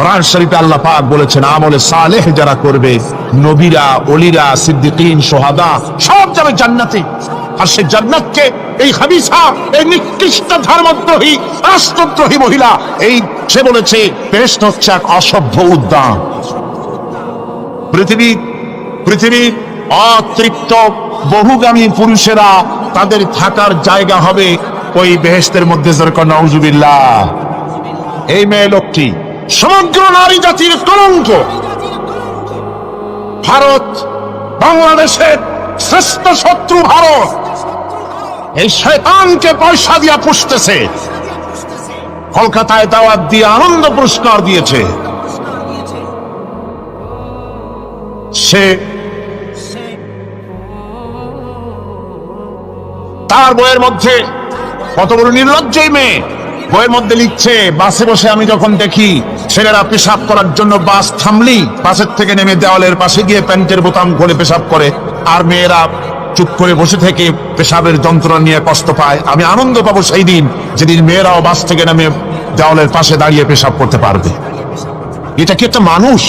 কোরআন শরীফে আল্লাহ পাক বলেছেন আমলে সালেহ যারা করবে, নবীরা, ওলিরা, সিদ্দিকীন, শুহাদা সব যাবে জান্নাতে। আর সেই জান্নাতকে এই হাবিসা, এই নিকৃষ্ট ধর্মদ্রোহী, রাষ্ট্রদ্রোহী মহিলা, এই সে বলেছে বেহেশত হচ্ছে এক অসভ্য উদ্যান। পৃথিবীর অতৃপ্ত বহুগামী পুরুষেরা তাদের থাকার জায়গা হবে ওই বেহেশতের মধ্যে। নাউজুবিল্লাহ। এই মেয়ে লোকটি সমগ্র নারী জাতির কলঙ্ক। ভারত, বাংলাদেশের শ্রেষ্ঠ শত্রু ভারত এই শয়তানকে পয়সা দিয়া পুষতেছে। কলকাতায় দাওয়াত দিয়ে আনন্দ পুরস্কার দিয়েছে। সে তার বইয়ের মধ্যে, কত বড় নির্লজ্জ মেয়ে, বইয়ের মধ্যে লিখছে বাসে বসে আমি যখন দেখি ছেলেরা পেশাব করার জন্য বাস থামলি বাসের থেকে নেমে দেওয়ালের পাশে গিয়ে প্যান্টের বোতাম খুলে পেশাব করে, আর মেয়েরা চুপ করে বসে থেকে পেশাবের যন্ত্রণা নিয়ে কষ্ট পায়, আমি আনন্দ পাবো সেই দিন যেদিন মেয়েরাও বাস থেকে নেমে দেওয়ালের পাশে দাঁড়িয়ে পেশাব করতে পারবে। এটা কি একটা মানুষ?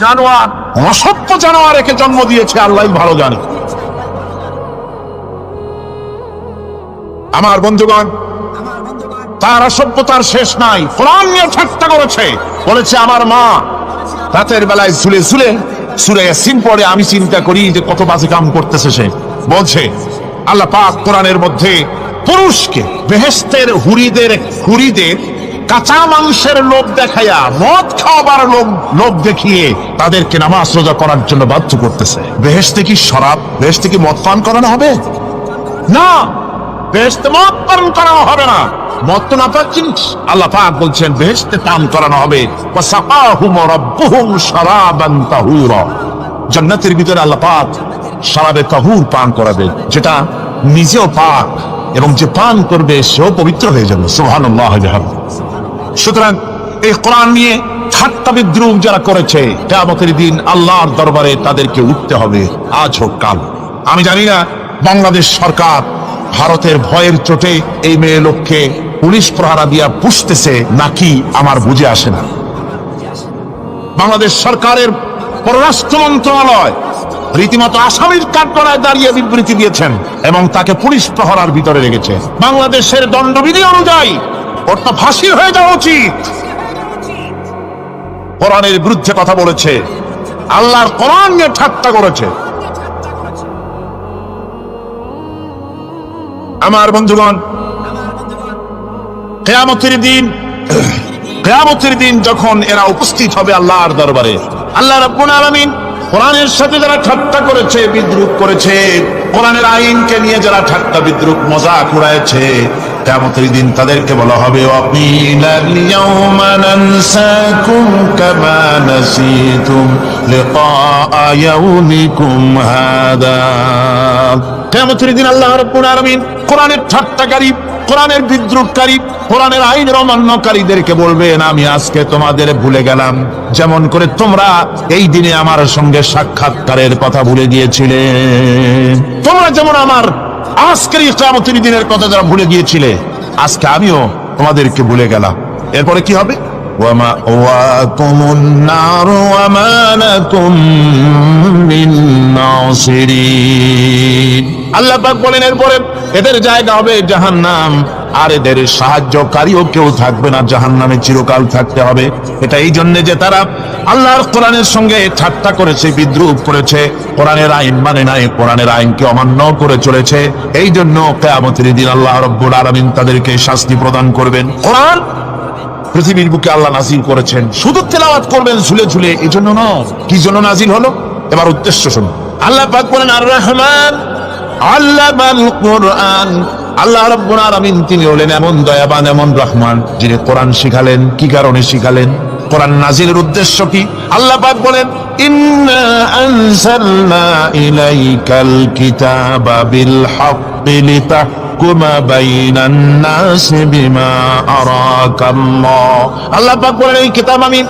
জানোয়ার, অসভ্য জানোয়ার একে জন্ম দিয়েছে, আল্লাহ ভালো জানে। আমার বন্ধুগণ, তার অসভ্যতার শেষ নাই। কোরআন নিয়ে ঠাট্টা করেছে, বলেছে আমার মা রাতের বেলায় ঝুলে ঝুলে সূরা ইয়াসিন পড়ে, আমি চিন্তা করি যে কত বাজে কাম করতেছে সে। বলছে আল্লাহ পাক কোরআনের মধ্যে পুরুষকে বেহেশতের হুরিদের কাঁচা মাংসের লোভ দেখাইয়া, মদ খাওয়াবার লোভ দেখিয়ে তাদেরকে নামাজ রোজা করার জন্য বাধ্য করতেছে। বেহেশতে কি শরাব, বেহেশতে কি মদ পান করানো হবে? না, বেহেশতে মদ পান করানো হবে না। মদ তো নাপাক জিনিস। আল্লাহ পাক বলছেন বেহেশতে পান করানো হবে। ওয়াসাকাহুম রাব্বুহুম শারাবান তাহুরা। জান্নাতের ভিতরে আল্লাহ পাক শরাবে তাহুর পান করাবে, যেটা নিজেও পাক এবং যে পান করবে সেও পবিত্র হয়ে যাবে। সুবহানাল্লাহ। সুতরাং এই কোরআন নিয়ে ঠাট্টা বিদ্রুপ যারা করেছে, কিয়ামতের দিন আল্লাহর দরবারে তাদেরকে উঠতে হবে, আজ হোক কাল। আমি জানি না বাংলাদেশ সরকার ভারতের ভয়ের চোটে এই মেয়ে লোককে পুলিশ প্রহারা দিয়া পুষতেছে নাকি আমার বুঝে আসে না। বাংলাদেশ সরকারের পররাষ্ট্র মন্ত্রণালয় রীতিমতো আসামির কাঠগড়ায় দাঁড়িয়ে বিবৃতি দিয়েছেন এবং তাকে পুলিশ প্রহরার ভিতরে রেখেছে। বাংলাদেশের দণ্ডবিধি অনুযায়ী ওর তো ফাঁসি হয়ে যাওয়া উচিত। কোরআনের বিরুদ্ধে কথা বলেছে, আল্লাহর কোরআন নিয়ে ঠাট্টা করেছে। আমার বন্ধুগণ, কিয়ামতের দিন যখন এরা উপস্থিত হবে আল্লাহর দরবারে, আল্লাহ রাব্বুল আলামিন কোরআনের সাথে যারা ঠাট্টা করেছে, বিদ্রুপ করেছে, কোরআনের আইনকে নিয়ে যারা ঠাট্টা বিদ্রুপ মজাক উড়াইছে, কিয়ামতের দিন তাদেরকে বলা হবে ওয়াকিলাল ইয়াউমা নানসাকুম কামা নাসিতুম লিকা ইয়াউমিকুম হাদা। কিয়ামতের দিন আল্লাহ রাব্বুল আলামিন কোরআনের ঠাট্টাকারী, কোরআনের বিদ্রুপকারী, কোরআনের আইনের অমান্যকারীদেরকে বলবেন আমি আজকে তোমাদের ভুলে গেলাম, যেমন করে তোমরা এই দিনে আমার সঙ্গে সাক্ষাৎকারের কথা ভুলে গিয়েছিলে। তোমরা যেমন আমার আজকের এই কিয়ামতের দিনের কথা যারা ভুলে গিয়েছিলে, আজকে আমিও তোমাদেরকে ভুলে গেলাম। এরপরে কি হবে? ওয়ামা ওয়াকুমুন নার ওয়া মা লাকুম মিন নাসিরিন। আল্লাহ পাক বলেন এরপরে এদের জায়গা হবে জাহান্নাম, আর এদের সাহায্যকারীও কেউ থাকবে না, জাহান্নামে চিরকাল থাকতে হবে। এটা এই জন্য যে তারা আল্লাহর কোরআনের সঙ্গে ঠাট্টা করেছে, বিদ্রুপ করেছে, কোরআনের আইন মানে নাই, কোরআনের আইনকে অমান্য করে চলেছে। এই জন্য কিয়ামতের দিন আল্লাহ রাব্বুল আলামিন তাদেরকে শাস্তি প্রদান করবেন। কোরআন পৃথিবীর বুকে আল্লাহ নাজিল করেছেন, শুধু তেলাওয়াত করবেন ঝুলে ঝুলে, এই জন্য নয়। কি জন্য নাজিল হলো? এবার উদ্দেশ্য শুনুন। আল্লাহ পাক বলেন আর রহমান আল্লামাল কোরআন। আল্লাহ রাব্বুল আলামিন তিনি হলেন এমন দয়াবান, এমন রহমান, যিনি কোরআন শিখালেন। কি কারণে শিখালেন? কোরআন নাজিলের উদ্দেশ্য কি? আল্লাহ পাক বলেন ইন্না আনজালনা ইলাইকাল কিতাবা বিল হাক্কি লিতাহকুমা বাইনান নাসি বিমা আরাকাল্লাহ। আল্লাহ পাক বলেন এই কিতাব আমি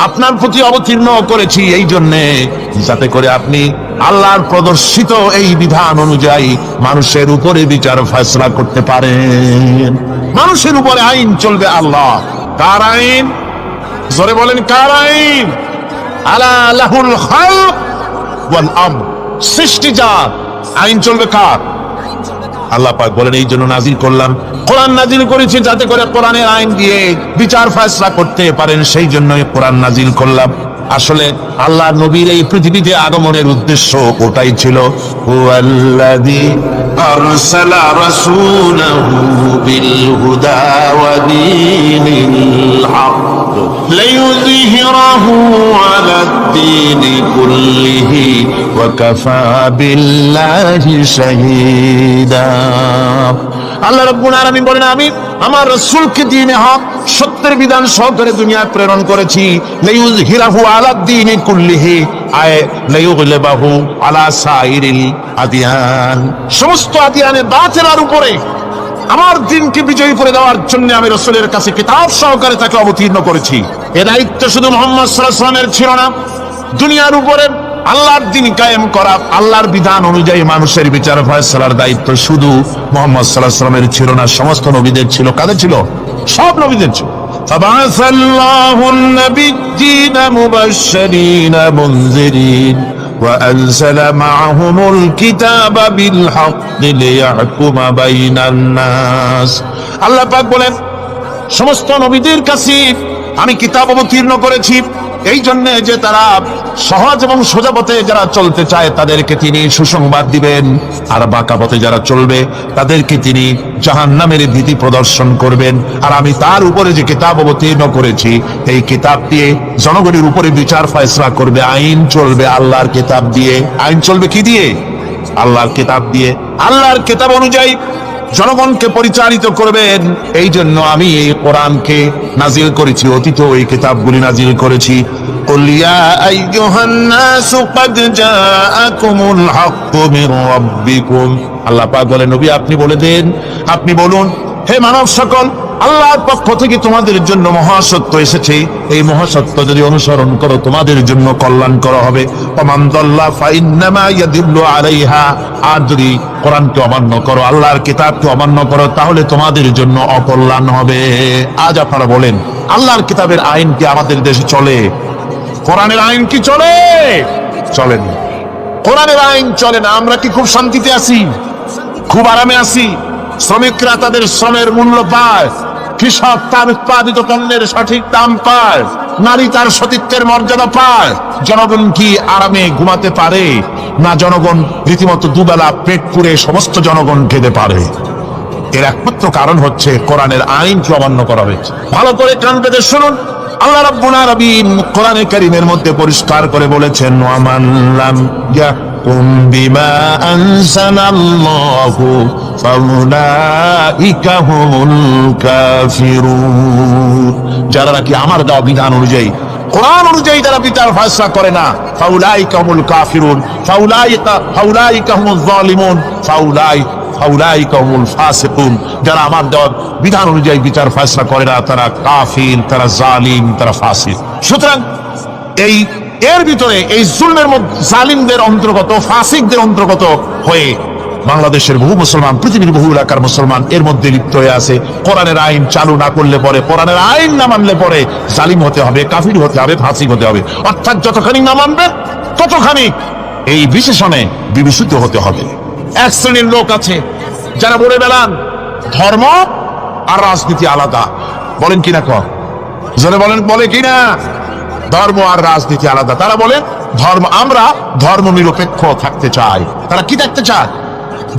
আপনার প্রতি অবতীর্ণ করেছি এই জন্যে যাতে করে আপনি আল্লাহর প্রদর্শিত এই বিধান অনুযায়ী মানুষের উপরে বিচার ফয়সালা করতে পারেন। মানুষের উপরে আইন চলবে আল্লাহ। কার আইন? জোরে বলেন কার আইন? আলা লাহুল খালক ওয়াল আমর, সৃষ্টি যার, আইন চলবে কার? আল্লাহ পাক বলেন এই জন্য নাজিল করলাম, কোরআন নাজিল করেছি যাতে করে কোরআনের আইন দিয়ে বিচার ফয়সালা করতে পারেন, সেই জন্যই কোরআন নাজিল করলাম। আসলে আল্লাহ নবীর এই পৃথিবীতে আগমনের উদ্দেশ্য ওটাই ছিল, হুয়াল্লাযী আরসালা রাসূলাহু বিল হুদা ওয়া দীনিল হক লিইয়ুযহিরাহু আলাদ-দীনি কুল্লিহি ওয়া কাফা বিল্লাহি শাহীদা। আল্লাহ রাব্বুল আলামিন বলেন আমি আমার রাসূলকে দ্বীনে হক, সত্যের বিধান সহকারে দুনিয়ায় প্রেরণ করেছি, লিইয়ুযহিরাহু আলাদ-দীনি কুল্লিহি আয় লিইয়ুগলিবাহু আলা সাইরিল আদিয়ান, সমস্ত আদিয়ানের বাতিলের উপরে আমার দিনকে বিজয়ী করে দেওয়ার জন্য আমি রাসূলের কাছে কিতাব সহকারে তাকে অবতীর্ণ করেছি। এ দায়িত্ব শুধু মুহাম্মদ সাল্লাল্লাহু আলাইহি ওয়াসাল্লামের ছিল না, দুনিয়ার উপরে আল্লাহর দ্বীন কায়েম করা, আল্লাহর বিধান অনুযায়ী মানুষের বিচার ফয়সালার দায়িত্ব শুধু মুহাম্মদ সাল্লাল্লাহু আলাইহি ওয়াসাল্লামের ছিল না, সমস্ত নবীদের ছিল। কাদের ছিল? সব নবীদের ছিল। ফাবাসাল্লাহু আন-নাবিয়্যিনা মুবাশশিরিনা মুনযিরিন وأنزل معهم الكتاب بالحق ليحكم بين الناس। আল্লাহ পাক বলেন সমস্ত নবীদের কাছে আমি কিতাব অবতীর্ণ করেছি এই জন্য যে তারা সহজ এবং সোজা পথে যারা চলতে চায় তাদেরকে তিনি সুসংবাদ দিবেন, আর বাঁকা পথে যারা চলবে তাদেরকে তিনি জাহান্নামের ভীতি প্রদর্শন করবেন। আর আমি তার উপরে যে কিতাব অবতীর্ণ করেছি এই কিতাব দিয়ে জনগণের উপরে বিচার ফয়সালা করবে, আইন চলবে আল্লাহর কিতাব দিয়ে। আইন চলবে কি দিয়ে? আল্লাহর কিতাব দিয়ে। আল্লাহর কিতাব অনুযায়ী জনগণকে পরিচালিত করবেন, এই জন্য আমি এই কোরআনকে নাজিল করেছি, অতীত এই কিতাবগুলি নাজিল করেছি। কুল ইয়া আইয়ুহান নাসু ক্বাদ জাআকুমুল হাক্কু মির রাব্বিকুম। আল্লাহ পাক বলেন নবী আপনি বলে দেন, আপনি বলুন হে মানব সকল, আল্লাহর পক্ষ থেকে তোমাদের জন্য মহাসত্য এসেছে, এই মহাসত্য যদি অনুসরণ করো তোমাদের জন্য কল্যাণকর হবে। ওমান দাল্লা ফাইন্নামা ইয়াদিল্লু আলাইহা, আর যদি কোরআনকে অমান্য করো, আল্লাহর কিতাবকে অমান্য করো, তাহলে তোমাদের জন্য অকল্যাণ হবে। আজ আপনারা বলেন আল্লাহর কিতাবের আইন কি আমাদের দেশে চলে? কোরআনের আইন কি চলে? চলে না। কোরআনের আইন চলে না। আমরা কি খুব শান্তিতে আছি? খুব আরামে আছি? শ্রমিকরা তাদের শ্রমের মূল্য পায়, কৃষক তার উৎপাদিত পণ্যের সঠিক দাম পায়, নারী তার সতীত্বের মর্যাদা পায়, জনগণ কি আরামে ঘুমাতে পারে? না, জনগণ রীতিমতো দুবেলা পেট পুরে সমস্ত জনগণ খেতে পারে। এর একমাত্র কারণ হচ্ছে কোরআনের আইনকে অমান্য করা হয়েছে। ভালো করে কান পেতে শুনুন, আল্লাহ রাব্বুল আলামিন কোরআনে কারীমের মধ্যে পরিষ্কার করে বলেছেন ওয়ামান লাম ইয়াহকুম বিমা আনজালাল্লাহু ফাউলাইকা হুমুল কাফিরুন। যারা নাকি আমার দেওয়া বিধান অনুযায়ী, কোরআন অনুযায়ী যারা বিচার ফয়সালা করে না, ফাউলাইকা হুমুল কাফিরুন, ফাউলাইকা হুমুজ জালিমুন, ফাউলাইকা হুমুল ফাসিকুন। যারা আমার দেওয়া বিধান অনুযায়ী বিচার ফয়সালা করে না তারা কাফির, তারা জালিম, তারা ফাসিক। সুতরাং এর ভিতরে এই জুলমের মধ্যে জালিমদের অন্তর্গত, ফাসিকদের অন্তর্গত হয়ে বাংলাদেশের বহু মুসলমান, পৃথিবীর বহু এলাকার মুসলমান এর মধ্যে লিপ্ত হয়ে আছে। কোরআনের আইন চালু না করলে পরে, কোরআনের আইন না মানলে পরে জালিম হতে হবে, কাফির হতে হবে, ফাসিক হতে হবে। অর্থাৎ যতখানি না মানবে ততখানি এই বিশেষণে বিভূষিত হতে হবে। এক শ্রেণীর লোক আছে যারা বলে বেড়ান ধর্ম আর রাজনীতি আলাদা। বলেন কিনা? জোরে বলেন, বলে কিনা? ধর্ম আর রাজনীতি আলাদা। তারা বলে আমরা ধর্ম নিরপেক্ষ থাকতে চাই। তারা কি থাকতে চায়?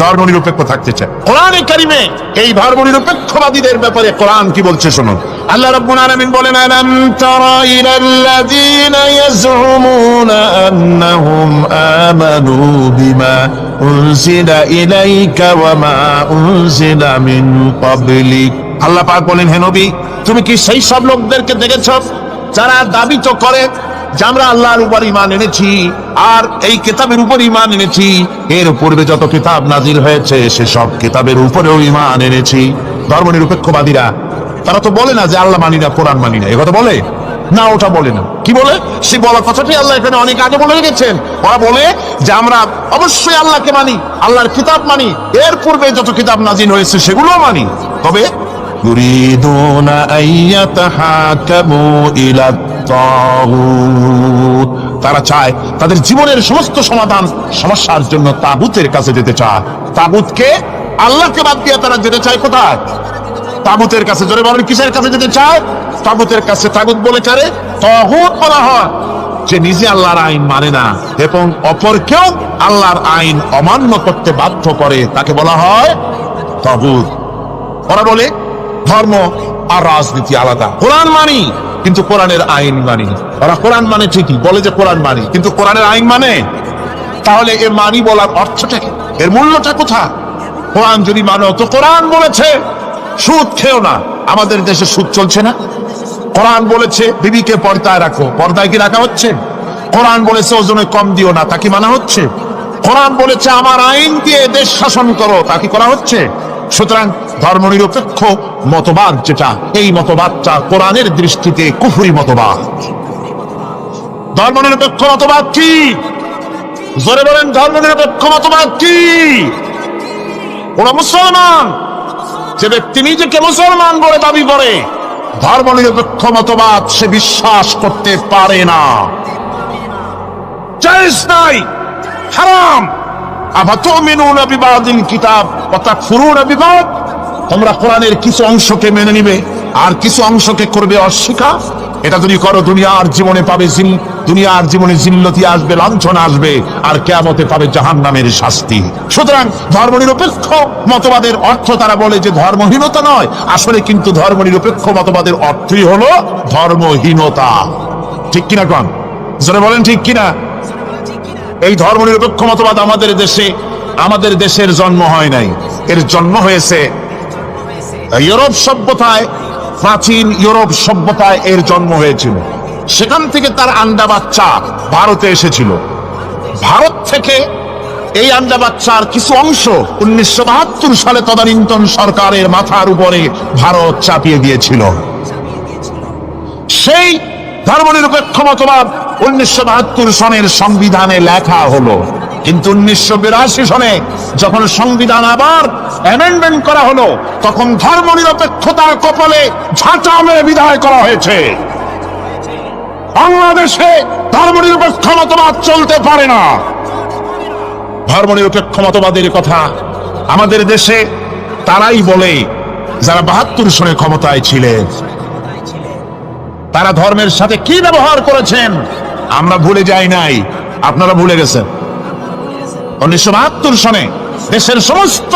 ধর্ম নিরপেক্ষ থাকতে চায়। কোরআনে কারিমে এই ধর্ম নিরপেক্ষবাদীদের ব্যাপারে কোরআন কি বলছে শুনুন। আল্লাহ রাব্বুল আলামিন বলেন আলাম তারা ইলাল্লাযীনা ইয়াজউমুনা আন্নাহুম আমানু বিমা উনজিলা ইলাইকা ওয়া মা উনজিলা মিন ক্বাবলিক। আল্লাহ পাক বলেন হে নবী তুমি কি সেই সব লোকদেরকে দেখেছো যারা দাবি তো করে যে আমরা আল্লাহর উপর ঈমান এনেছি আর এই কিতাবের উপর ঈমান এনেছি, এর পূর্বে যত কিতাব নাজিল হয়েছে সেসব কিতাবের উপরেও ঈমান এনেছি। ধর্ম নিরপেক্ষবাদীরা তারা তো বলে না যে আল্লাহ মানি না, কোরআন মানি না, একথা বলে না, ওটা বলে না। কি বলে? সে বলা কথাটি আল্লাহ এখানে অনেক আগে বলে রেখেছেন। ওরা বলে যে আমরা অবশ্যই আল্লাহকে মানি, আল্লাহর কিতাব মানি, এর পূর্বে যত কিতাব নাজিল হয়েছে সেগুলোও মানি, তবে يريدون أن يتحاكموا إلى الطاغوت। তারা চায় তাদের জীবনের সমস্ত সমাধান সমস্যার জন্য তাগুতের কাছে যেতে চায়। তাগুতকে, আল্লাহকে বাদ দিয়ে তারা যেতে চায় কোথায়? তাগুতের কাছে। জোরে বলেন, কিসের কাছে যেতে চায়? তাগুতের কাছে। তাগুত বলে কারে? তাগুত বলা হয় যে নিজে আল্লাহর আইন মানে না এবং অপরকেও আল্লাহর আইন অমান্য করতে বাধ্য করে, তাকে বলা হয় তাগুত। ওরা বলে ধর্ম আর রাজনীতি আলাদা, কোরআন মানি কিন্তু কোরআনের আইন মানি। ওরা কোরআন মানে ঠিকই, বলে যে কোরআন মানি কিন্তু কোরআনের আইন মানে। তাহলে এ মানি বলার অর্থটা কি? এর মূল্যটা কোথায়? কোরআন যদি মানো তো কোরআন বলেছে সুদ খেও না, আমাদের দেশে সুদ চলছে না। কোরআন বলেছে বিবিকে পর্দায় রাখো, পর্দায় কি রাখা হচ্ছে? কোরআন বলেছে ওজনে কম দিও না, তা কি মানা হচ্ছে? কোরআন বলেছে আমার আইন দিয়ে দেশ শাসন করো, তা কি করা হচ্ছে? সুতরাং ধর্মনিরপেক্ষ মতবাদ যেটা, এই মতবাদটা কোরআনের দৃষ্টিতে কুফরি মতবাদ। ধর্মনিরপেক্ষ মতবাদ কি? জোরে বলেন, ধর্মনিরপেক্ষ মতবাদ কি? কোন মুসলমান, যে ব্যক্তি নিজেকে মুসলমান বলে দাবি করে, ধর্মনিরপেক্ষ মতবাদ সে বিশ্বাস করতে পারে না, জায়েজ নাই, হারাম। আফাতুমিনুনা বিবাদিল কিতাব ওয়া তাকফুরুনা বিবাদ। তোমরা কোরআনের কিছু অংশকে মেনে নিবে আর কিছু অংশকে করবে অস্বীকার। এটা যদি করো দুনিয়ার জীবনে পাবে দুনিয়ার জীবনে জিল্লতি আসবে, লাঞ্ছনা আসবে, আর কিয়ামতে পাবে জাহান্নামের শাস্তি। সুতরাং ধর্মনিরপেক্ষ মতবাদের অর্থ তারা বলে যে ধর্মহীনতা নয়, আসলে কিন্তু ধর্মনিরপেক্ষ মতবাদের অর্থই হলো ধর্মহীনতা। ঠিক কিনা কোন? জোরে বলেন ঠিক কিনা? এই ধর্মনিরপেক্ষ মতবাদ আমাদের দেশের জন্ম হয় নাই, এর জন্ম হয়েছে ইউরোপ সভ্যতায়। প্রাচীন ইউরোপ সভ্যতায় এর জন্ম হয়েছিল, সেখান থেকে তার আন্ডা বাচ্চা ভারতে এসেছিল। ভারত থেকে এই আন্ডা বাচ্চার কিছু অংশ 1972 সালে তদানীন্তন সরকারের মাথার উপরে ভারত চাপিয়ে দিয়েছিল। সেই ধর্মনিরপেক্ষ মতবাদ 1972 সনের সংবিধানে লেখা হলো, কিন্তু 1982 সনে যখন সংবিধান আবার অ্যামেন্ডমেন্ট করা হলো, তখন ধর্মনিরপেক্ষতার কপালে ঝাঁটা মেরে বিদায় করা হয়েছে। বাংলাদেশে ধর্মনিরপেক্ষ মতবাদ চলতে পারে না। ধর্মনিরপেক্ষ মতবাদের কথা আমাদের দেশে তারাই বলে যারা 72 সনে ক্ষমতায় ছিলেন। তারা ধর্মের সাথে কি ব্যবহার করেছেন আমরা ভুলে যাই নাই, আপনারা ভুলে গেছেন। 1972 সনে দেশের সমস্ত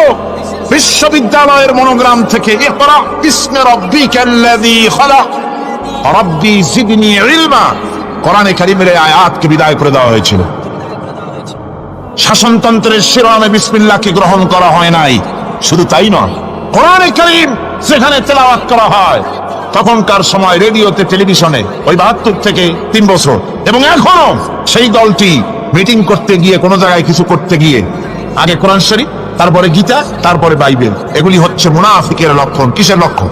বিশ্ববিদ্যালয়ের মনোগ্রাম থেকে ইকরা বিসমি রাব্বিকাল্লাযী খালাক রাব্বি জিদনি ইলমা, কোরআনে কারীমের আয়াতকে বিদায় করে দেওয়া হয়েছিল। শাসনতন্ত্রের শিরোনামে বিসমিল্লাহকে গ্রহণ করা হয় নাই। শুধু তাই নয়, কোরআনে কারীম যেখানে তেলাওয়াত করা হয় তখনকার সময় রেডিওতে, টেলিভিশনে, ওই 72 থেকে 3 বছর, এবং এখনো সেই দলটি মিটিং করতে গিয়ে, কোন জায়গায় কিছু করতে গিয়ে আগে কোরআন শরীফ, তারপরে গীতা, তারপরে বাইবেল, এগুলি হচ্ছে মুনাফিকের লক্ষণ। কিসের লক্ষণ?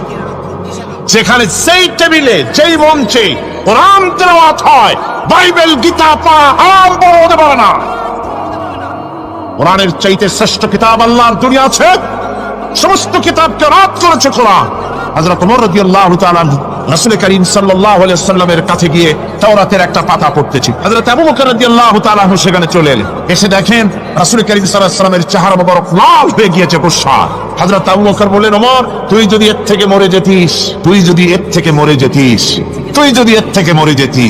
যেখানে সেই টেবিলে, যেই মঞ্চে কোরআন তেলাওয়াত হয়, বাইবেল গীতা পড়া হারাম বড় হতে পারে না। কোরআনের চাইতে শ্রেষ্ঠ কিতাব আল্লাহর দুনিয়া আছে। সমস্ত কিতাবকে রাত করেছে কোরআন। হযরত ওমর রাদিয়াল্লাহু তাআলা রাসূল করিম সাল্লাল্লাহু আলাইহি ওয়াসাল্লামের কাছে গিয়ে তাওরাতের একটা পাতা পড়তেছি। হযরত আবু বকর রাদিয়াল্লাহু তাআলা সেখানে চলে এলেন, এসে দেখেন রাসূল করিম সাল্লাল্লাহু আলাইহি ওয়াসাল্লামের চেহারা মোবারক লাল হয়ে গিয়েছে গোসা। হযরত আবু বকর বললেন, ওমর তুই যদি এর থেকে মরে যেতিস, তুই যদি এর থেকে মরে যেতিস, তুই যদি এর থেকে মরে যেতি।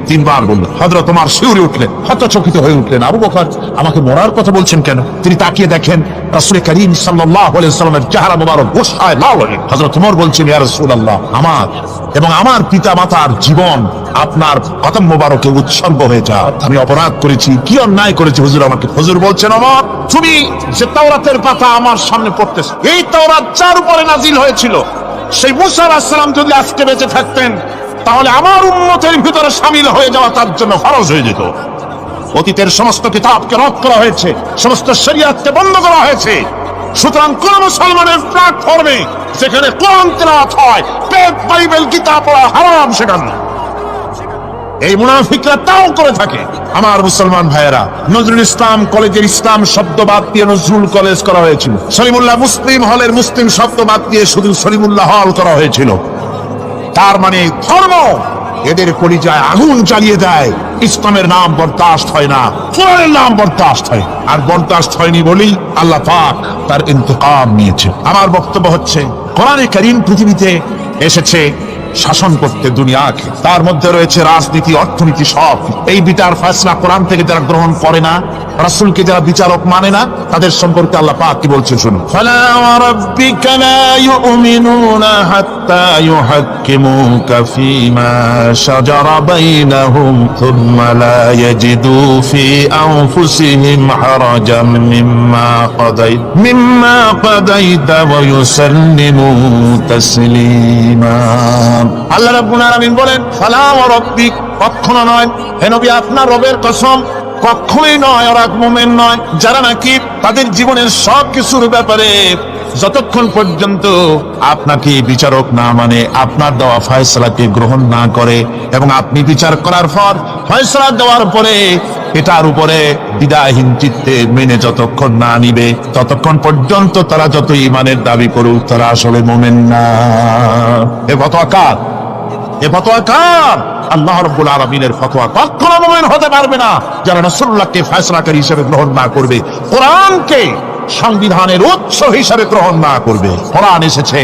3 বার বলল। হযরত ওমর শিউরে উঠলেন, হতচকিত হয়ে উঠলেন। আবু বকর আমাকে মরার কথা বলছেন কেন? তিনি তাকিয়ে দেখেন রাসূল করিম সাল্লাল্লাহু আলাইহি ওয়াসাল্লামের চেহারা মোবারক গোসায় লাল হয়ে। হযরত ওমর বলছেন, ইয়া রাসূলুল্লাহ, আমার এবং আমার পিতা মাতার জীবন আপনার কদম মোবারকে উৎসর্গ হয়ে যাক। আমি অপরাধ করেছি, কি অন্যায় করেছি হুজুর আমাকে? হুজুর বলছেন, ওমর তুমি যে তাওরাতের পাতা আমার সামনে পড়তেছ, এই তাওরাত যার উপরে নাজিল হয়েছিল, সেই মুসা আলাইহিস সালাম যদি আজকে বেঁচে থাকতেন, তাহলে আমার উম্মতের ভিতরে শামিল হয়ে যাওয়া তার জন্য ফরজ হয়ে যেত। অতীতের সমস্ত কিতাবকে রদ করা হয়েছে, সমস্ত শরীয়তকে বন্ধ করা হয়েছে। সুতরাং কোন মুসলমানের প্ল্যাটফর্মে যেখানে কোরআন তেলাওয়াত হয়, বাইবেল গীতা পড়া হারাম সেখানে। এই মুনাফিকরা তাও করে থাকে। আমার মুসলমান ভাইয়েরা, নজরুল ইসলাম কলেজের ইসলাম শব্দ বাদ দিয়ে নজরুল কলেজ করা হয়েছিল। সলিমুল্লাহ মুসলিম হলের মুসলিম শব্দ বাদ দিয়ে শুধু সলিমুল্লাহ হল করা হয়েছিল। তার মানে ধর্ম এদের কলিজায় আগুন জ্বালিয়ে দেয়। ইসলামের নাম বরদাস্ত হয় না, কোরআনের নাম বরদাস্ত হয়। আর বরদাস্ত হয়নি বলেই আল্লাহ পাক তার ইন্তেকাম নিয়েছে। আমার বক্তব্য হচ্ছে, কোরআনে কারীম পৃথিবীতে এসেছে শাসন করতে দুনিয়াকে। তার মধ্যে রয়েছে রাজনীতি, অর্থনীতি, সব। এই বিচার ফয়সালা কোরআন থেকে যারা গ্রহণ করে না, রাসূলকে যারা বিচারক মানে না, তাদের সম্পর্কে আল্লাহ পাক কি বলছে শুনুন। ফালা রাব্বিকা লা ইউমিনুনা হাত্তা ইউহাক্কিমুকা ফীমা শাজারা বাইনাহুম থুম্মা লা ইয়াজিদু ফী আনফুসিহিম হারাজাম মিম্মা কাদাইতা ওয়া ইউসাল্লিমু তাসলিমা। আল্লাহ রাব্বুল আলামিন বলেন, ফালা রাব্বিক, কখনো নয় হে নবী, আপনার রবের কসম, কখনোই নয়। ওরা মুমিন নয় যারা নাকি তাদের জীবনের সব কিছুর ব্যাপারে যতক্ষণ পর্যন্ত আপনাকে বিচারক না মানে, আপনার দেওয়া ফয়সালাকে গ্রহণ না করে, এবং আপনি বিচার করার পর ফয়সালা দেওয়ার পরে এটার উপরে দ্বিধাহীন চিত্তে মেনে যতক্ষণ না নিবে, ততক্ষণ পর্যন্ত তারা যত ঈমানের দাবি করুক, তারা আসলে মুমিন না। এ ফতোয়া কার? এ ফতোয়া কার? আল্লাহ রাব্বুল আলামিনের ফতোয়া। কখনো মুমিন হতে পারবে না যারা রাসূলুল্লাহকে ফয়সালাকারী হিসেবে গ্রহণ না করবে, কোরআনকে সংবিধানের উৎস হিসেবে গ্রহণ না করবে। কোরআন এসেছে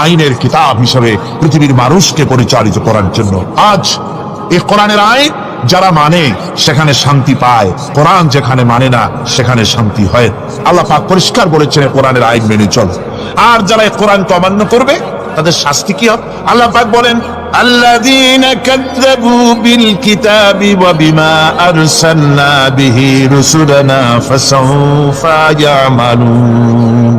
আইনের কিতাব হিসেবে পৃথিবীর মানুষকে পরিচালিত করার জন্য। আজ এই কোরআনের আইন যারা মানে সেখানে শান্তি পায়, কোরআন যেখানে মানে না সেখানে শান্তি হয়। আল্লাহ পাক পরিষ্কার বলেছেন কোরআনের আইন মেনে চলো। আর যারা এই কোরআনকে অমান্য করবে তাদের শাস্তি কি হবে? আল্লাহ পাক বলেন, আল্লাযীনা কাযযাবু বিল কিতাবি ওয়া বিমা আরসালনা বিহি রুসুলানা ফাসাউফা ইয়ামালুন।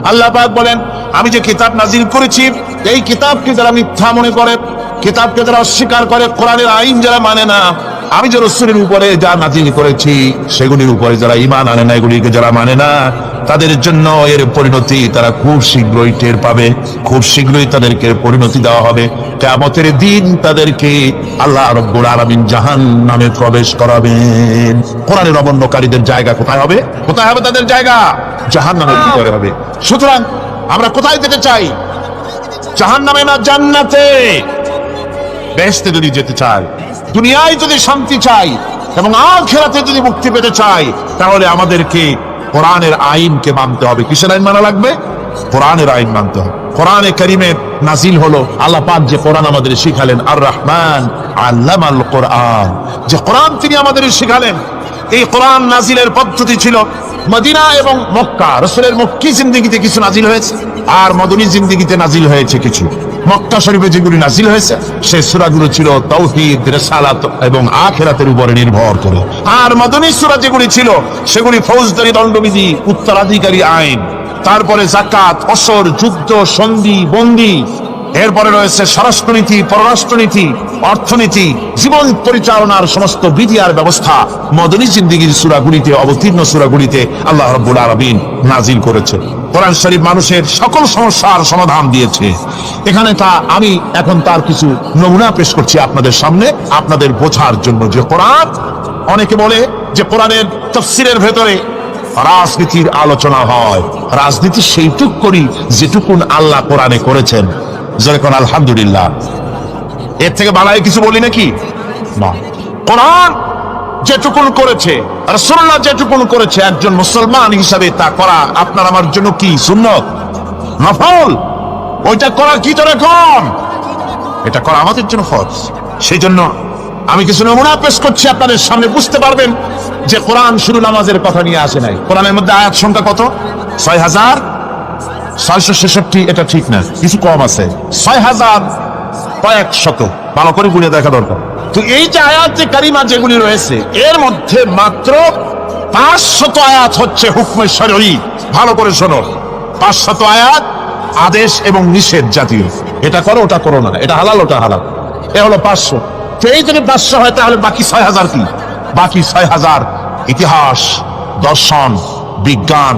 আল্লাহ পাক বলেন, আমি যে কিতাব নাজিল করেছি, এই কিতাবকে যারা মিথ্যা মনে করে, কিতাবকে যারা অস্বীকার করে, কোরআনের আইন যারা মানে না, আমি যে রাসূলের উপরে যা নাজিল করেছি সেগুলির উপরে যারা ঈমান আনে না, এগুলিকে যারা মানে না, তাদের জন্য এর পরিণতি তারা খুব শীঘ্রই টের পাবে। খুব শীঘ্রই তাদেরকে পরিণতি দেওয়া হবে। কিয়ামতের দিন তাদেরকে আল্লাহ রাব্বুল আলামিন জাহান্নামে প্রবেশ করাবেন। কোরআনের অমান্যকারীদের জায়গা কোথায় হবে? কোথায় হবে তাদের জায়গা? জাহান্নামের ভিতরে হবে। সুতরাং আমরা কোথায় যেতে চাই? জাহান্নামে না জান্নাতে? বেহেশতে যদি যেতে চাই, দুনিয়ায় যদি শান্তি চাই এবং আখিরাতে যদি মুক্তি পেতে চাই, তাহলে আমাদেরকে কোরআনের আইনকে মানতে হবে। কিসের আইন মানা লাগবে? কোরআনের আইন মানতে হবে। কোরআনে কারীমে নাজিল হলো, আল্লাহ পাক যে কোরআন আমাদের শিখালেন, আর রহমান আল্লামাল কোরআন, যে কোরআন তিনি আমাদের শিখালেন। এই কোরআন নাজিলের পদ্ধতি ছিল মদিনা এবং মক্কা। রাসূলের মক্কি জিন্দেগিতে কিছু নাজিল হয়েছে, আর মদনী জিন্দেগিতে নাজিল হয়েছে কিছু। মক্কা শরীফে যেগুলি নাজিল হয়েছে সেই সূরাগুলো ছিল তাওহীদ, রিসালাত এবং আখিরাতের উপরে নির্ভর করে। আর মদনী সূরা যেগুলি ছিল সেগুলি ফৌজদারি দণ্ডবিধি, উত্তরাধিকারী আইন, তারপরে যাকাত, অসর, যুদ্ধ, সন্ধি, বন্দী, এরপরে রয়েছে স্বরাষ্ট্রনীতি, পররাষ্ট্রনীতি, অর্থনীতি, জীবন পরিচালনার সমস্ত বিধি আর ব্যবস্থা মদনী জিন্দেগির সূরাগুলিতে, অবতীর্ণ সূরাগুলিতে আল্লাহ রাব্বুল আলামিন নাজিল করেছে। কোরআন শরীফ মানুষের সকল সমস্যার সমাধান দিয়েছে। এখানে আমি এখন তার কিছু নমুনা পেশ করছি আপনাদের সামনে, আপনাদের বোঝার জন্য। যে কোরআন, অনেকে বলে যে কোরআনের তাফসীরের ভেতরে রাজনীতির আলোচনা হয়। রাজনীতি সেইটুক করি যেটুকুন আল্লাহ কোরআনে করেছেন। যেরকম আলহামদুলিল্লাহ, এর থেকে বালাই কিছু বলি নাকি? না। কোরআন যেটুকুন করেছে, রাসূলুল্লাহ যেটুকুন করেছে, একজন মুসলমান হিসাবে তা করা আপনার আমার জন্য কি সুন্নত, নফল? ওইটা করা কি তোরা কম, এটা করা আমাদের জন্য ফরজ। সেই জন্য আমি কিছু নমুনা পেশ করছি আপনাদের সামনে, বুঝতে পারবেন যে কোরআন শুধু নামাজের কথা নিয়ে আসে নাই। কোরআনের মধ্যে আয়াত সংখ্যা কত? ৬,৬৬৬। এটা ঠিক না, কিছু কম আছে। ৬,০০০ ভালো করে গুনে দেখা দরকার। তো এই যে আয়াতে কারিমা যেগুলি রয়েছে, এর মধ্যে মাত্র ৫০০ আয়াত হচ্ছে হুকমে শরঈ। ভালো করে শোনো, ৫০০ আয়াত আদেশ এবং নিষেধ জাতীয়। এটা করো, ওটা করো না, এটা হালাল, ওটা হালাল। এ হলো ৫০০। তো এই যদি ৫০০ হয়, তাহলে বাকি ৬,০০০ কি? বাকি ৬,০০০ ইতিহাস, দর্শন, বিজ্ঞান,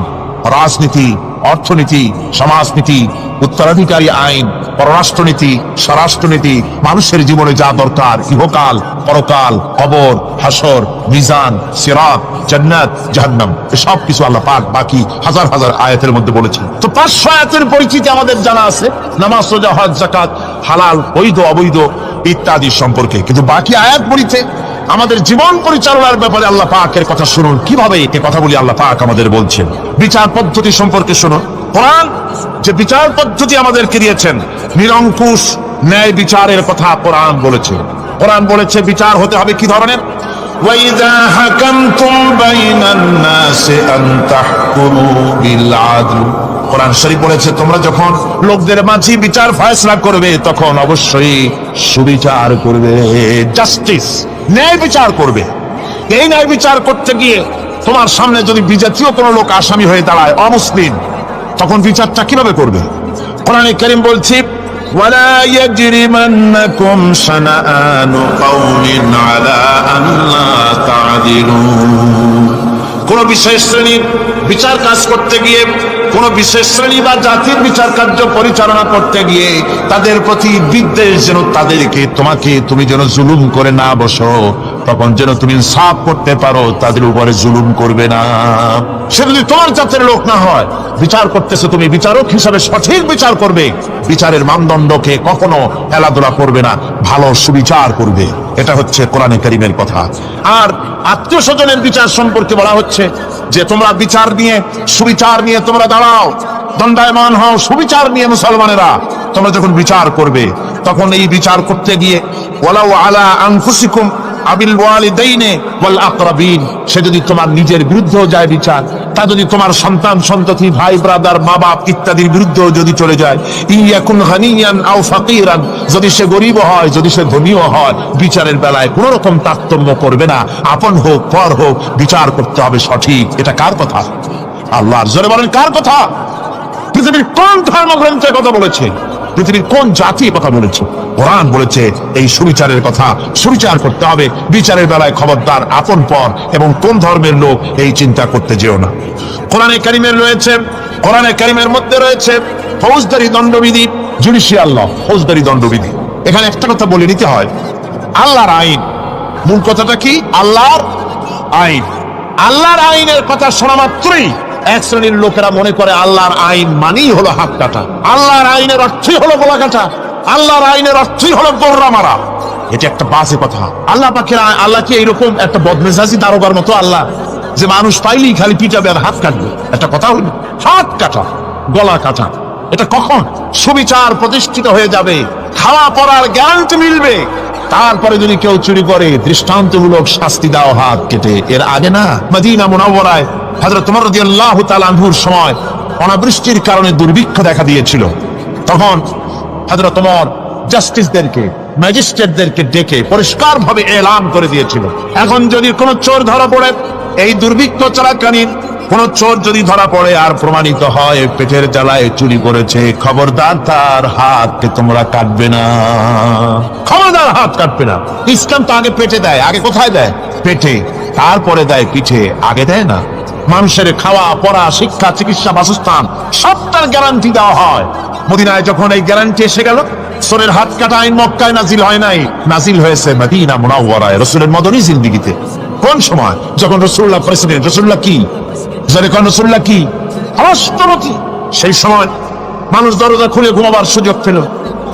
রাজনীতি, অর্থনীতি, সমাজনীতি, উত্তরাধিকারী আইন, পররাষ্ট্রনীতি, স্বরাষ্ট্রনীতি, মানুষের জীবনে যা দরকার, ইহকাল, পরকাল, কবর, হাসর, মিজান, সিরাত, জান্নাত, জাহান্নাম, সব কিছু আল্লাহ পাক বাকি হাজার হাজার আয়াতের মধ্যে বলেছেন। তো 500 আয়াতের পরিচিতি আমাদের জানা আছে, নামাজ, রোজা, হজ, যাকাত, হালাল, বৈধ, অবৈধ ইত্যাদি সম্পর্কে। কিন্তু বাকি আয়াত পড়িতে আমাদের জীবন পরিচালনার ব্যাপারে আল্লাহ পাকের কথা শুনুন, কিভাবে এই কথাগুলি আল্লাহ পাক আমাদের বলছেন। বিচার পদ্ধতি সম্পর্কে শুনুন। কোরআন যে বিচার পদ্ধতি আমাদেরকে দিয়েছেন, নিরঙ্কুশ ন্যায় বিচারের কথা কোরআন বলেছে। কোরআন বলেছে বিচার হতে হবে কি ধরনের? ওয়াইযা হাকামতুম বাইনান নাসি আন তাহকুমু বিল আদল। কোরআন শরীফ বলেছে তোমরা যখন লোকদের মাঝে বিচার ফয়সালা করবে তখন অবশ্যই সুবিচার করবে, জাস্টিস, ন্যায় বিচার করবে। এই ন্যায় বিচার করতে গিয়ে তোমার সামনে যদি বিজাতীয় কোনো লোক আসামি হয়ে দাঁড়ায়, অমুসলিম, তখন বিচারটা কিভাবে করবে? কোরআনে কারীম বলছে ওয়ালা ইয়াজরিমান্নাকুম শানাআনু কওমিন আলা আল্লা তা'দিলু। কোন বিশেষ শ্রেণীর বিচার কাজ করতে গিয়ে, কোন বিশেষ শ্রেণী বা জাতির বিচার কার্য পরিচালনা করতে গিয়ে তাদের প্রতি বিদ্বেষ যেন তাদেরকে তুমি যেন জুলুম করে না বসো, তখন যেন তুমি ইনসাফ করতে পারো, তাদের উপরে জুলুম করবে না। সে যদি তোমার জাতের লোক না হয়, বিচার করতেছে তুমি বিচারক হিসাবে সঠিক বিচার করবে, বিচারের মানদণ্ডকে কখনো হেলাদোলা করবে না, ভালো সুবিচার করবে। এটা হচ্ছে কোরআনে কারীমের কথা। আর আত্মীয় স্বজনের বিচার সম্পর্কে বলা হচ্ছে যে তোমরা বিচার নিয়ে, সুবিচার নিয়ে তোমরা দাঁড়াও, দণ্ডায়মান হও সুবিচার নিয়ে। মুসলমানেরা তোমরা যখন বিচার করবে তখন এই বিচার করতে গিয়ে ওয়ালাউ আলা আনফুসিকুম আবিল ওয়ালিদাইনি ওয়াল আকরাবিন, সে যদি তোমার নিজের বিরুদ্ধেও যায় বিচার, তা যদি তোমার সন্তান সন্ততি, ভাই ব্রাদার, মা বাপ ইত্যাদির বিরুদ্ধেও যদি চলে যায়, ইয়াকুন গানিয়ান আও ফাকিরান, যদি সে গরিব হয়, যদি সে ধনীও হয়, বিচারের বেলায় কোন রকম তারতম্য করবে না, আপন হোক পর হোক, বিচার করতে হবে সঠিক। এটা কার কথা? আল্লাহর। জোরে বলেন কার কথা? পৃথিবীর কোন ধর্মগ্রন্থের কথা বলেছে? পৃথিবীর কোন জাতি কথা বলেছে? কোরআন বলেছে এই সুবিচারের কথা। সুবিচার করতে হবে, বিচারের বেলায় খবরদার আপন পর এবং কোন ধর্মের লোক এই চিন্তা করতে যেও না। কোরআনে কারীমের রয়েছে, কোরআনে কারীমের মধ্যে রয়েছে ফৌজদারি দণ্ডবিধি, জুডিশিয়াল ল, ফৌজদারি দণ্ডবিধি। এখানে একটা কথা বলে নিতে হয়, আল্লাহর আইন, মূল কথাটা কি? আল্লাহর আইন। আল্লাহর আইনের কথা শোনা মাত্রই এক শ্রেণীর লোকেরা মনে করে আল্লাহর আইন মানেই হলো হাত কাটা, আল্লাহর আইনের অর্থই হলো গলা কাটা, আল্লাহর আইনের অর্থই হলো গোররা মারা। এটা একটা বাজে কথা। আল্লাহ পাকের আল্লাহ কি এইরকম একটা বদমেজাজি দারোগার মতো আল্লাহ যে মানুষ পাইলেই খালি পিটাবে আর হাত কাটবে? একটা কথা হলো হাত কাটা, গলা কাটা। এটা কখন সুবিচার প্রতিষ্ঠিত হয়ে যাবে, খাওয়া পড়ার গ্যারান্টি মিলবে, তারপরে যদি কেউ চুরি করে দৃষ্টান্তমূলক শাস্তি দাও হাত কেটে। এর আগে না, মদিনা মুনাওয়ারায় হযরত ওমর রাদিয়াল্লাহু তাআলা আনহুর সময় অনাবৃষ্টির কারণে দুর্ভিক্ষ দেখা দিয়েছিল। তখন হযরত ওমর জাস্টিসদেরকে, ম্যাজিস্ট্রেটদেরকে ডেকে পরিষ্কার ভাবে এলান করে দিয়েছিল, এখন যদি কোনো চোর ধরা পড়ে, এই দুর্ভিক্ষ চলাকালীন কোন চোর যদি ধরা পড়ে আর প্রমাণিত হয় পেটের জ্বালায় চুরি করেছে, খবরদার তার হাতকে তোমরা কাটবে না, খবরদার হাত কাটবে না। ইসলাম তো আগে পেটে দেয়। আগে কোথায় দেয়? পেটে, তারপরে দেয় পিঠে, আগে দেয় না। মানুষের খাওয়া পড়া, শিক্ষা, চিকিৎসা, বাসস্থান সবটার গ্যারান্টি দেওয়া হয়। মদিনায় যখন এই গ্যারান্টি এসে গেল, চোরের হাত কাটা আইন মক্কায় নাজিল হয় নাই, নাজিল হয়েছে মদিনা মুনাওয়ারায় রাসূলের মদনী জিন্দেগিতে। কোন সময়? যখন রাসূলুল্লাহ প্রেসিডেন্ট। রাসূলুল্লাহ কি? যখন রাসূলুল্লাহ কি রাষ্ট্রপতি, সেই সময় মানুষ দরজা খুলে ঘুমাবার সুযোগ পেল,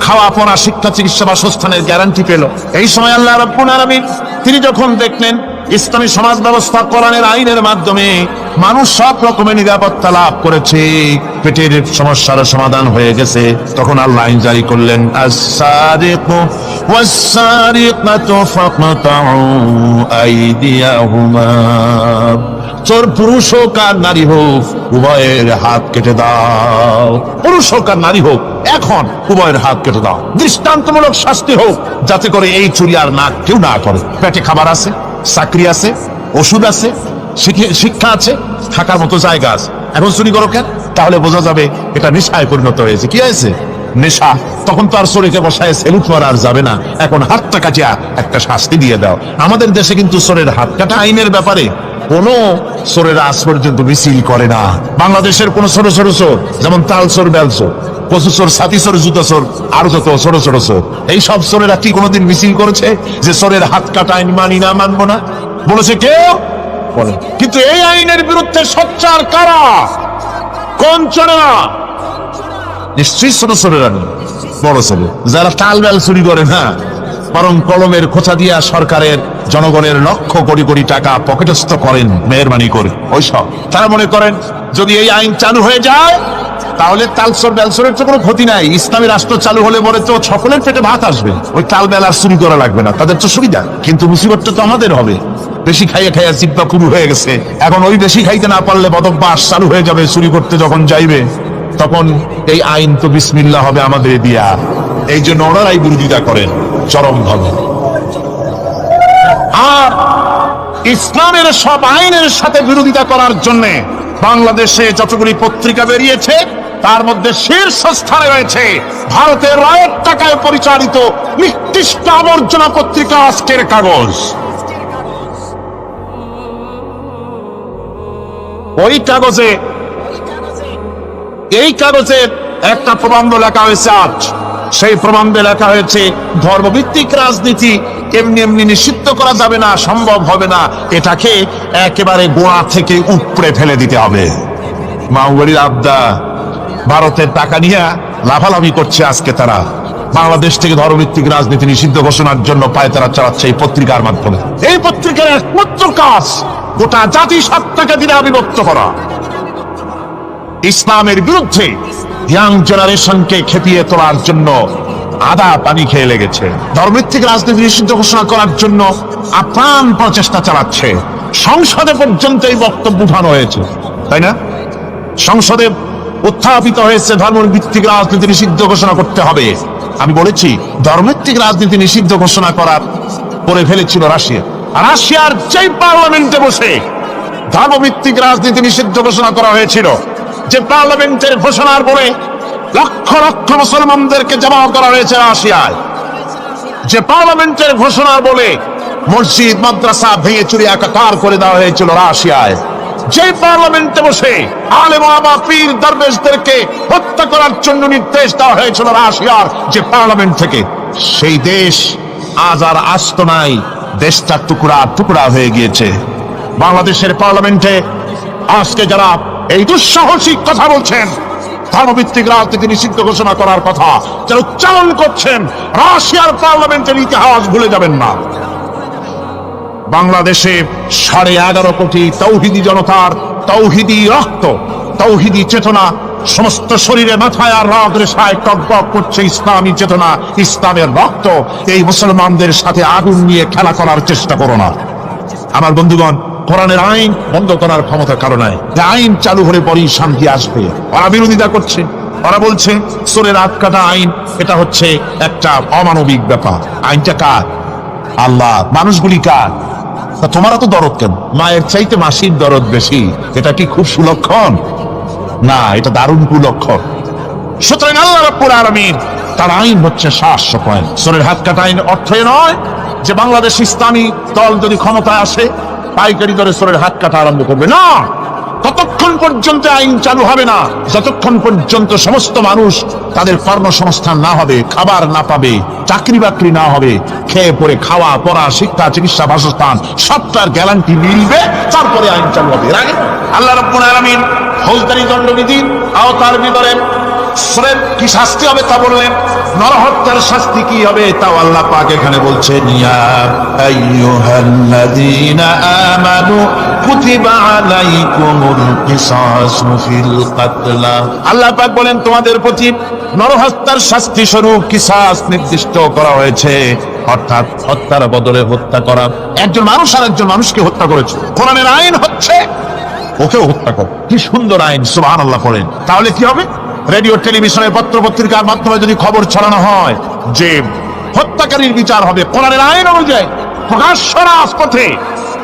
খাওয়া পড়া, শিক্ষা, চিকিৎসা, বাসস্থানের গ্যারান্টি পেল। এই সময় আল্লাহ রাব্বুল আলামিন তিনি যখন দেখলেন ইসলামী সমাজ ব্যবস্থা কোরআনের আইনের মাধ্যমে মানুষ সব রকমের নিরাপত্তা লাভ করেছে, পেটের সমস্যার সমাধান হয়ে গেছে, তখন আল্লাহ আইন জারি করলেন, আস-সারিকু ওয়াস-সারিকাতু ফাকতাউ আইদিয়াহুমা, চোর পুরুষ হোক আর নারী হোক উভয়ের হাত কেটে দাও। পুরুষ হোক আর নারী হোক এখন উভয়ের হাত কেটে দাও। দৃষ্টান্তমূলক শাস্তি হোক, যাতে করে এই চুরি আর না কেউ না করে। পেটে খাবার আছে, চাকরি আছে, ওষুধ আছে, শিক্ষা আছে, থাকার মতো জায়গা আছে, এখন চুরি করো কেন? তাহলে বোঝা যাবে এটা নেশায় পরিণত হয়েছে। কি হয়েছে? নেশা, তখন তো আর চোরেকে বসায় সেলুট মারা আর যাবে না, এখন হাতটা কাটিয়া একটা শাস্তি দিয়ে দাও। আমাদের দেশে কিন্তু চোরের হাত কাটা আইনের ব্যাপারে কোন চোরের আজ পর্যন্ত মিছিল করে না। বাংলাদেশের কোন ছোট ছোট চোর, যেমন তাল চোর, বেল চোর, কচু চোর, ছাতি চোর, জুতা চোর, আরো যত ছোট ছোট চোর, এই সব চোরেরা কি কোনোদিন মিছিল করেছে যে চোরের হাত কাটা আইন মানি না, মানবো না? বলেছে কেউ? বলে। কিন্তু এই আইনের বিরুদ্ধে সোচ্চার কারা? কোন চোরেরা? নিশ্চয়ই ছোট চোরেরা নেই, বড় চোরে যারা তাল বেল চুরি করে না, বরং কলমের খোঁচা দিয়া সরকারের জনগণের লক্ষ কোটি কোটি টাকা পকেটস্থ করেন মেহরবানি করে। ওইসব তারা মনে করেন যদি এই আইন চালু হয়ে যায় তাহলে তালচোর বেলচোরের তো কোনো ক্ষতি নাই, ইসলামী রাষ্ট্র চালু হলে পরে তো সকলের পেটে ভাত আসবে, ওই তাল বেল আর চুরি করা লাগবে না, তাদের তো সুবিধা। কিন্তু মুসিবতটা তো আমাদের হবে, বেশি খাইয়া খাইয়া জিব্বা পুরু হয়ে গেছে, এখন ওই বেশি খাইতে না পারলে বদভ্যাস চালু হয়ে যাবে, চুরি করতে যখন যাইবে তখন এই আইন তো বিসমিল্লাহ হবে আমাদের দিয়া। এই জন্য ওনারাই বিরোধিতা করেন চরম ভাবে। আর ইসলামের সব আইনের সাথে বিরোধিতা করার জন্য বাংলাদেশে যতগুলি পত্রিকা বেরিয়েছে তার মধ্যে শীর্ষস্থানে রয়েছে ভারতের রায়ের টাকায় পরিচালিত নিকৃষ্ট আবর্জনা পত্রিকা আজকের কাগজ। ওই কাগজে, এই কাগজে একটা প্রবন্ধ লেখা হয়েছে আজ, সেই প্রবন্ধে লেখা হয়েছে ধর্মভিত্তিক রাজনীতি এমনি এমনি নিষিদ্ধ করা যাবে না, সম্ভব হবে না, এটাকে একেবারে গোড়া থেকে উপড়ে ফেলে দিতে হবে। মাওবাড়ির আবদা ভারতের টাকা নিয়ে লাফালাফি করছে আজকে, তারা বাংলাদেশ থেকে ধর্মভিত্তিক রাজনীতি নিষিদ্ধ ঘোষণার জন্য পায়তারা চালাচ্ছে এই পত্রিকার মাধ্যমে। এই পত্রিকার একমাত্র কাজ গোটা জাতিসত্তাকে দ্বিধা বিভক্ত করা, ইসলামের বিরুদ্ধে ইয়াং জেনারেশনকে খেপিয়ে তোলার জন্য আদা পানি খেয়ে লেগেছে, ধর্মভিত্তিক রাজনীতি নিষিদ্ধ ঘোষণা করার জন্য আপ্রাণ প্রচেষ্টা চালাচ্ছে। সংসদে পর্যন্ত এই বক্তব্য উঠানো হয়েছে, তাই না? সংসদে উত্থাপিত হয়েছে ধর্মভিত্তিক রাজনীতি নিষিদ্ধ ঘোষণা করতে হবে। আমি বলেছি ধর্মভিত্তিক রাজনীতি নিষিদ্ধ ঘোষণা করে ফেলেছিল রাশিয়া। রাশিয়ার যেই পার্লামেন্টে বসে ধর্মভিত্তিক রাজনীতি নিষিদ্ধ ঘোষণা করা হয়েছিল, যে পার্লামেন্টের ঘোষণার বলে লক্ষ লক্ষ মুসলমানদেরকে জমা করা হয়েছে রাশিয়ায়, যে পার্লামেন্টের ঘোষণার বলে মসজিদ মাদ্রাসা ভেঙে চুরি একাকার করে দেওয়া হয়েছিল রাশিয়ায়, যে পার্লামেন্টে বসে আলেম ওলামা পীর দরবেশদেরকে হত্যা করার জন্য নির্দেশ দেওয়া হয়েছিল রাশিয়ার যে পার্লামেন্ট থেকে, সেই দেশ আজ আর আস্ত নাই, দেশটা টুকরা টুকরা হয়ে গিয়েছে। বাংলাদেশের পার্লামেন্টে আজকে যারা এই দুঃসাহসিক কথা বলছেন, ধর্মভিত্তিক রাজনীতি নিষিদ্ধ ঘোষণা করার কথা যারা উচ্চারণ করছেন, রাশিয়ার পার্লামেন্টের ইতিহাস ভুলে যাবেন না। বাংলাদেশে 11.5 কোটি তৌহিদি জনতার তৌহিদি রক্ত, তৌহিদি চেতনা সমস্ত শরীরে মাথায় আর রগ রেশায় টকবক করছে ইসলামী চেতনা, ইসলামের রক্ত। এই মুসলমানদের সাথে আগুন নিয়ে খেলা করার চেষ্টা করো না আমার বন্ধুগণ। কোরআনের আইন বন্ধ করার ক্ষমতা কারো নাই, আইন চালু হলে পরেই শান্তি আসবে। ওরা বিরোধিতা করছে, ওরা বলছে চোরের হাত কাটা আইন, এটা হচ্ছে একটা অমানবিক ব্যাপার। আইনটা কার? আল্লাহ। মানুষগুলি কার? তোমারা তো দরদ কেন? মায়ের চাইতে মাসির দরদ বেশি, এটা কি খুব সুলক্ষণ? না, এটা দারুণ কুলক্ষণ। সুতরাং আল্লাহ রাব্বুল আলামিন তার আইন হচ্ছে শাশ্বত আইন। চোরের হাত কাটা আইন অর্থ নয় যে বাংলাদেশ ইসলামী দল যদি ক্ষমতায় আসে পাইকারি দরে চোরের হাত কাটা আরম্ভ করবে, না। ততক্ষণ পর্যন্ত আইন চালু হবে না যতক্ষণ পর্যন্ত সমস্ত মানুষ তাদের কর্মসংস্থান না হবে, খাবার না পাবে, চাকরি বাকরি না হবে, খেয়ে পরে খাওয়া পড়া শিক্ষা চিকিৎসা বাসস্থান সবটার গ্যারান্টি মিলবে, তারপরে আইন চালু হবে। এর আগে আল্লাহ রাব্বুল আলামিন ফৌজদারি দণ্ডবিধির আওতার ভিতরে চোরের কি শাস্তি হবে তা বললেন, নরহত্যার শাস্তি কি হবে তাও আল্লাহ পাক এখানে বলছেন, ইয়া আইয়ুহাল্লাযীনা আমানু কুতিবা আলাইকুমুল কিসাসু ফিল কাতলা। আল্লাহ পাক বলেন তোমাদের প্রতি নরহত্যার শাস্তি স্বরূপ কিসাস নির্দিষ্ট করা হয়েছে, অর্থাৎ হত্যার বদলে হত্যা করা। একজন মানুষ আর একজন মানুষকে হত্যা করেছে, কোরআনের আইন হচ্ছে ওকেও হত্যা করো। কি সুন্দর আইন, সুবহানাল্লাহ পড়েন। তাহলে কি হবে? রেডিও টেলিভিশনের পত্র পত্রিকার মাধ্যমে যদি খবর ছড়ানো হয় যে হত্যাকারীর বিচার হবে কোরআনের আইন অনুযায়ী, প্রকাশ্য রাজপথে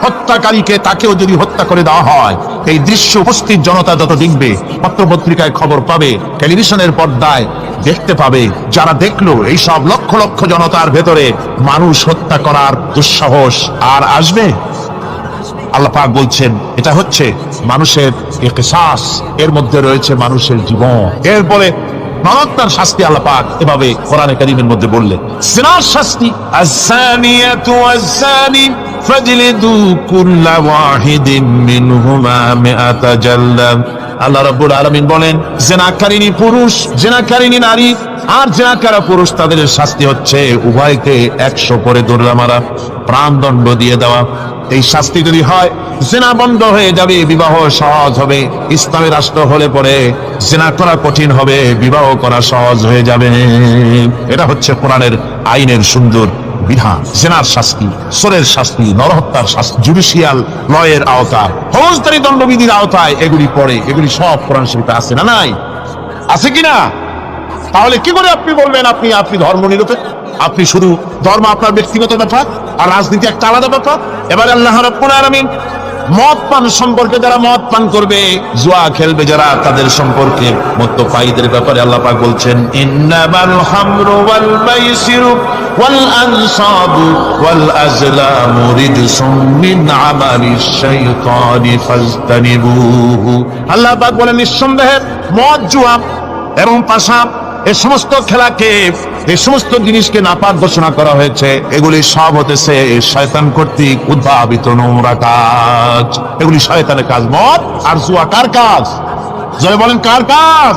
হত্যাকারীকে তাকেও যদি হত্যা করে দেওয়া হয়, এই দৃশ্য উপস্থিত জনতা যত দেখবে, পত্রপত্রিকায় খবর পাবে, টেলিভিশনের পর্দায় দেখতে পাবে, যারা দেখলো এই সব লক্ষ লক্ষ জনতার ভেতরে মানুষ হত্যা করার দুঃসাহস আর আসবে? আল্লাহ পাক বলছেন এটা হচ্ছে মানুষের কিসাস, এর মধ্যে রয়েছে মানুষের জীবন। এরপরে মারাত্মক শাস্তি আল্লাহ পাক এভাবে কোরআনে কারীমের মধ্যে বললেন, জিনার শাস্তি, আস-সানিয়াতু ওয়াস-সানি ফাজলিদু কুল্লা ওয়াহিদিন মিনহুমা মিআতা জালদা। আল্লাহ রাব্বুল আলামিন বলেন, জিনাকারিনী পুরুষ, জিনাকারিনী নারী আর জিনাকারা পুরুষ, তাদের শাস্তি হচ্ছে উভয়কে 100 করে দৌড়া মারা, প্রাণদণ্ড দিয়ে দেওয়া। এই শাস্তি যদি হয়, জিনা বন্ধ হয়ে যাবে, বিবাহ সহজ হবে। ইসলামী রাষ্ট্র হলে পরে জিনা করা কঠিন হবে, বিবাহ করা সহজ হয়ে যাবে। এটা হচ্ছে কোরআনের আইনের সুন্দর বিধান। জিনার শাস্তি, চোরের শাস্তি, নরহত্যার শাস্তি জুডিশিয়াল লয়ের আওতায়, ফৌজদারি দণ্ডবিধির আওতায় এগুলি পড়ে। এগুলি সব কোরআন শরীফে আছে না নাই? আছে কিনা? তাহলে কি করে আপনি বলবেন আপনি ধর্ম নিরপেক্ষ? আপনি শুধু ধর্ম আপনার ব্যক্তিগত ব্যাপার আর রাজনীতি একটা আলাদা ব্যাপার। এবার আল্লাহ রাব্বুল আলামিন মদ পান সম্পর্কে, যারা মদ পান করবে, জুয়া খেলবে যারা, তাদের সম্পর্কে মদ্যপায়ীদের ব্যাপারে আল্লাহ পাক বলছেন, ইন্নামাল খামরু ওয়াল মাইসিরু ওয়াল আনসাবু ওয়াল আজলামু রিজসুম মিন আমালিশ শাইতানি ফাজতানিবুহু। আল্লাহ পাক বলেন নিঃসন্দেহে মদ, জুয়া এবং পাশা, এই সমস্ত খেলাকে, এই সমস্ত জিনিসকে নাপাক ঘোষণা করা হয়েছে। এগুলি সব হতেছে শয়তান কর্তৃক উদ্ভাবিত নোংরা কাজ। এগুলি শয়তানের কাজ। মদ আর জুয়া কার কাজ? জয় বলেন কার কাজ?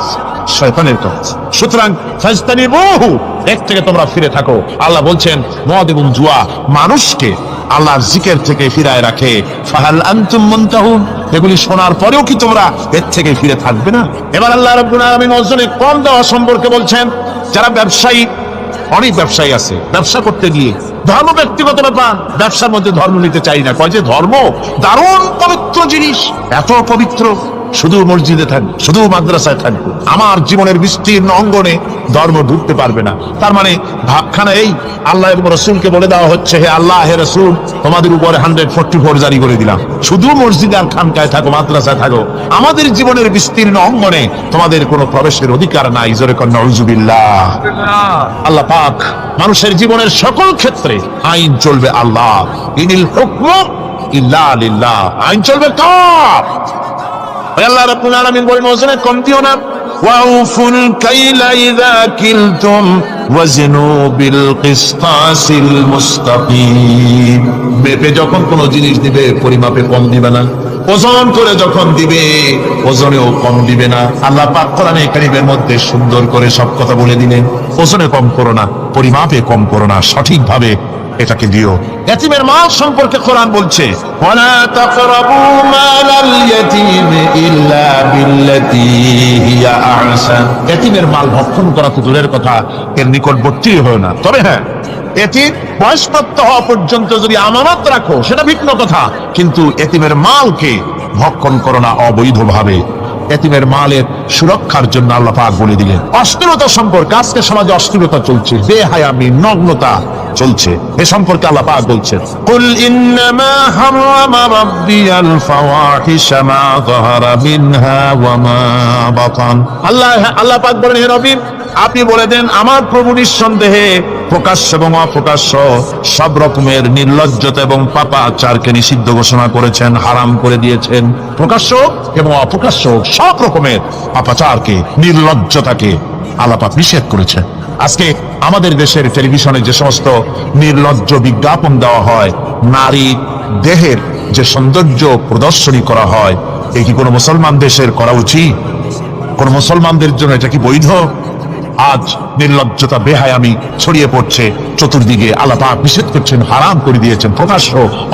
শয়তানের কাজ। সুতরাং ফাজতানিবুহু, এর থেকে তোমরা ফিরে থাকো। আল্লাহ বলছেন মদ এবং জুয়া মানুষকে আল্লাহর জিকির থেকে ফিরায় রাখে। ফাহাল আনতুম মুনতাহুন, এগুলি শোনার পরেও কি তোমরা এর থেকে ফিরে থাকবে না? এবার আল্লাহ রাব্বুল আলামিন ওজনে কম দেওয়া সম্পর্কে বলছেন, যারা ব্যবসায়ী, অনেক ব্যবসায়ী আছে, ব্যবসা করতে গিয়ে ধর্ম ব্যক্তিগত ব্যাপার, ব্যবসার মধ্যে ধর্ম নিতে চাই না। কয় যে ধর্ম দারুণ পবিত্র জিনিস, এত পবিত্র, শুধু মসজিদে থাকবে, শুধু মাদ্রাসায় থাকবে, আমার জীবনের বিস্তীর্ণ অঙ্গনে ধর্ম ঢুকতে পারবে না। তার মানে ভাবখানা এই, আল্লাহ এবং রসুলকে বলে দেওয়া হচ্ছে, হে আল্লাহ, হে রসুল, তোমাদের উপরে 144 জারি করে দিলাম, শুধু মসজিদে আর খানকায় থাকো, মাদ্রাসায় থাকো, আমাদের জীবনের বিস্তীর্ণ অঙ্গনে তোমাদের কোনো প্রবেশের অধিকার নাই। জোরে কর নাউজুবিল্লাহ। আল্লাহ পাক মানুষের জীবনের সকল ক্ষেত্রে আইন চলবে আল্লাহ, ইনিল হুকমু ইল্লা লিল্লাহ। আইন চলবে কার? আল্লাহ রাব্বুল আলামিন বলেন ওজনে কম দিও না। ওয়াউফুল কাইলা ইযা কিলতুম ওয়াজনু বিল কিসতাসিল মুস্তাকিম। মেপে যখন কোন জিনিস দিবে পরিমাপে কম দিবে না, ওজন করে যখন দিবে ওজনেও কম দিবে না। আল্লাহ পাক কোরআনে কারীমের মধ্যে সুন্দর করে সব কথা বলে দিলেন, ওজনে কম করো না, পরিমাপে কম করো না, সঠিকভাবে এটাকে দিও। ইয়াতীমের মাল সম্পর্কে কোরআন বলছে, ওয়ালা তাকরাবু মালাল ইয়াতীম ইল্লা বিল্লাতী হিয়া আহসান। ইয়াতীমের মাল ভক্ষণ করা তো দূরের কথা, এর নিকটবর্তী হয় না। তবে হ্যাঁ, এতিম বয়স্কত্ব হওয়া পর্যন্ত যদি আমানত রাখো সেটা ভিন্ন কথা, কিন্তু এতিমের মালকে ভক্ষণ করো না অবৈধভাবে। এতিমের মালের সুরক্ষার জন্য আল্লাহ পাক বলে দিলেন। অশ্লীলতা সম্পর্কে, আজকে সমাজে অশ্লীলতা চলছে, বেহায়ামি, নগ্নতা চলছে, এ সম্পর্কে আল্লাহ পাক বলছেন, কুল ইন্নামা হারামা রাব্বিয়াল ফাওয়াহিশা মা যাহারা মিনহা ওয়া মা বাতান। আল্লাহ পাক বলেন, হে নবী, আপনি বলে দেন, আমার প্রভু নিঃসন্দেহে প্রকাশ্য এবং অপ্রকাশ্য সব রকমের নির্লজ্জতা এবং পাপাচারকে নিষিদ্ধ ঘোষণা করেছেন, হারাম করে দিয়েছেন। প্রকাশ্য এবং অপ্রকাশ্য সব রকমের পাপাচারকে, নির্লজ্জতাকে আল্লাহ পাক নিষেধ করেছেন। আজকে আমাদের দেশের টেলিভিশনে যে সমস্ত নির্লজ্জ বিজ্ঞাপন দেওয়া হয়, নারী দেহের যে সৌন্দর্য প্রদর্শনী করা হয়, এ কি কোনো মুসলমান দেশের করা উচিত? কোন মুসলমানদের জন্য এটা কি বৈধ? আজ নির্লজ্জতা, বেহায়ামি ছড়িয়ে পড়ছে চতুর্দিকে। আল্লাহ পাক নিষেধ করছেন, হারাম করে দিয়েছেন। প্রকাশ্য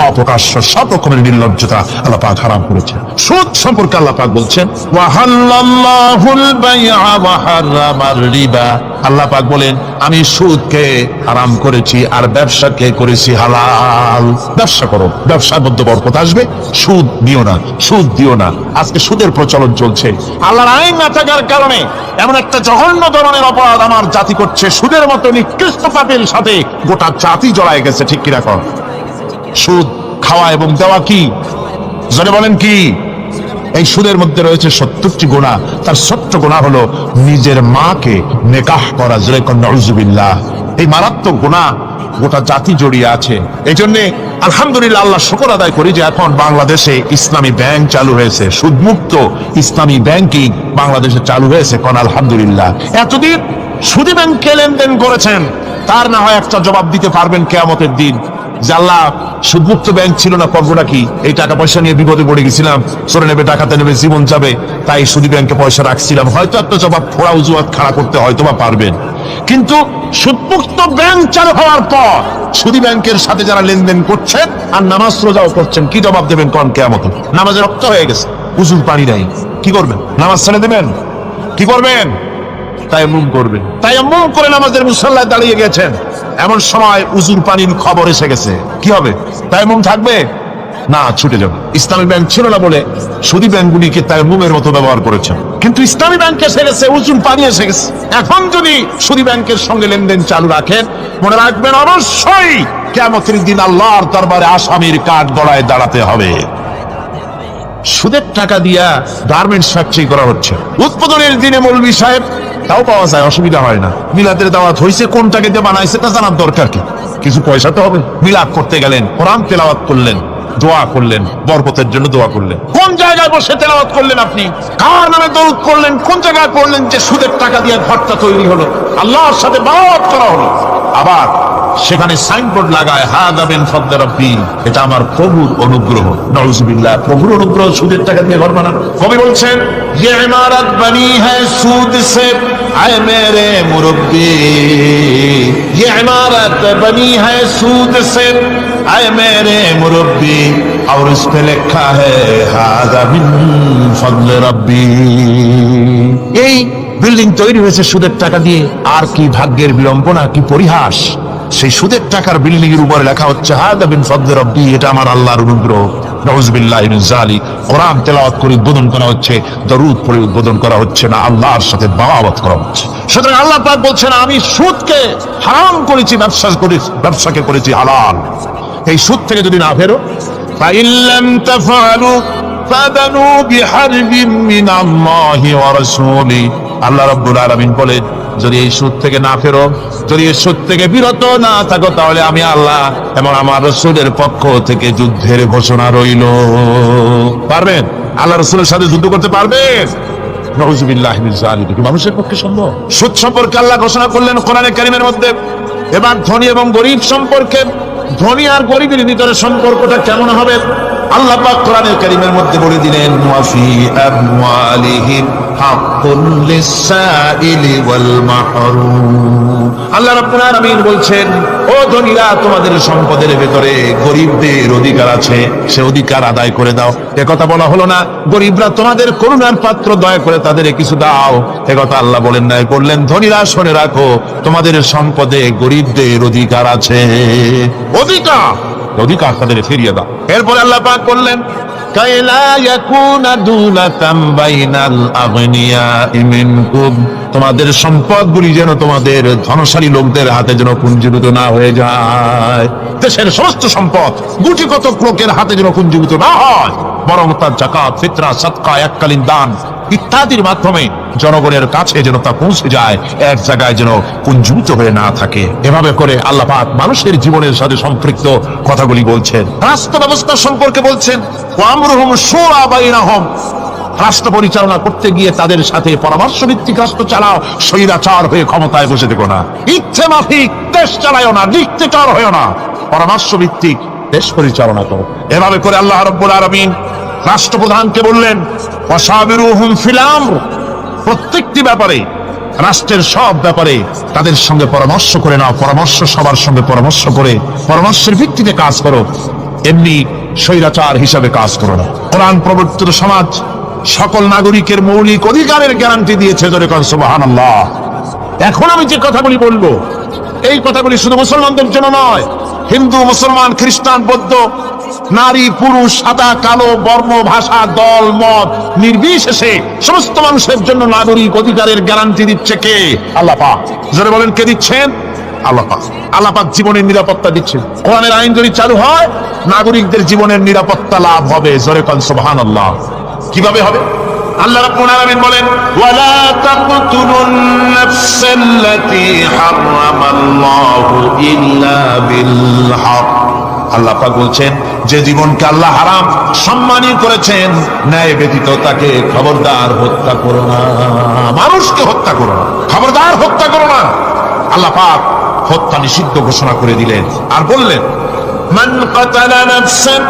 অপ্রকাশ্য সব রকমের নির্লজ্জতা আল্লাহ পাক হারাম করেছেন। সুদ সম্পর্কে আল্লাহ পাক বলছেন, ওয়া হাল্লাল্লাহুল বাইআ ওয়া হারামার রিবা। আল্লাহ পাক বলেন, আমি সুদকে হারাম করেছি আর ব্যবসাকে করেছি হালাল। ব্যবসা করো, ব্যবসার মধ্যে বরকত আসবে। সুদ দিও না, সুদ দিও না। আজকে সুদের প্রচলন চলছে। আল্লাহর আইন না থাকার কারণে এমন একটা জঘন্য ধরনের অপরাধ আমার জাতি করছে, সুদের মতো নিকৃষ্ট পাপের সাথে গোটা জাতি জড়ায় গেছে। ঠিক কিনা কর? সুদ খাওয়া এবং দেওয়া কি? জোরে বলেন কি? এই সুদের মধ্যে রয়েছে 70টি গুনাহ। তার ছোট্ট গুনাহ হলো নিজের মাকে নেকাহ করা। জোরে কোন নাউজুবিল্লাহ। এই মারাত্মক গুনাহ গোটা জাতি জড়িয়ে আছে। এই জন্য আলহামদুলিল্লাহ, আল্লাহ শুকর আদায় করি যে এখন বাংলাদেশে ইসলামী ব্যাংক চালু হয়েছে, সুদমুক্ত ইসলামী ব্যাংকিং বাংলাদেশে চালু হয়েছে। কোন আলহামদুলিল্লাহ। এতদিন সুদী ব্যাংকে লেনদেন করেছেন, তার না হয় একটা জবাব দিতে পারবেন কিয়ামতের দিন যে আল্লাহ, সুদমুক্ত ব্যাংক ছিল না, করবোটা কি? এই টাকা পয়সা নিয়ে বিপদে পড়ে গেছিলাম, চোরে নেবে, ডাকাতে নেবে, জীবন যাবে, তাই সুদী ব্যাংকে পয়সা রাখছিলাম। হয়তো একটা জবাব থোড়া অজুহাত খাড়া করতে হয়তো বা পারবেন। কিন্তু সুদমুক্ত ব্যাংক চালু হওয়ার পর সুদী ব্যাংকের সাথে যারা লেনদেন করছেন আর নামাজ রোজাও করছেন, কি জবাব দেবেন কোন কিয়ামতে? নামাজে রক্ত হয়ে গেছে, উজুর পানি নাই, কি করবেন? নামাজ ছেড়ে দেবেন? কি করবেন? তায়াম্মুম করবেন। তায়াম্মুম করে নামাজের মুসল্লায় দাঁড়িয়ে গেছেন, এমন সময় উজুর পানির খবর এসে গেছে, কি হবে? তায়াম্মুম থাকবে না, ছুটে যাবে। ইসলামী ব্যাংক ছিল না বলে সুদী ব্যাংকগুলিকে তায়াম্মুমের মতো ব্যবহার করেছেন, কিন্তু ইসলামী ব্যাংক এসে গেছে, উজুর পানি এসে গেছে। এখন যদি সুদী ব্যাংকের সঙ্গে লেনদেন চালু রাখেন, মনে রাখবেন অবশ্যই কিয়ামতের দিন আল্লাহর দরবারে আসামির কাঠ গড়ায় দাঁড়াতে হবে। সুদের টাকা দিয়া গার্মেন্টস ফ্যাক্টরি করা হচ্ছে। উৎপাদনের দিনে মৌলভী সাহেব তাও পাওয়া যায়, অসুবিধা হয় না। মিলাদের দাওয়াত হয়েছে, কোন টাকা দিয়ে বানাইছে তা জানার দরকার কি? কিছু পয়সা তো হবে। মিলাদ করতে গেলেন, কোরআন তেলাওয়াত করলেন, দোয়া করলেন, বরকতের জন্য দোয়া করলেন। কোন জায়গায় বসে তেলাওয়াত করলেন আপনি? কার নামে দরুদ করলেন? কোন জায়গায় করলেন যে সুদের টাকা দিয়ে ঘরটা তৈরি হলো, আল্লাহর সাথে বাওয়াত করা হলো? আবার সেখানে সাইনবোর্ড লাগায়, হাদা মিন ফাদলি রাব্বি, এটা আমার প্রভুর অনুগ্রহ। নাউজুবিল্লাহ, প্রভুর অনুগ্রহ সুদের টাকা দিয়ে ঘর বানানো। কবি বলছেন, ये इमारत बनी है सूद से आए मेरे मुरब्बी, ये इमारत बनी है सूद से आए मेरे मुरब्बी, और इस पे लिखा है हादा मिन फदले रब्बी। এই বিল্ডিং তৈরি হয়েছে সুদের টাকা দিয়ে। আর কি ভাগ্যের বিড়ম্বনা, কি পরিহাস! সেই সুদের টাকার বিল্ডিং এর উপরে লেখা হচ্ছে হাদা মিন ফাদলি রাব্বি, এটা আমার আল্লাহর অনুগ্রহ। নাউজুবিল্লাহি মিন যালিক। কোরআন তেলাওয়াত করে উদ্বোধন করা হচ্ছে, দরুদ পড়ে উদ্বোধন করা হচ্ছে না, আল্লাহর সাথে বাগাবত করা হচ্ছে। সুতরাং আল্লাহ পাক বলছেন, আমি সুদকে হারাম করেছি, ব্যবসাকে করেছি হালাল। এই সুদ থেকে যদি না ফেরো, ফাইন লাম তাফআলু ফাদানু বিহারবিন মিনাল্লাহি ওয়া রাসূলি। আল্লাহ রাব্বুল আলামিন বলেন, যদি এই সুদ থেকে না ফেরো, যদি এই সুদ থেকে বিরত না থাকো, তাহলে আমি আল্লাহ এবং আমার রাসূলের পক্ষ থেকে যুদ্ধের ঘোষণা রইল। পারবেন? আল্লাহ রাসূলের সাথে যুদ্ধ করতে পারবেন? নাউজুবিল্লাহি মিন যালিক। মানুষের পক্ষে সম্ভব? সুদ সম্পর্কে আল্লাহ ঘোষণা করলেন কোরআনে কারীমের মধ্যে। এবার ধনী এবং গরিব সম্পর্কে, ধনী আর গরিবের ভিতরে সম্পর্কটা কেমন হবে আল্লাহ পাক কোরআনে কারীমের মধ্যে বলে দিলেন, ওয়াফি আমওয়ালিহিম হাক্কুন লিস-সাইলি ওয়াল মাহরুম। আল্লাহ রাব্বুল আলামিন বলছেন, ও ধনীরা, তোমাদের সম্পদের ভেতরে গরিবদের অধিকার আছে, সে অধিকার আদায় করে দাও। একথা বলা হলো না গরিবরা তোমাদের করুণার পাত্র, দয়া করে তাদের কিছু দাও, একথা আল্লাহ বলেন নাই। বললেন, ধনীরা শুনে রাখো, তোমাদের সম্পদে গরিবদের অধিকার আছে, অধিকার তাদের ফিরিয়ে দাও। এরপরে আল্লাহ পাক বললেন, কাইলা ইয়াকুনা দুলাতাম বাইনাল আগনিয়াই মিনকুম, তোমাদের সম্পদগুলি যেন তোমাদের ধনশালী লোকদের হাতে যেন পুঞ্জীভূত না হয়ে যায়। দেশের সমস্ত সম্পদ গুটি কতক লোকের হাতে যেন পুঞ্জীভূত না হয়, বরং তার যাকাত, ফিতরা, সাদকা, এককালীন দান ইত্যাদির মাধ্যমে জনগণের কাছে যেন তা পৌঁছে যায়, এক জায়গায় যেন পুঞ্জীভূত হয়ে না থাকে। এভাবে করে আল্লাহ পাক মানুষের জীবনের সাথে সম্পৃক্ত কথাগুলি বলছেন। রাষ্ট্র ব্যবস্থা সম্পর্কে বলছেন, ওয়া আমরুহুম শুরা বাইনাহুম, রাষ্ট্র পরিচালনা করতে গিয়ে তাদের সাথে পরামর্শ ভিত্তিক রাষ্ট্র চালাও, স্বৈরাচার হয়ে ক্ষমতায় বসে থেকো না, ইচ্ছে মাফিক দেশ চালায়ও না, ডিক্টেটর হয়েও না, পরামর্শ ভিত্তিক দেশ পরিচালনা করো। এভাবে করে আল্লাহ রাব্বুল আলামিন রাষ্ট্রপ্রধানকে বললেন, ওয়াশাবিরুহুম ফিল আমর, প্রত্যেকটি ব্যাপারে, রাষ্ট্রের সব ব্যাপারে তাদের সঙ্গে পরামর্শ করে নাও, পরামর্শ সবার সঙ্গে পরামর্শ করে পরামর্শের ভিত্তিতে কাজ করো, এমনি স্বৈরাচার হিসাবে কাজ করো না। কোরআন প্রবর্তিত সমাজ সকল নাগরিকের মৌলিক অধিকারের গ্যারান্টি দিয়েছে, ধরে কর সুবহানাল্লাহ। এখন আমি যে কথাগুলি বলবো, এই কথাগুলি শুধু মুসলমানদের জন্য নয়, হিন্দু, মুসলমান, খ্রিস্টান, বৌদ্ধ, নারী, পুরুষ, সাদা, কালো, বর্ণ, ভাষা, দল, মত নির্বিশেষে সমস্ত মানুষের জন্য নাগরিক অধিকারের গ্যারান্টি দিচ্ছে কে? আল্লাহ পাক। জোরে বলেন, কে দিচ্ছেন? আল্লাহ পাক জীবনের নিরাপত্তা দিচ্ছেন। কোরআনের আইন যদি চালু হয়, নাগরিকদের জীবনের নিরাপত্তা লাভ হবে। জোরে কোন সুবহানাল্লাহ। কিভাবে হবে? আল্লাহ রাব্বুল আলামিন বলেন, ওয়ালা তাকতুলুন নাফসাল্লাতী হারামাল্লাহু ইল্লা বিল হক। আল্লাহ পাক বলছেন, যে জীবনকে আল্লাহ হারাম সম্মানই করেছেন, ন্যায় ব্যতীত তাকে খবরদার হত্যা করো না। মানুষকে হত্যা করো না, খবরদার হত্যা করো না। আল্লাহ পাক হত্যা নিষিদ্ধ ঘোষণা করে দিলেন আর বললেন, মান কাতালা নাফসান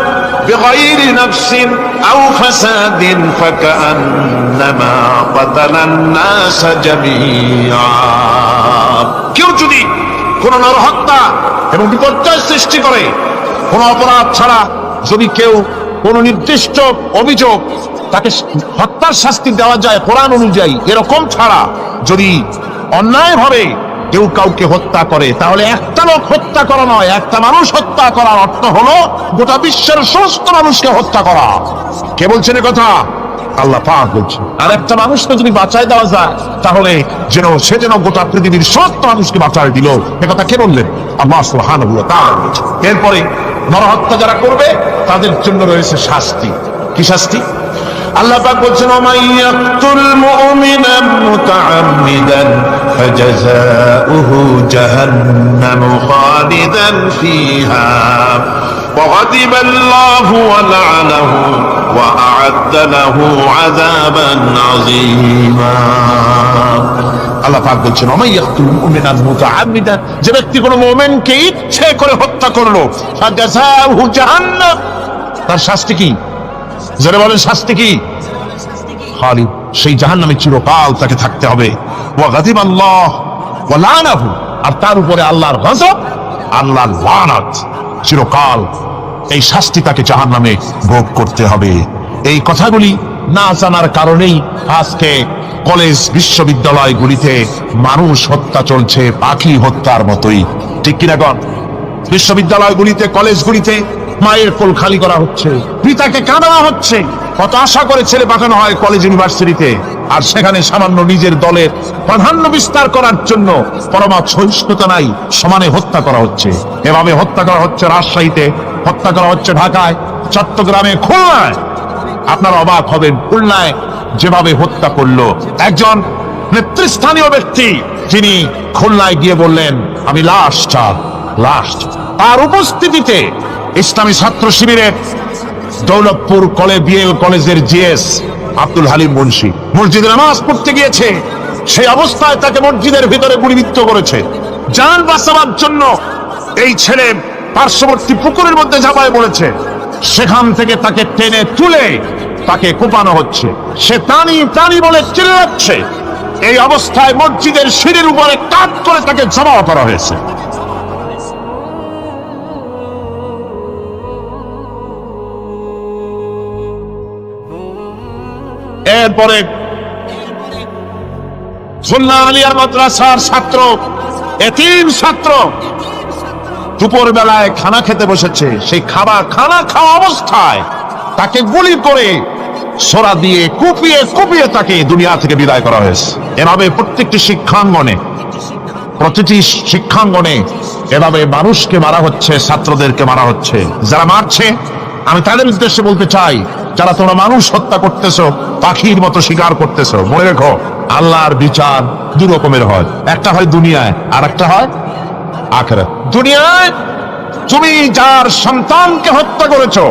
বিগাইরি নাফসিন আও ফাসাদিন ফাকান্নামা কাতালান নাস জামিআ। কেউ যদি কোন নরহত্যা এবং বিপর্যয় সৃষ্টি করে, কোন অপরাধ ছাড়া যদি কেউ কোন নির্দিষ্ট অভিযোগ তাকে হত্যার শাস্তি দেওয়া যায় কোরআন অনুযায়ী, এরকম ছাড়া যদি অন্যায়ভাবে কেউ কাউকে হত্যা করে, তাহলে একটা লোক হত্যা করা নয়, একটা মানুষ হত্যা করার অর্থ হলো গোটা বিশ্বের সমস্ত মানুষকে হত্যা করা। কে বলছেন এ কথা? আল্লাহ পাক বলছেন। আর একটা মানুষকে যদি বাঁচায় দেওয়া যায়, তাহলে সে যেন গোটা পৃথিবীর সমস্ত মানুষকে বাঁচায় দিল। এ কথা কে বললেন? আল্লাহ সুবহানাহু ওয়া তাআলা। এরপরে নরহত্যা যারা করবে তাদের জন্য রয়েছে শাস্তি। কি শাস্তি? আল্লাহ পাক বলছেন, ওমাইয়াকতুল মুমিনান মুতাআম্মিদান ফাজাযাউহু জাহান্নামু খালিদান ফিহা وغضب الله ولعنه وأعد له عذابا عظيما। আল্লাহ পাক বলছেন, ওমাইয়াকতুল মুমিনান মুতাআম্মিদান, যে ব্যক্তি কোনো মুমিনকে ইচ্ছে করে হত্যা করলো, ফাজাযাউহু জাহান্নাম, তার শাস্তি কি? যারা বলেন শাস্তি কি? খালিদ, সেই জাহান্নামে চিরকাল তাকে থাকতে হবে। ওয়া গাযিবাল্লাহ ওয়া লানাহু, আর তার উপরে আল্লাহর গজব, আল্লাহর লানত, চিরকাল এই শাস্তি তাকে জাহান্নামে ভোগ করতে হবে। এই কথাগুলি না জানার কারণেই আজকে কলেজ বিশ্ববিদ্যালয়গুলিতে মানুষ হত্যা চলছে পাখি হত্যার মতোই। ঠিক কিনা গণ? বিশ্ববিদ্যালয়গুলিতে, কলেজগুলিতে মায়ের কোল খালি করা হচ্ছে, পিতাকে কাঁদানো হচ্ছে। কত আশা করে ছেলে পাঠানো হয় কলেজ ইউনিভার্সিটিতে, আর সেখানে সামান্য নিজের দলের প্রাধান্য বিস্তার করার জন্য পরমা সহিষ্ণুতা নাই, সমানে হত্যা করা হচ্ছে। এভাবে হত্যা করা হচ্ছে রাজশাহীতে, হত্যা করা হচ্ছে ঢাকায়, চট্টগ্রামে, খুলনায়। আপনারা অবাক হবেন, খুলনায় যেভাবে হত্যা করলো একজন নেতৃস্থানীয় ব্যক্তি, তিনি খুলনায় গিয়ে বললেন, আমি লাশ চাই, লাশ। তার উপস্থিতিতে ইসলামী ছাত্র শিবিরের দৌলতপুর কলেজের জিএস আব্দুল হালিম মুন্সি মসজিদে নামাজ পড়তে গিয়েছে, সেই অবস্থায় তাকে মসজিদের ভিতরে গুলিবিদ্ধ করেছে। জান বাঁচাবার জন্য এই ছেলে পার্শ্ববর্তী পুকুরের মধ্যে ঝাঁপায় পড়েছে, সেখান থেকে তাকে টেনে তুলে তাকে কোপানো হচ্ছে। সে টানি টানি বলে চিল্লাচ্ছে। এই অবস্থায় মসজিদের সিঁড়ির উপরে কাট করে তাকে জমা করা হয়েছে। এরপরে খুলনা আলিয়া মাদ্রাসার ছাত্র, এতিম ছাত্র, দুপুর বেলায় খানা খেতে বসেছে। সেই খানা খাওয়া অবস্থায় তাকে গুলি করে ছোরা দিয়ে কুপিয়ে কুপিয়ে তাকে দুনিয়া থেকে বিদায় করা হয়েছে। এভাবে প্রতিটি শিক্ষাঙ্গনে এভাবে মানুষকে মারা হচ্ছে, ছাত্রদেরকে মারা হচ্ছে। যারা মারছে, আমি তাদের উদ্দেশ্যে বলতে চাই, যারা তোমরা মানুষ হত্যা করতেছো, পাখির মতো শিকার করতেছো, মনে রেখো আল্লাহর বিচার দুই রকমের হয়। একটা হয় দুনিয়ায়, আর একটা হয় আখিরাত। দুনিয়ায় তুমি যার সন্তানকে হত্যা করেছো,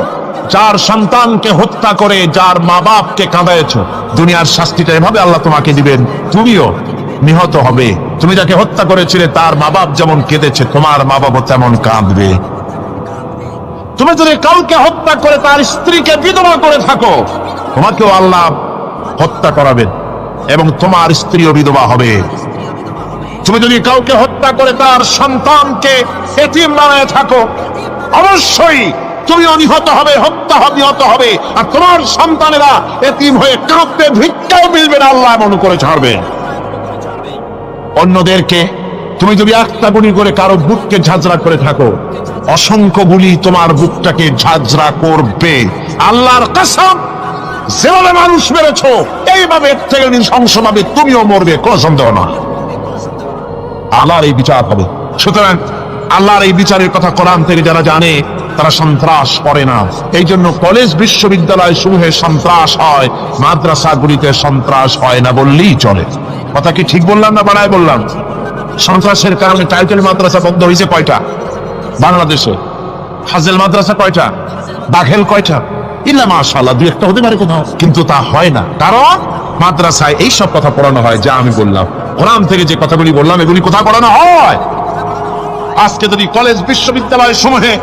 যার সন্তানকে হত্যা করে যার মা বাপকে কাঁদাইছো, দুনিয়ার শাস্তিটা এভাবে আল্লাহ তোমাকে দিবেন, তুমিও নিহত হবে। তুমি যাকে হত্যা করেছিলে তার মা বাপ যেমন কেঁদেছে, তোমার মা বাবা তেমন কাঁদবে। তুমি যদি কাউকে হত্যা করে তার স্ত্রীকে বিধবা করে থাকো, তোমাকেও আল্লাহ হত্যা করাবেন এবং তোমার স্ত্রীও বিধবা হবে। তুমি যদি কাউকে হত্যা করে তার সন্তানকে এতিম বানায় থাকো, অবশ্যই তুমিও নিহত হবে, নিহত হবে, আর তোমার সন্তানেরা এতিম হয়ে কাঁদবে, ভিক্ষাও মিলবে না, আল্লাহ এমন করে ছাড়বে। অন্যদেরকে তুমি যদি একটা গুলি করে কারো বুককে ঝাঁঝরা করে থাকো, অসংখ্য গুলি তোমার বুকটাকে ঝাঁঝরা করবে। আল্লাহর কসম, যেভাবে মানুষ মেরেছো এইভাবে এর থেকে নৃশংসভাবে তুমিও মরবে, কোনো সন্দেহ না। আল্লাহর এই বিচার হবে। সুতরাং আল্লাহর এই বিচারের কথা কোরআন থেকে যারা জানে তারা সন্ত্রাস করে না। এই জন্য কলেজ বিশ্ববিদ্যালয় সমূহে সন্ত্রাস হয়, মাদ্রাসাগুলিতে সন্ত্রাস হয় না বললেই চলে। কথা কি ঠিক বললাম না বাড়ায় বললাম? সন্ত্রাসের কারণে টাইটেল মাদ্রাসা বন্ধ হয়েছে কয়টা বাংলাদেশে? হাজেল মাদ্রাসা কয়টা? বাঘেল কয়টা? ইল্লা মাশাআল্লাহ দুই একটা হতে পারে কোথাও, কিন্তু তা হয় না। কারণ মাদ্রাসায় এই সব কথা পড়ানো হয় যা আমি বললাম। কোরআন থেকে যে কথাগুলি বললাম এগুলি কোথায় পড়ানো হয়? আজকে যদি কলেজ বিশ্ববিদ্যালয় সমূহে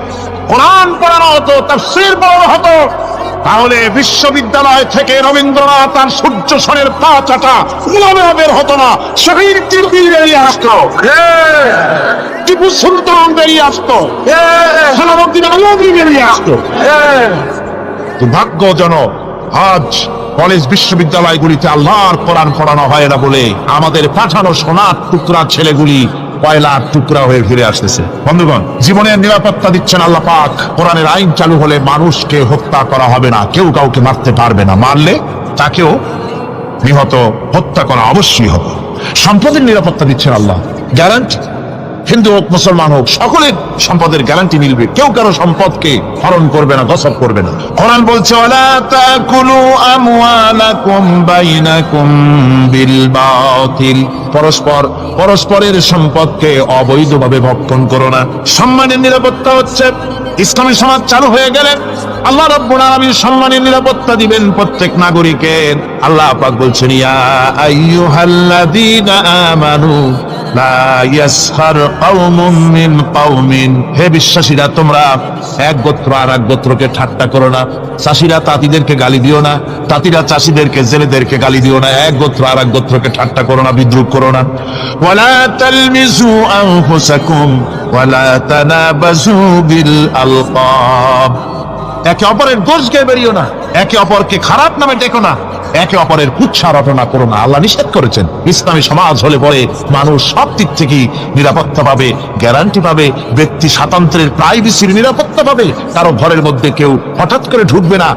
কোরআন পড়ানো হতো, তাফসীর পড়ানো হতো, তাহলে বিশ্ববিদ্যালয় থেকে রবীন্দ্রনাথ আর সূর্য সেনের পা চাটা গোলামেরা বের হতো না, শহীদ তিলবীর বেরিয়ে আসতো, টিপু সুলতান বেরিয়ে আসতো, সালাউদ্দিন আইয়ুবী বেরিয়ে আসতো। দুর্ভাগ্যজনক আজ কলেজ বিশ্ববিদ্যালয়গুলিতে আল্লাহর কোরআন পড়ানো হয় না বলে আমাদের পাঠানো সোনার টুকরা ছেলেগুলি কয়লার টুকরা হয়ে ফিরে আসতেছে। বন্ধুগণ, জীবনের নিরাপত্তা দিচ্ছেন আল্লাহ পাক। কোরআনের আইন চালু হলে মানুষকে হত্যা করা হবে না, কেউ কাউকে মারতে পারবে না, মারলে তাকেও নিহত হত্যা করা অবশ্যই হবে। সম্পদের নিরাপত্তা দিচ্ছেন আল্লাহ, গ্যারান্টি। হিন্দু হোক মুসলমান হোক সকলের সম্পদের গ্যারান্টি মিলবে, কেউ কারো সম্পদকে হরণ করবে না, গসব করবে না। কোরআন বলছে ওয়ালা তাকুলু আমওয়ালাকুম বাইনাকুম বিল বাতিল, পরস্পরের সম্পদকে অবৈধভাবে ভক্ষণ করো না। সম্মানের নিরাপত্তা হচ্ছে ইসলামী সমাজ চালু হয়ে গেলে আল্লাহ রাব্বুল আলামিন সম্মানের নিরাপত্তা দিবেন প্রত্যেক নাগরিকের। আল্লাহ পাক বলছেন ইয়া আইয়ুহাল্লাযীনা আমানু লা ইয়াসখার কওমুম মিন কওমিন, হে বিশ্বাসীরা তোমরা এক গোত্র আর এক গোত্রকে ঠাট্টা করো না। চাষিরা তাঁতিদেরকে গালি দিও না, তাঁতিরা চাষিদেরকে জেলেদেরকে গালি দিও না। এক গোত্র আর এক গোত্রকে ঠাট্টা করো না, বিদ্রুপ করো না। ওয়ালা তালমিজু আনফুসাকুম ওয়ালা তানাবাজু বিল আলকাব, একে অপরের দোষ গিয়ে বেরিও না, একে অপরকে খারাপ নামে ডেকো না, একে অপরের কুৎসা রটনা করো না। আল্লাহ নিষেধ করেছেন। ইসলামী সমাজ হলে পরে মানুষ সব দিক থেকে নিরাপত্তা পাবে, গ্যারান্টি পাবে, ব্যক্তি স্বাতন্ত্র্যের প্রাইভেসির নিরাপত্তা পাবে। কারো ঘরের মধ্যে কেউ হঠাৎ করে ঢুকবে না,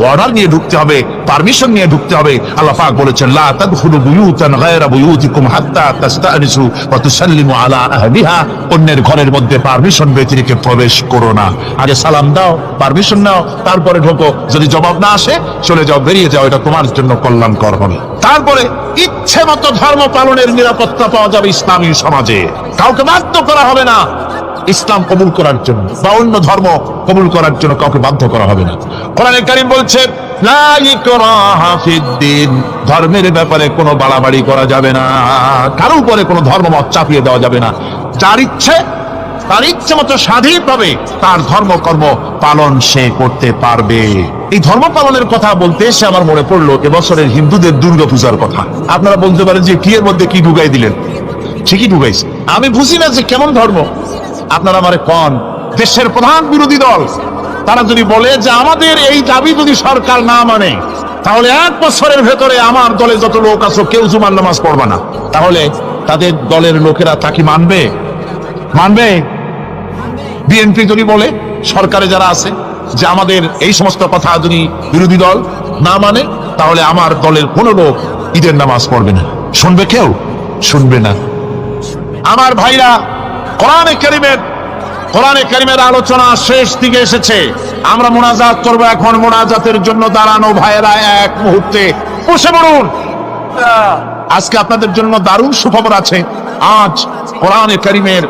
অর্ডার নিয়ে ঢুকতে হবে, পারমিশন নিয়ে ঢুকতে হবে। আল্লাহ পাক বলেছেন লা তাদখুলু বুয়ুতান গায়রা বুয়ুতিকুম হাত্তা তাস্তানিসু ওয়া তুসাল্লিমু আলা আহলিহা, অন্যের ঘরের মধ্যে পারমিশন ব্যতিরেকে প্রবেশ করো না। আগে সালাম দাও, পারমিশন নাও, তারপরে ঢোকো। যদি জবাব না আসে চলে যাও, বেরিয়ে যাও, এটা তোমার জন্য কল্যাণকর হবে। তারপরে ইচ্ছে মতো ধর্ম পালনের নিরাপত্তা পাওয়া যাবে ইসলামী সমাজে। কাউকে বাধ্য করা হবে না ইসলাম কবুল করার জন্য, বা অন্য ধর্ম কবুল করার জন্য কাউকে বাধ্য করা হবে না। কোরআনে কারীম বলছে লা ইকরাহা ফিদ্দিন, ধর্মের ব্যাপারে কোনো বাড়াবাড়ি করা যাবে না, কারো উপরে কোনো ধর্মমত চাপিয়ে দেওয়া যাবে না। যার ইচ্ছে তার ইচ্ছে মতো স্বাধীনভাবে তার ধর্মকর্ম পালন সে করতে পারবে। এই ধর্ম পালনের কথা বলতে এসে আমার মনে পড়লো এবছরের হিন্দুদের দুর্গাপূজার কথা। আপনারা বলতে পারেন যে কি এর মধ্যে কি ঢুকাই দিলেন? ঠিকই ঢুকাইছে। আমি বুঝি না যে কেমন ধর্ম। আপনারা আমারে কন, দেশের প্রধান বিরোধী দল তারা যদি বলে যে আমাদের এই দাবি যদি সরকার না মানে তাহলে 1 বছরের ভেতরে আমার দলে যত লোক আছে কেউ জুমার নামাজ পড়বে না, তাহলে তাদের দলের লোকেরা তা কি মানবে? মানবে? বিএনপি যদি বলে, সরকারে যারা আছে, যে আমাদের এই সমস্ত কথা যদি বিরোধী দল না মানে তাহলে আমার দলের কোনো লোক ঈদের নামাজ পড়বে না, শুনবে কেউ? শুনবে না। আমার ভাইরা, কোরআনে কারীমের আলোচনা শেষ দিকে এসেছে। আমরা মুনাজাত করব এখন। মুনাজাতের জন্য দাঁড়ানো ভাইয়েরা এক মুহূর্তে বসে পড়ুন। আজকে আপনাদের জন্য দারুণ সুখবর আছে। আজ কোরআনে কারীমের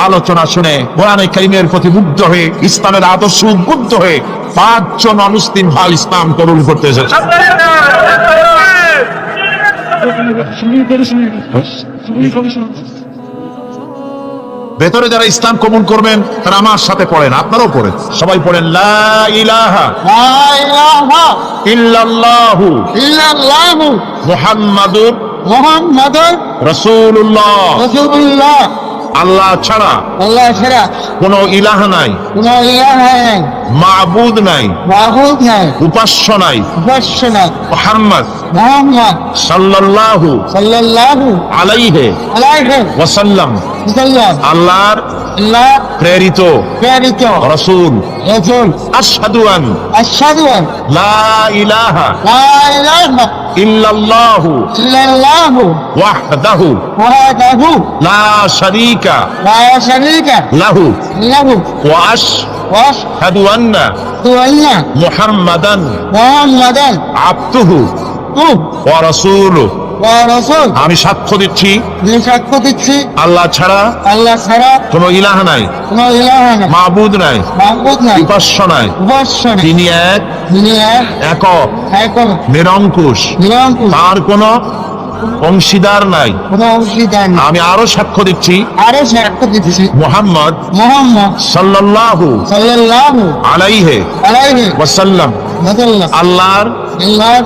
আলোচনা শুনে, কোরআনে কারীমের প্রতি মুগ্ধ হয়ে, ইসলামের আদর্শ উদ্বুদ্ধ হয়ে 5 জন অমুসলিম ভাই ইসলাম কবুল করতে এসেছে। ভেতরে যারা ইসলাম কবুল করবেন তারা আমার সাথে পড়েন, আপনারাও পড়েন, সবাই পড়েন লা ইলাহা ইল্লাল্লাহু মুহাম্মাদুর রাসূলুল্লাহ। আল্লাহ ছাড়া কোনো ইলাহ নাই, মাবুদ নাই, উপাস্য নাই। মুহাম্মদ মোহাম্মদ সাল্লাল্লাহু সাল্লাল্লাহু আলাইহি আলাইহি ওয়াসাল্লাম ওয়াসাল্লাম আল্লাহর আল্লাহ প্রেরিত প্রেরিত রাসূল। রাসূল। আশহাদু আন আশহাদু আন লা ইলাহা লা ইলাহা ইল্লাল্লাহু ইল্লাল্লাহু ওয়াহদাহু ওয়াহদাহু লা শারীকা লা শারীকা লাহু লাহু ওয়া আশহাদু আন্না ওয়ান্না মুহাম্মাদান মুহাম্মাদান আবদুহু ওয়া রাসূলুহু। ওয়া রাসূল। আমি সাক্ষ্য দিচ্ছি আমি সাক্ষ্য দিচ্ছি আল্লাহ ছাড়া আল্লাহ ছাড়া কোনো ইলাহ নাই, কোনো ইলাহ নাই, মাবুদ নাই, মাবুদ নাই, উপাস্য নাই। উপাস্য নাই। তিনি এক, তিনি এক, একক, একক, নিরঙ্কুশ, নিরঙ্কুশ, তার কোনো অংশীদার নাই। কোনো অংশীদার নাই। আমি আরো সাক্ষ্য দিচ্ছি আরো সাক্ষ্য দিচ্ছি মুহাম্মদ মুহাম্মদ সাল্লাল্লাহু সাল্লাল্লাহু আলাইহি আলাইহি ওয়াসাল্লাম ওয়াসাল্লাম আল্লাহর আল্লাহর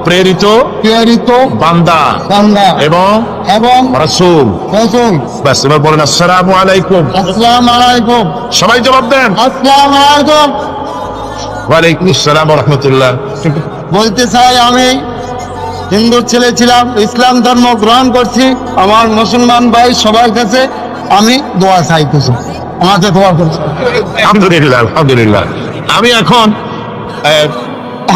প্রেরিত প্রেরিত বান্দা বান্দা এবং এবং রাসূল। রাসূল। বাস, এবার বলেন আসসালামু আলাইকুম। আসসালামু আলাইকুম। সবাই জবাব দেন। আসসালামু আলাইকুম। ওয়ালাইকুম আসসালাম ওয়া রাহমাতুল্লাহ। বলতে চাই আমি হিন্দুর ছেলে ছিলাম, ইসলাম ধর্ম গ্রহণ করছি। আমার মুসলমান ভাই সবার কাছে আমি দোয়া চাইতেছি, আমাকে দোয়া করছি। আলহামদুলিল্লাহ, আলহামদুলিল্লাহ। আমি এখন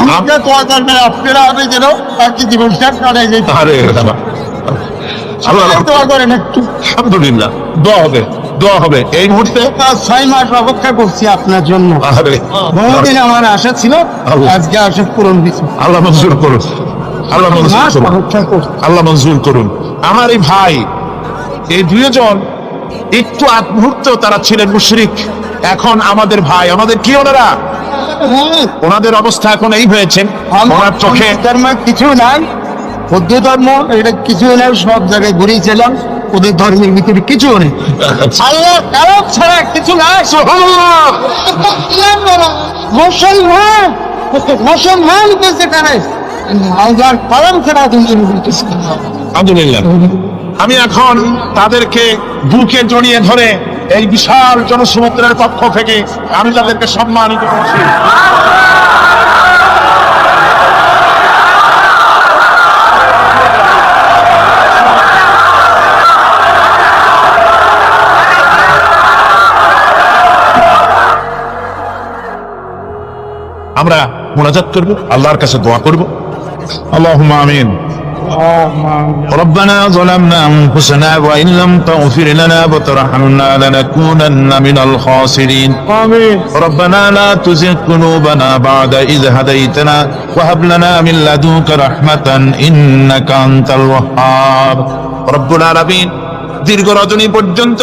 আমাকে দোয়া করবেন আপনারা, আমি যেন বাকি জীবনটা কাটাই যেতে পারি। আরে বাবা, আল্লাহ দোয়া করেন একটু। আলহামদুলিল্লাহ, দোয়া হবে, দোয়া হবে। এই মুহূর্তে 6 মাস অপেক্ষা করছি আপনার জন্য। আরে বহুদিন আমার আশা ছিল, আল্লাহ। আজকে আশা পূরণ দিচ্ছে। আল্লাহ মঞ্জুর করুন, আল্লাহ মঞ্জুর মাস করুন, অপেক্ষা করছি। আল্লাহ মঞ্জুর করুন। আমার এই ভাই, এই দুইজন একটু আগ মুহূর্ত তারা ছিলেন মুশরিক, এখন আমাদের ভাই, আমাদের কি ওনারা, ওনাদের অবস্থা এখন এই হয়েছে, ওনার চোখে ধর্ম কিছু নাই, বৌদ্ধ ধর্ম এটা কিছু নাই, সব জায়গায় ঘুরিয়েছিলাম, ওদের ধর্মের ভিতরে কিছু নেই, আল্লাহ কারণ ছাড়া কিছু নাই। সুবহানাল্লাহ। মুসলমান মুসলমান বলতে পারে আল্লাহর পালন ছাড়া দুনিয়ার কিছু নেই। আলহামদুলিল্লাহ। আমি এখন তাদেরকে বুকে জড়িয়ে ধরে এই বিশাল জনসমুদ্রের পক্ষ থেকে আমি তাদেরকে সম্মানিত করছি। আমরা মুনাজাত করব, আল্লাহর কাছে দোয়া করব। আল্লাহুম্মা আমিন। ربنا ظلمنا أنفسنا وإن لم تغفر لنا وترحمنا لنكونن من الخاسرين. آمين. ربنا لا تزغ قلوبنا بعد إذ هديتنا وهب لنا من لدنك رحمة إنك أنت الوهاب. رب العالمين, দীর্ঘ রজনী পর্যন্ত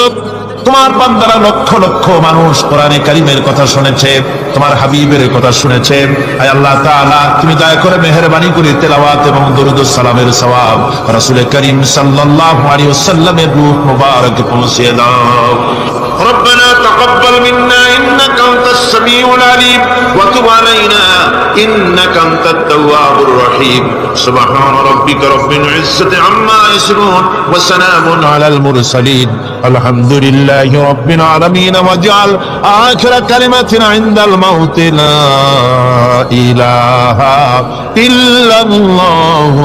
তোমার বান্দারা লক্ষ লক্ষ মানুষ কোরআনে কারীমের কথা শুনেছে, তোমার হাবিবের কথা শুনেছে। আয় আল্লাহ তাআলা, তুমি দয়া করে মেহেরবানি করে তেলাওয়াত এবং দরুদ ও সালামের সওয়াব রাসূল করিম সাল্লাল্লাহু আলাইহি ওয়াসাল্লামের রূহ মুবারক পৌঁছে দাও। ربنا تقبل منا إنك أنت السميع العليم وتب علينا إنك أنت التواب الرحيم. سبحان ربك رب العزة عما يصفون وسلام على المرسلين الحمد لله رب العالمين. واجعل آخر كلمة عند الموت لا إله إلا الله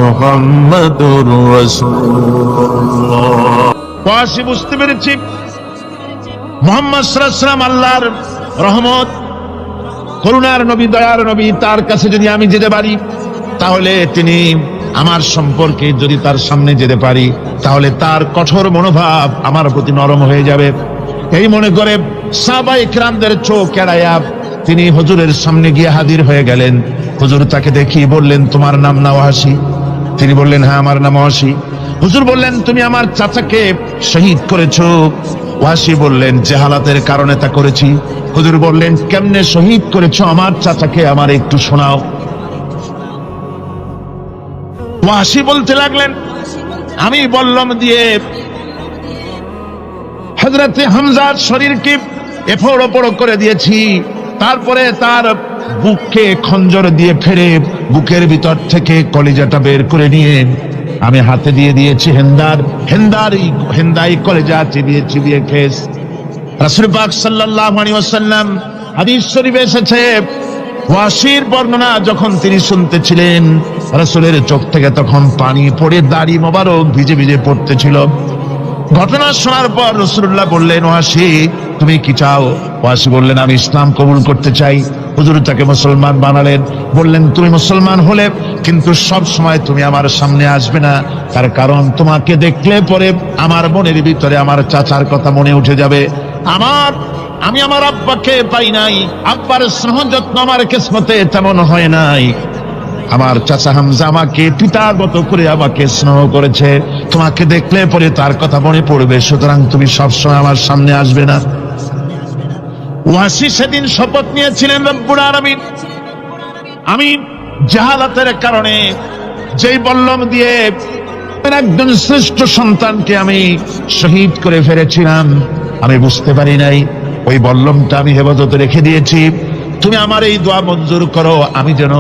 محمد رسول الله. ওয়াসি বুঝতে পেরেছি মুহাম্মদ সাল্লাল্লাহু আলাইহি ওয়াসাল্লাম আল্লাহর রহমত, করুণার নবী, দয়ার নবী। তার কাছে যদি আমি যেতে পারি, তাহলে তিনি আমার সম্পর্কে, যদি তার সামনে যেতে পারি, তাহলে তার কঠোর মনোভাব আমার প্রতি নরম হয়ে যাবে। এই মনে করে সাহাবায়ে কিরামদের চোখ এড়াইয়া তিনি হুজুরের সামনে গিয়ে হাজির হয়ে গেলেন। হুজুর তাকে দেখি বললেন, তোমার নাম না ওয়াসি? তিনি বললেন, হ্যাঁ আমার নাম ওয়াসি। হুজুর বললেন, তুমি আমার চাচাকে শহীদ করেছো? ওয়াসি বললেন, জাহালাতের কারণে তা করেছি। হুজুর বললেন, কেমনে শহীদ করেছো আমার চাচাকে, আমার একটু শোনাও। ওয়াসি বলতে লাগলেন, আমি বললাম দিয়ে হযরত হামজার শরীরকে এফোড় ওপড় করে দিয়েছি, তারপরে তার বুককে খঞ্জর দিয়ে ফেরে বুকের ভিতর থেকে কলিজাটা বের করে নিয়ে আমি হাতে দিয়ে দিয়েছি হেন্দাই কলেজা চিবিয়ে চিবিয়ে খেয়েছে। রাসূল পাক সাল্লাল্লাহু আলাইহি ওয়াসাল্লাম, হাদিস শরীফে এসেছে, ওয়াসির বর্ণনা যখন তিনি শুনতেছিলেন, রাসূলের চোখ থেকে তখন পানি পড়ে দাড়ি মোবারক ভিজে ভিজে পড়তেছিল। ঘটনা শোনার পর রাসূলুল্লাহ বললেন, ওয়াসি তুমি কি চাও? ওয়াসি বললেন, আমি ইসলাম কবুল করতে চাই। হুজুর তাকে মুসলমান বানালেন। বললেন, তুমি মুসলমান হলে কিন্তু সব সময় তুমি আমার সামনে আসবে না, তার কারণ তোমাকে দেখলে পরে আমার মনের ভিতরে আমার চাচার কথা মনে উঠে যাবে। আমি আমার আব্বাকে পাই নাই, আব্বার স্নেহ যত্ন আমার কিসমতে তেমন হয় নাই। আমার চাচা হামজা আমাকে পিতার মতো করে আমাকে স্নেহ করেছে, তোমাকে দেখলে পরে তার কথা মনে পড়বে, সুতরাং তুমি সবসময় আমার সামনে আসবে না। ওয়াসি সেদিন শপথ নিয়েছিলেন, রব্বুল আলামিন, আমি জাহালাতের কারণে যেই বল্লম দিয়ে একজন শ্রেষ্ঠ সন্তানকে আমি শহীদ করে ফেলেছিলাম, আমি বুঝতে পারি নাই, ওই বল্লমটা আমি হেফাজতে রেখে দিয়েছি। তুমি আমার এই দোয়া মঞ্জুর করো, আমি যেন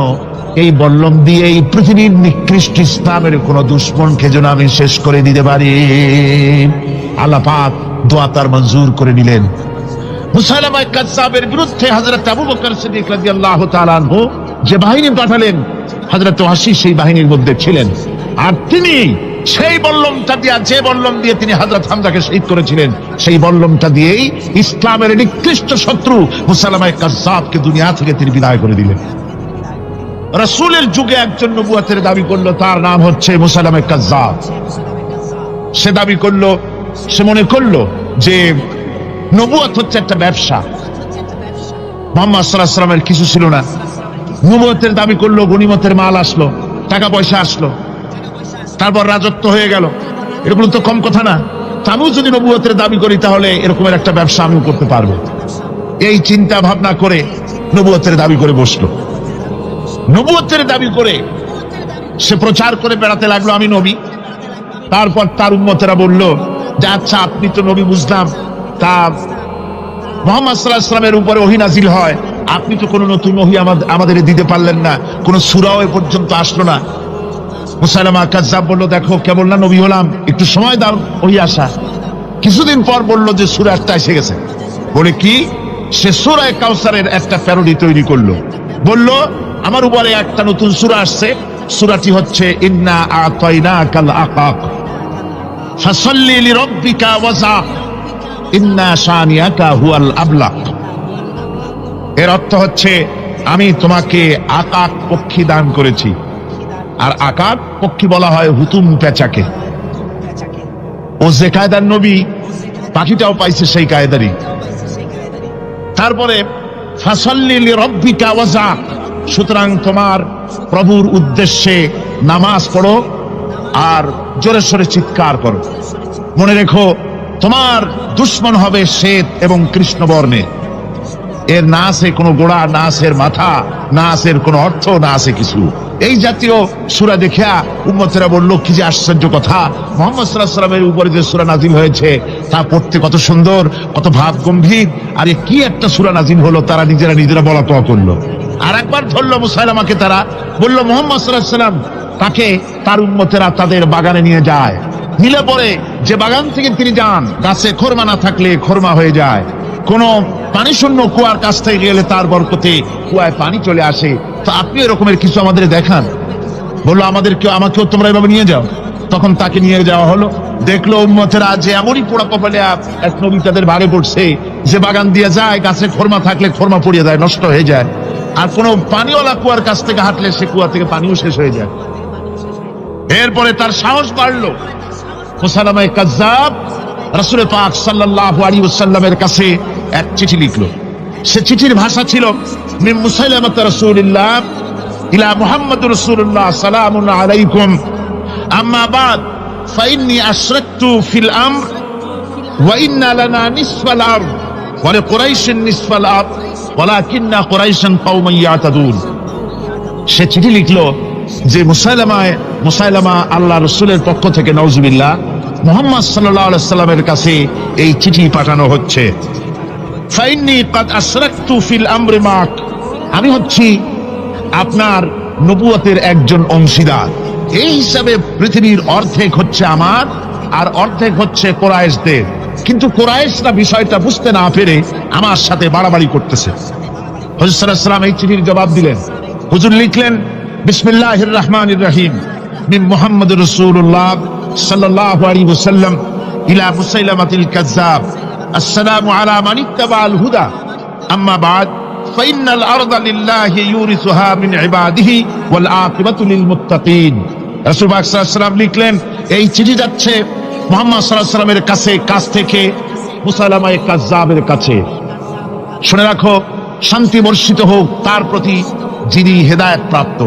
এই বল্লম দিয়ে এই পৃথিবীর নিকৃষ্ট ইসলামের কোন দুশ্মনকে যেন আমি শেষ করে দিতে পারি। আল্লাহ পাক দোয়া তার মঞ্জুর করে নিলেন। মুসাইলামা কাযযাবের বিরুদ্ধে হযরত আবু বকর সিদ্দিক রাদিয়াল্লাহু তাআলা আনহু যে বাহিনী পাঠালেন, হযরত ওয়াসি সেই বাহিনীর মধ্যে ছিলেন। আর তিনি সেই বল্লমটা দিয়ে, যে বল্লম দিয়ে তিনি হযরত হামজাকে শহীদ করেছিলেন, সেই বল্লমটা দিয়েই ইসলামের নিকৃষ্ট শত্রু মুসাইলামা কাযযাবকে দুনিয়া থেকে তিনি বিদায় করে দিলেন। রাসূলের যুগে একজন নবুয়তের দাবি করলো, তার নাম হচ্ছে মুসাইলামা কাযযাব। সে দাবি করলো, সে মনে করলো যে নবুয়ত হচ্ছে একটা ব্যবসা। মুহাম্মদ সাল্লাল্লাহু আলাইহি ওয়াসাল্লামের কিছু ছিল না, নবুয়তের দাবি করলো, গনিমতের মাল আসলো, টাকা পয়সা আসলো, তারপর রাজত্ব হয়ে গেল। এরকম তো কম কথা না। আমিও যদি নবুয়তের দাবি করি তাহলে এরকমের একটা ব্যবসা আমিও করতে পারবো। এই চিন্তা ভাবনা করে নবুয়তের দাবি করে বসলো। নবুয়তের দাবি করে সে প্রচার করে বেড়াতে লাগলো, আমি নবী। তারপর তার উম্মতেরা বলল যে আচ্ছা আপনি তো নবী বুঝলাম, তা মুহাম্মদ সাল্লাল্লাহু আলাইহি ওয়াসাল্লামের উপরে ওহী নাজিল হয়, আপনি তো কোনো নতুন ওহী আমাদের দিতে পারলেন না, কোন সূরাও এ পর্যন্ত আসলো না। মুসাইলামা কাযযাব বলল, দেখো কেবল না নবী হলাম, একটু সময় দাও ওহী আসা। কিছুদিন পর বলল যে সূরা একটা এসে গেছে। বলে কি? সে সূরা কাউসারের একটা প্যারোডি তৈরি করলো। বলল আমার উপরে একটা নতুন সূরা আসছে, সূরাটি হচ্ছে ইন্না আতাইনাকাল আকাক ফাসাল্লি লিরাব্বিকা ওয়াজা ইন্না শানিয়াকা হুয়াল আবলাক। এর অর্থ হচ্ছে আমি তোমাকে আকাক পক্ষী দান করেছি। আর আকাক পক্ষী বলা হয় হুতুম পেঁচাকে। ও যে কায়দার নবী, পাখিটাও পাইছে সেই কায়দারই। তারপরে ফাসাল্লি লিরাব্বিকা ওয়াজা, সুতরাং তোমার প্রভুর উদ্দেশ্যে নামাজ পড়ো আর জোরে সোরে চিৎকার করো। মনে রেখো তোমার দুশ্মন হবে শ্বেত এবং কৃষ্ণ বর্ণে। এর না আছে কোনো গোড়া, না আছে মাথা, না আছে কোনো অর্থ, না আছে কিছু। এই জাতীয় সূরা দেখিয়া উম্মতেরা বলল, কি যে আশ্চর্য কথা, মুহাম্মদ সাল্লাল্লাহু আলাইহি ওয়াসাল্লামের উপরে যে সূরা নাজিল হয়েছে তা পড়তে কত সুন্দর, কত ভাব গম্ভীর। আর কি একটা সূরা নাজিল হলো, তারা নিজেরা বলা তো করলো। আর একবার ধরলো মুসাইলামাকে, তারা বলল মুহাম্মদ সাল্লাল্লাহু আলাইহি ওয়াসাল্লাম তাকে তার উম্মতেরা তাদের বাগানে নিয়ে যায়। নিলে পরে যে বাগান থেকে তিনি যান, গাছে খরমা না থাকলে খরমা হয়ে যায়। কোন পানি শূন্য কুয়ার কাছ থেকে গেলে তার বরকতে কুয়ায় পানি চলে আসে। তো আপনি এরকমের কিছু আমাদের দেখান। বললো আমাকেও তোমরা এভাবে নিয়ে যাও। তখন তাকে নিয়ে যাওয়া হলো। দেখলো উম্মতেরা যে এমনই পোড়া কপালে এক নবী তাদের ভাগে পড়ছে, যে বাগান দিয়ে যায়, গাছে খরমা থাকলে খরমা পড়িয়ে যায়, নষ্ট হয়ে যায়। আর কোন পানিওয়ালা কুয়ার কাছ থেকে হাঁটলে সে কুয়া থেকে পানিও শেষ হয়ে যায়। এরপরে তার সাহস বাড়লো। মুসাইলামা কাযযাব রাসূল পাক সাল্লাল্লাহু আলাইহি ওয়াসাল্লামের কাছে এক চিঠি লিখলো। সে চিঠির ভাষা ছিল মিন মুসাইলামাত রাসূলিল্লাহ ইলা মুহাম্মাদুর রাসূলুল্লাহ সালামুন আলাইকুম আম্মা বাদ ফাইন্নী আশরাকতু ফিল আমর ওয়া ইন্না লানা নিসফাল আরদ ওয়া লিকুরাইশিন নিসফাল আরদ ওয়ালাকিন্না কুরাইশান কওমান ইয়াতাদুন। সে চিঠি লিখলো যে মুসাইলামা আল্লাহ রাসূলের পক্ষ থেকে নাউজুবিল্লাহ মুহাম্মদ সাল্লাল্লাহু আলাইহি ওয়াসাল্লামের কাছে এই চিঠি পাঠানো হচ্ছে। ফাইন্নী কাদ আশরাকতু ফিল আমরি মাক, আমি হচ্ছি আপনার নবুয়তের একজন অংশীদার। এই হিসাবে পৃথিবীর অর্ধেক হচ্ছে আমার আর অর্ধেক হচ্ছে কুরাইশদের। কিন্তু কুরাইশরা বিষয়টা বুঝতে না পেরে আমার সাথে বাড়াবাড়ি করতেছে। হুজুর সাল্লাল্লাহু আলাইহি ওয়াসাল্লাম এই চিঠির জবাব দিলেন। হুজুর লিখলেন, বিসমিল্লাহির রহমানির রহিম, মিন মুহাম্মদুর রাসূলুল্লাহ সাল্লাল্লাহু আলাইহি ওয়াসাল্লাম ইলা মুসাইলামাতিল কাযযাব, আসসালামু আলা মান ইত্তাবাআল হুদা, আম্মা বা'দ, ফাইন্নাল আরদা লিল্লাহি ইউরিসুহা মিন ইবাদিহি ওয়াল আকিবাতু লিল মুত্তাকিন। রাসূল পাক সাল্লাল্লাহু আলাইহি ওয়াসাল্লাম লিখলেন, এই চিঠি যাচ্ছে মুহাম্মদ সাল্লাল্লাহু আলাইহি ওয়াসাল্লামের কাছ থেকে মুসাইলামায়ে কাযযাবের কাছে। শুনে রাখো, শান্তি বর্ষিত হোক তার প্রতি যিনি হেদায়েত প্রাপ্ত।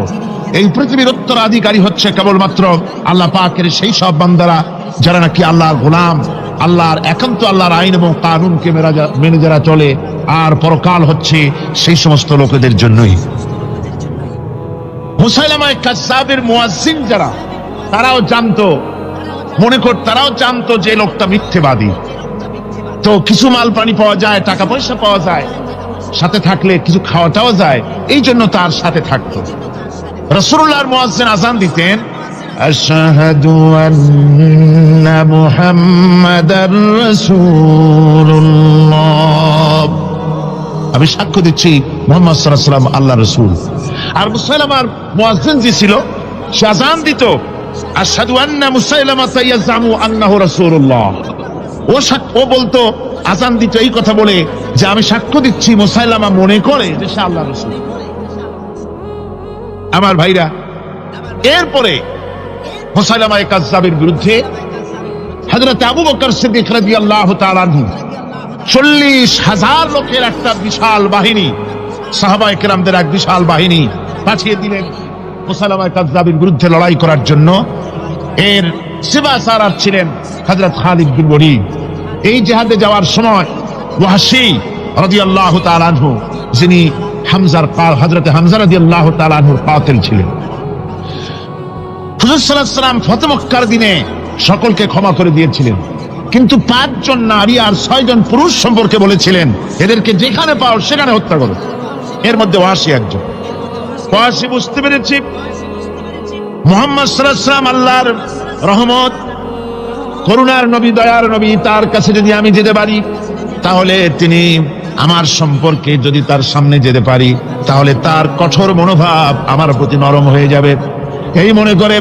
এই পৃথিবীর উত্তরাধিকারী হচ্ছে কেবলমাত্র আল্লাহ পাকের সেই সব বান্দারা যারা নাকি আল্লাহর গোলাম, আল্লাহর একান্ত আল্লাহর আইন এবং কানুনকে মেনে যারা চলে, আর পরকাল হচ্ছে সেই সমস্ত লোকেদের জন্যই। মুসাইলামায়ে কাযযাবের মুয়াজ্জিন যারা, তারাও জানতো, তারাও জানতো যে লোকটা মিথ্যেবাদী। তো কিছু মাল পানি পাওয়া যায়, টাকা পয়সা পাওয়া যায়, সাথে থাকলে কিছু খাওয়াটাও যায়, এই জন্য তার সাথে থাকতো। রাসূলুল্লাহর মুয়াজ্জিন আযান দিতেন, আশহাদু আন্না মুহাম্মাদার রাসূলুল্লাহ, আমি সাক্ষ্য দিচ্ছি মুহাম্মদ সাল্লাল্লাহু আলাইহি ওয়াসাল্লাম আল্লাহর রাসূল। আর মুসাইলামার মুয়াজ্জিন যে ছিল, সে আযান দিত, আশহাদু আন্না মুসাইলামাতা ইয়াজামু আন্নাহু রাসূলুল্লাহ। ও বলতো, আযান দিত এই কথা বলে যে আমি সাক্ষ্য দিচ্ছি মুসাইলামা মনে করে যে সে আল্লাহর রাসূল। আমার ভাইরা, এরপরে মুসাইলামায়ে কাযযাবের বিরুদ্ধে হযরত আবু বকর সিদ্দিক রাদিয়াল্লাহু তাআলা আনহু 40,000 লোকের একটা বিশাল বাহিনী, সাহাবায়ে কেরামদের এক বিশাল বাহিনী পাঠিয়ে দিলেন মুসাইলামায়ে কাযযাবের বিরুদ্ধে লড়াই করার জন্য। এর সিবাসারার ছিলেন হযরত খালিদ বিন ওলীদ। এই জিহাদে যাওয়ার সময় ওয়াহশী রাদিয়াল্লাহু তাআলা আনহু, যিনি হযরত হামজা রাদিয়াল্লাহু তাআলা আনহুর কাতিল ছিলেন। হুজুর সাল্লাল্লাহু আলাইহি ওয়াসাল্লাম ফতহ মক্কার দিনে সকলকে ক্ষমা করে দিয়েছিলেন, কিন্তু 5 জন নারী আর 6 জন পুরুষ সম্পর্কে বলেছিলেন এদেরকে যেখানে পাও সেখানে হত্যা করো। এর মধ্যে ওয়াহশী একজন। ওয়াহশী বুঝতে পেরেছি মুহাম্মদ সাল্লাল্লাহু আলাইহি ওয়াসাল্লাম আল্লাহর রহমত, করুণার নবী, দয়ার নবী, তার কাছে যদি আমি যেতে পারি, তাহলে তিনি আমার সম্পর্কে যদি তার সামনে যেতে পারি, তাহলে তার কঠোর মনোভাব আমার প্রতি নরম হয়ে যাবে। এই মনে করে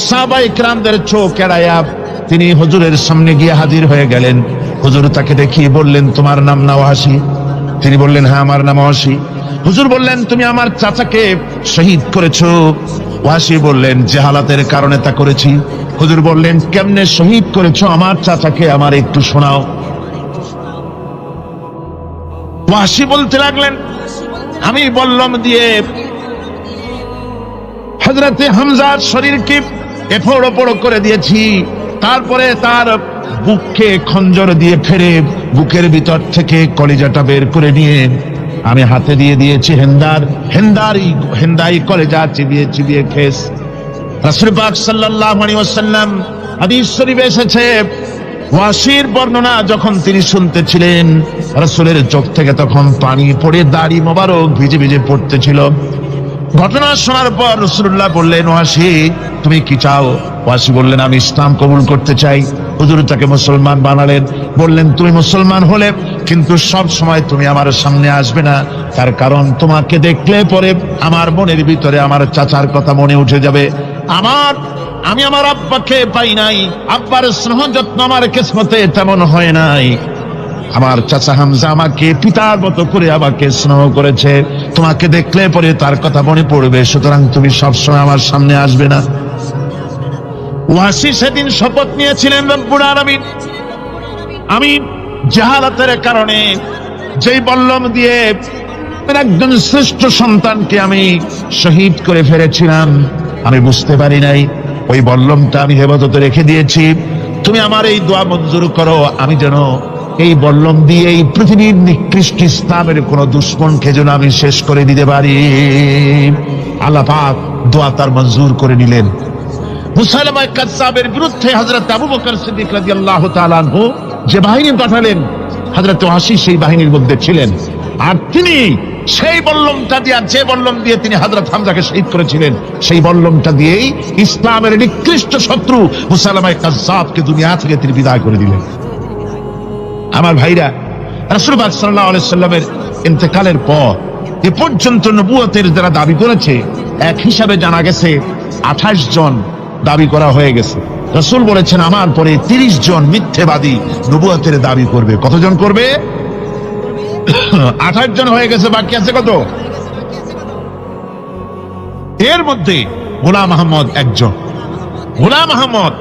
সাহাবায়ে কেরামদের চোখ এড়াইয়া তিনি হুজুরের সামনে গিয়ে হাজির হয়ে গেলেন। হুজুর তাকে দেখিয়ে বললেন, তোমার নাম না ওয়াহশী? তিনি বললেন, হ্যাঁ আমার নাম ওয়াহশী। হুজুর বললেন, তুমি আমার চাচাকে শহীদ করেছো? ওয়াহশী বললেন, জাহালাতের কারণে তা করেছি। হুজুর বললেন, কেমনে শহীদ করেছো আমার চাচাকে, আমার একটু শোনাও। ওয়াহশী বলতে লাগলেন, আমি বল্লম দিয়ে হযরতে হামজার শরীরকে এফোড় ওপড় করে দিয়েছি, তারপরে তার বুককে খঞ্জর দিয়ে ফেরে বুকের ভিতর থেকে কলিজাটা বের করে নিয়ে আমি হাতে দিয়ে দিয়েছি হেন্দাই কলেজা চিবিয়ে খেস। রাসূল পাক সাল্লাল্লাহু আলাইহি ওয়াসাল্লাম, হাদিস শরীফে এসেছে, ওয়াহশীর বর্ণনা যখন তিনি শুনতেছিলেন, রাসূলের চোখ থেকে তখন পানি পড়ে দাড়ি মোবারক ভিজে ভিজে পড়তেছিল। ঘটনা শোনার পর রাসূলুল্লাহ বললেন, ওয়াহশী তুমি কি চাও? ওয়াহশী বললেন, আমি ইসলাম কবুল করতে চাই। হুজুর তাকে মুসলমান বানালেন। বললেন, তুমি মুসলমান হলে কিন্তু সব সময় তুমি আমার সামনে আসবে না, তার কারণ তোমাকে দেখলে পরে আমার মনের ভিতরে আমার চাচার কথা মনে উঠে যাবে। আমি আমার আব্বাকে পাই নাই, আব্বার স্নেহ যত্ন আমার কিসমতে তেমন হয় নাই। আমার চাচা হামজা আমাকে পিতার মতো করে আমাকে স্নেহ করেছে, তোমাকে দেখলে পরে তার কথা মনে পড়বে, সুতরাং তুমি সবসময় আমার সামনে আসবে না। ওয়াহশী সেদিন শপথ নিয়েছিলেন, রব্বুল আলামিন, আমি জাহালাতের কারণে যেই বল্লম দিয়ে একজন শ্রেষ্ঠ সন্তানকে আমি শহীদ করে ফেলেছিলাম, আমি বুঝতে পারি নাই, ওই বল্লমটা আমি হেফাজতে রেখে দিয়েছি। তুমি আমার এই দোয়া মঞ্জুর করো, আমি যেন এই বল্লম দিয়ে এই পৃথিবীর নিকৃষ্ট ইসলামের কোন দুশ্মনকে যেন আমি শেষ করে দিতে পারি। আল্লাহ পাক দোয়া তার মঞ্জুর করে নিলেন। মুসাইলামায়ে কাযযাবের বিরুদ্ধে হযরত আবু বকর সিদ্দিক রাদিয়াল্লাহু তাআলা আনহু যে বাহিনী পাঠালেন, হযরত ওয়াহশী সেই বাহিনীর মধ্যে ছিলেন। আর তিনি সেই বল্লমটা দিয়ে, যে বল্লম দিয়ে তিনি হযরত হামজাকে শহীদ করেছিলেন, সেই বল্লমটা দিয়েই ইসলামের নিকৃষ্ট শত্রু মুসাইলামায়ে কাযযাবকে দুনিয়া থেকে তিনি বিদায় করে দিলেন। আমার ভাইরা, রাসূল পাক সাল্লাল্লাহু আলাইহি সাল্লামের ইন্তেকালের পর এ পর্যন্ত নবুয়তের যারা দাবি করেছে এক হিসাবে জানা গেছে 28 জন দাবি করা হয়ে গেছে। রাসূল বলেছেন আমার পরে 30 জন মিথ্যেবাদী নবুয়তের দাবি করবে। কতজন করবে? 28 জন হয়ে গেছে, বাকি আছে কত? এর মধ্যে গোলাম আহমদ একজন। গোলাম আহমদ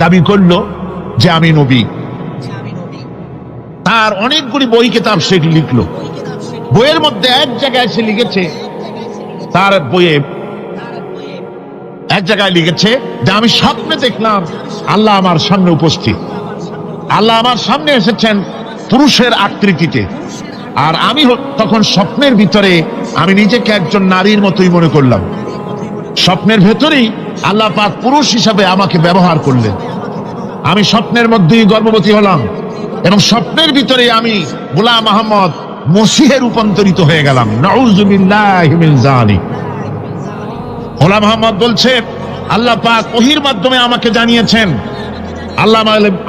দাবি করলো যে আমি নবী। তার অনেকগুলি বই কিতাব সে লিখলো। বইয়ের মধ্যে এক জায়গায় সে লিখেছে, তার বইয়ে এক জায়গায় লিখেছে যে আমি স্বপ্নে দেখলাম আল্লাহ আমার সামনে উপস্থিত। আল্লাহ আমার সামনে এসেছেন পুরুষের আকৃতিতে, আর আমি তখন স্বপ্নের ভিতরে আমি নিজেকে একজন নারীর মতোই মনে করলাম। স্বপ্নের ভেতরেই আল্লাহ পাক পুরুষ হিসাবে আমাকে ব্যবহার করলেন। আমি স্বপ্নের মধ্যেই গর্ভবতী হলাম এবং স্বপ্নের ভিতরে আমি গোলাম আহমদ মসিহে রূপান্তরিত হয়ে গেলাম। নাউযুবিল্লাহি মিন যালিক। গোলাম আহমদ বলছে আল্লাহ পাক ওহীর মাধ্যমে আমাকে জানিয়েছেন, আল্লাহ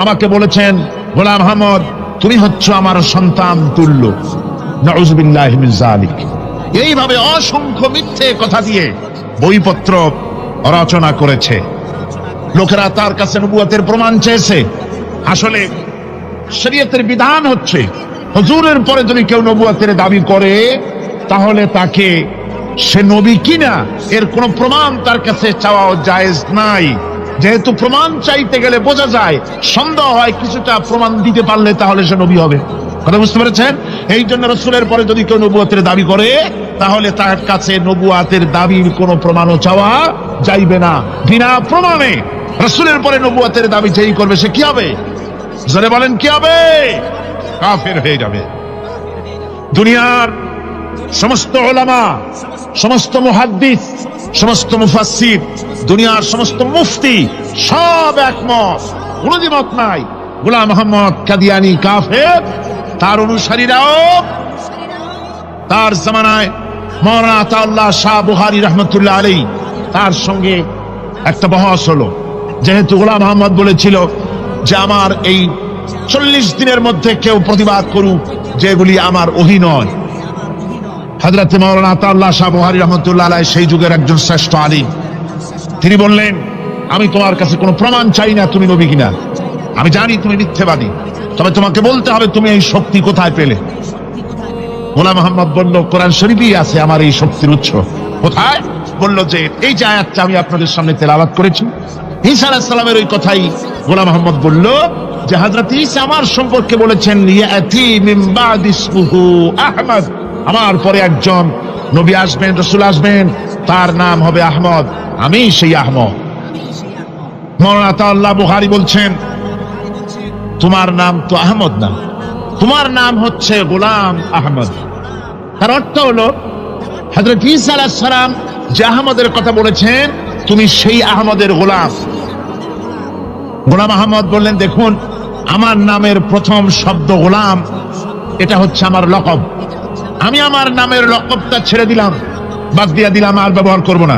আমাকে বলেছেন গোলাম আহমদ তুমি হচ্ছ আমার সন্তান তুল্য। নাউযুবিল্লাহি মিন যালিক। এইভাবে অসংখ্য মিথ্যে কথা দিয়ে বইপত্র রচনা করেছে। লোকেরা তার কাছে নবুয়তের প্রমাণ চেয়েছে। আসলে শরীয়তের বিধান হচ্ছে হুজুরের পরে যদি কেউ নবুয়তের দাবি করে তাহলে তাকে সে নবী কিনা এর কোনো প্রমাণ তার কাছে চাওয়া জায়েজ নাই। যেহেতু প্রমাণ চাইতে গেলে বোঝা যায়, সন্দেহ হয় কিছুটা প্রমাণ দিতে পারলে তাহলে সে নবী হবে। কথা বুঝতে পেরেছেন? এই জন্য রাসূলের পরে যদি কেউ নবুয়তের দাবি করে তাহলে তার কাছে নবুয়তের দাবির কোনো প্রমাণও চাওয়া যাইবে না। বিনা প্রমাণে রাসূলের পরে নবুয়তের দাবি যেই করবে সে কি হবে? জোরে বলেন কি হবে? কাফের হয়ে যাবে। দুনিয়ার সমস্ত উলামা, সমস্ত মুহাদ্দিস, সমস্ত মুফাসসির, দুনিয়ার সমস্ত মুফতি সব একমত, কোনো দ্বিমত নাই। গোলাম আহমদ কাদিয়ানী কাফের। তার অনুসারীরাও তার জামানায় মাওলানা আতাউল্লাহ শাহ বুখারী রাহমাতুল্লাহ আলাইহি তার সঙ্গে একটা বহস হলো। যেহেতু গোলাম আহমদ বলেছিল যে আমার এই 40 দিনের মধ্যে কেউ প্রতিবাদ করুক যেগুলি আমার ওহী নয়। হযরত মাওলানা আতাউল্লাহ শাহ বুখারী রাহমাতুল্লাহ আলাইহি সেই যুগের একজন শ্রেষ্ঠ আলিম, তিনি বললেন আমি তোমার কাছে কোনো প্রমাণ চাই না তুমি নবী কিনা। আমি জানি তুমি মিথ্যাবাদী, তবে তোমাকে বলতে হবে তুমি এই শক্তি কোথায় পেলে। গোলাম আহমদ বলল কোরআন শরীফেই আছে আমার এই শক্তির উৎস। কোথায়? বলল যে এই যে আয়াতটা আমি আপনাদের সামনে তেলাওয়াত করেছি, ঈসা আলাইহিস সালামের ওই কথাই গোলাম আহমদ বলল যে হযরত ঈসা আমার সম্পর্কে বলেছেন ইয়াতি মিন বাদি ইসমুহু আহমদ, আমার পরে একজন নবী আসবেন, রাসূল আসবেন, তার নাম হবে আহমদ, আমি সেই আহমদ। মাওলানা আতাউল্লাহ বুখারী বলছেন তোমার নাম তো আহমদ না, তোমার নাম হচ্ছে গোলাম আহমদ। তার অর্থ হলো হযরত ঈসা আলাইহিস সালাম যে আহমদের কথা বলেছেন তুমি সেই আহমদের গোলাম। গোলাম আহমদ বললেন দেখুন আমার নামের প্রথম শব্দ গোলাম, এটা হচ্ছে আমার লকব। আমি আমার নামের লকবটা ছেড়ে দিলাম, বাদ দিয়ে দিলাম, আর ব্যবহার করব না।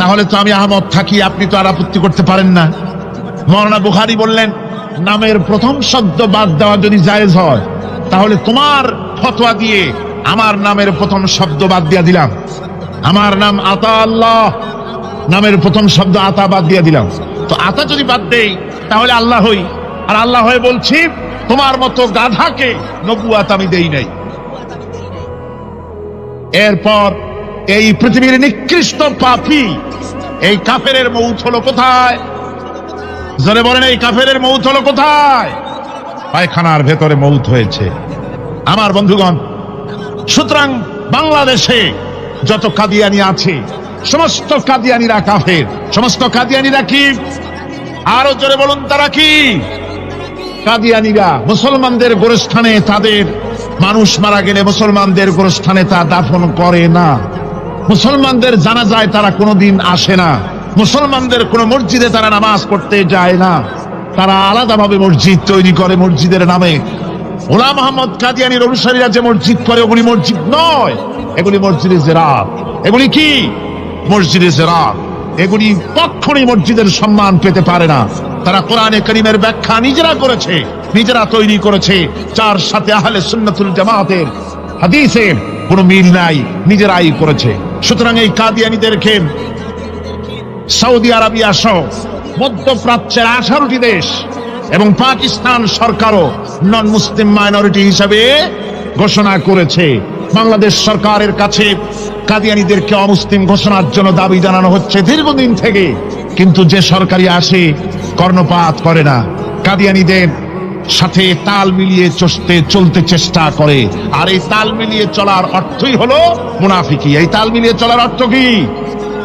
তাহলে তো আমি আহমদ থাকি, আপনি তো আর আপত্তি করতে পারেন না। মাওলানা বুখারী বললেন নামের প্রথম শব্দ বাদ দেওয়া যদি জায়েজ হয় তাহলে তোমার ফতোয়া দিয়ে আমার নামের প্রথম শব্দ বাদ দিয়ে দিলাম। আমার নাম আতা আল্লাহ, নামের প্রথম শব্দ আতা বাদ দিয়ে দিলাম। তো আতা যদি বাদ দেই তাহলে আল্লাহ হই, আর আল্লাহ হয়ে বলছি তোমার মতো গাধাকে নবুয়ত আমি দেই নাই। এরপর এই পৃথিবীর নিকৃষ্ট পাপী এই কাফেরের মৌত হলো কোথায়? জোরে বলেন এই কাফেরের মৌত হলো কোথায়? পায়খানার ভেতরে মৌত হয়েছে। আমার বন্ধুগণ, সুতরাং বাংলাদেশে যত কাদিয়ানি আছে সমস্ত কাদিয়ানিরা কাফের। সমস্ত কাদিয়ানিরা কি? আরো জোরে বলুন তারা কি? কাদিয়ানিরা মুসলমানদের গোরস্থানে তাদের মানুষ মারা গেলে মুসলমানদের গোরস্থানে তা দাফন করে না। মুসলমানদের জানাজায় তারা কোনোদিন আসে না। মুসলমানদের কোন মসজিদে তারা নামাজ পড়তে যায় না। তারা আলাদাভাবে মসজিদ তৈরি করে মসজিদের নামে। গোলাম আহমদ কাদিয়ানীর অনুসারীরা যে মসজিদ করে ওগুলি মসজিদ নয়, এগুলি মসজিদে জিরাত। এগুলি কি? মসজিদে জিরাত। এগুলি কখনোই মসজিদের সম্মান পেতে পারে না। তারা কোরআনে কারীমের ব্যাখ্যা নিজেরা করেছে, নিজেরা তৈরি করেছে, যার সাথে আহলে সুন্নাতুল জামাতের হাদিসের কোনো মিল নাই, নিজেরাই করেছে। সুতরাং এই কাদিয়ানীদেরকে সৌদি আরবিয়া সহ মধ্যপ্রাচ্যের 18টি দেশ এবং পাকিস্তান সরকারও নন মুসলিম মাইনরিটি হিসাবে ঘোষণা করেছে। বাংলাদেশ সরকারের কাছে কাদিয়ানীদেরকে অমুসলিম ঘোষণার জন্য দাবি জানানো হচ্ছে দীর্ঘদিন থেকে, কিন্তু যে সরকারি আসে কর্ণপাত করে না, কাদিয়ানীদের সাথে তাল মিলিয়ে চলতে চেষ্টা করে। আর এই তাল মিলিয়ে চলার অর্থই হলো মুনাফিকি। এই তাল মিলিয়ে চলার অর্থ কি?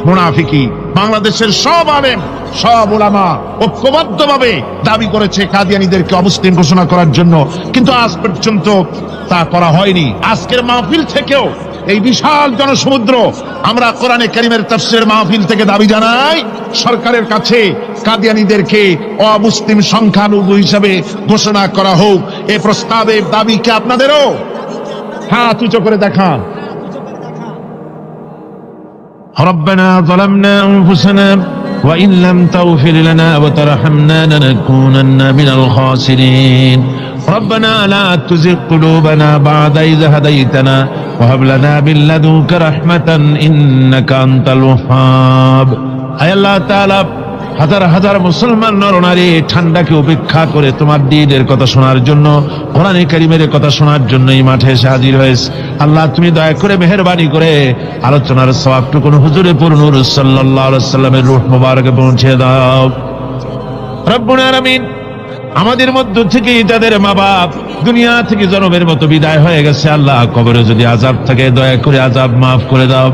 মুনাফিকি। বাংলাদেশের সব আলেম, সব উলামা ঐক্যবদ্ধভাবে দাবি করেছে কাদিয়ানীদেরকে অমুসলিম ঘোষণা করার জন্য, কিন্তু আজ পর্যন্ত তা করা হয়নি। আজকের মাহফিল থেকেও, এই বিশাল জনসমুদ্র, আমরা কোরআনে কারীমের তাফসীরের মাহফিল থেকে দাবি জানাই সরকারের কাছে কাদিয়ানীদেরকে অমুসলিম সংখ্যালঘু হিসাবে ঘোষণা করা হোক। এই প্রস্তাবের দাবি কি আপনাদেরও? হাত উঁচু করে দেখান। ربنا ظلمنا أنفسنا وإن لم تغفر لنا وترحمنا لنكونن من الخاسرين ربنا لا تزغ قلوبنا بعد إذ هديتنا وهب لنا من لدنك رحمة إنك أنت الوهاب أي الله تعالى হাজার হাজার মুসলমান নরনারী ঠান্ডাকে উপেক্ষা করে তোমার দ্বীনের কথা শোনার জন্য, কোরআনে কারীমের কথা শোনার জন্য এই মাঠে এসে হাজির হয়েছে। আল্লাহ তুমি দয়া করে মেহেরবানি করে আলোচনার সওয়াবটুকু হুজুরে পুরনূর সাল্লাল্লাহু আলাইহি সাল্লামের রূহ মোবারকে পৌঁছে দাও। রব্বুল আলামিন, আমাদের মধ্য থেকে যাদের মা বাপ দুনিয়া থেকে জনমের মতো বিদায় হয়ে গেছে, আল্লাহ কবরে যদি আযাব থাকে দয়া করে আযাব মাফ করে দাও।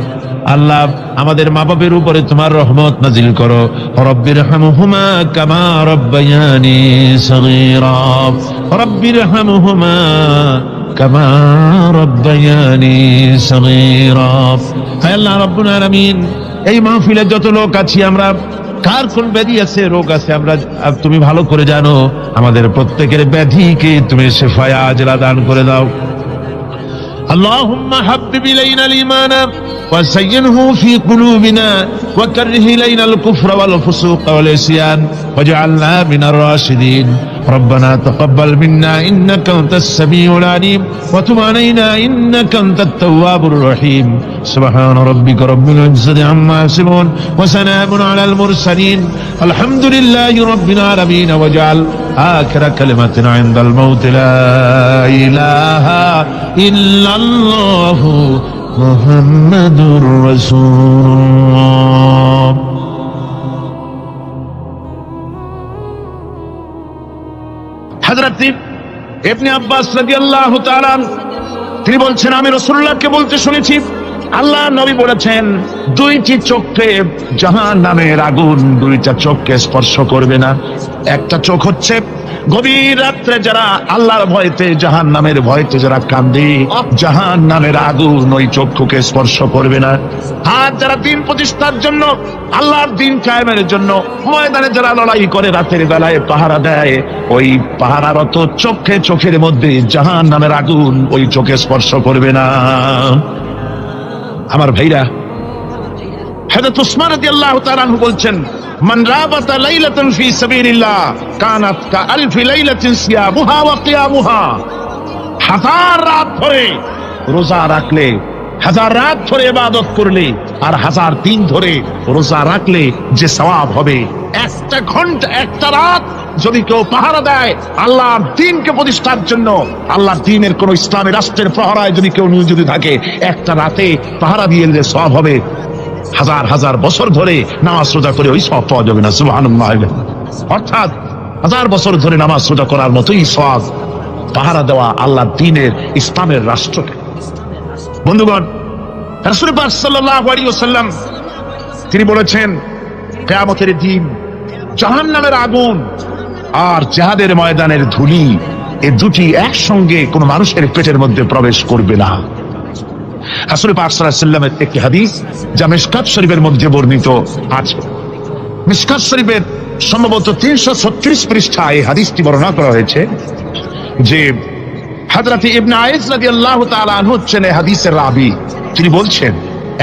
আল্লাহ আমাদের মা বাপের উপরে তোমার রহমত নাজিল করো। রব্বিরহামহুমা কামা রব্বায়ানি সগীরা রব্বিরহামহুমা কামা রব্বায়ানি সগীরা। হে আল্লাহ রাব্বুল আলামিন, এই মাহফিলে যত লোক আছি আমরা, কার কোন ব্যাধি আছে, রোগ আছে, আমরা তুমি ভালো করে জানো। আমাদের প্রত্যেকের ব্যাধিকে তুমি শিফায়ে আজলা দান করে দাও। اللهم حبب إلينا الإيمان وزينه في قلوبنا وكره إلينا الكفر والفسوق والعصيان واجعلنا من الراشدين ربنا تقبل منا إنك أنت السميع العليم وتب علينا إنك أنت التواب الرحيم سبحان ربك رب العزة عما يصفون وسلام على المرسلين الحمد لله رب العالمين واجعل آخر كلمة عند الموت لا إله إلا الله محمد رسول الله। হযরত ইবনে আব্বাস রাদিয়াল্লাহু তাআলা তিনি বলছেন, আমি রাসূলুল্লাহকে বলতে শুনেছি, আল্লাহ নবী বলেছেন, দুইটি চোখে জাহান্নামের আগুন দুইটা চোখকে স্পর্শ করবে না। একটা চোখ হচ্ছে গভীর রাত্রে যারা আল্লাহর ভয়তে, জাহান্নামের ভয়তে যারা কান্দে, জাহান্নামের আগুন ওই চক্ষুকে স্পর্শ করবে না। আর যারা দিন প্রতিষ্ঠার জন্য, আল্লাহর দিন কায়েমের জন্য ময়দানে যারা লড়াই করে, রাতের বেলায় পাহারা দেয়, ওই পাহারারত চোখের মধ্যে জাহান্নামের আগুন ওই চোখে স্পর্শ করবে না। আমার ভাইরা, হযরত উসমান রাদিয়াল্লাহু তাআলা আনহু বলছেন, মান রাবাতা লাইলাতান ফি সাবিলিল্লাহ কানাত কাআলফি লাইলাতিন সিয়ামুহা ওয়া কিয়ামুহা। হাজার রাত ধরে রোজা রাখলে, হাজার রাত ধরে ইবাদত করলে, আর হাজার দিন ধরে রোজা রাখলে যে সওয়াব হবে, একটা ঘন্টা, একটা রাত যদি কেউ পাহারা দেয় আল্লাহর দ্বীনকে প্রতিষ্ঠার জন্য, আল্লাহর দ্বীনের কোন ইসলামী রাষ্ট্রের প্রহরায় যদি কেউ নিয়োজিত থাকে, একটা রাতে পাহারা দিয়ে যে সওয়াব হবে, হাজার হাজার বছর ধরে নামাজ রোজা করে ওই সওয়াব পাওয়া যাবে না। সুবহানাল্লাহ। অর্থাৎ হাজার বছর ধরে নামাজ রোজা করার মতোই সওয়াব পাহারা দেওয়া আল্লাহর দ্বীনের, ইসলামের রাষ্ট্রকে। বন্ধুগণ, রাসূল পাক সাল্লাল্লাহু আলাইহি ওয়াসাল্লাম তিনি বলেছেন, কিয়ামতের দিন জাহান্নামের আগুন আর জিহাদের ময়দানের ধুলি, এই দুটি একসঙ্গে কোন মানুষের পেটের মধ্যে প্রবেশ করবে না। রাসূল পাক সাল্লাল্লাহু আলাইহি ওয়াসাল্লামের একটি হাদিস যা মিশকাত শরীফের মধ্যে বর্ণিত আছে। মিশকাত শরীফের সম্ভবত 336 পৃষ্ঠায় এই হাদিসটি বর্ণনা করা হয়েছে যে হযরত ইবনে আইস রাদিয়াল্লাহু তাআলা আনহু হচ্ছেন এই হাদিসের রাবী। তিনি বলছেন,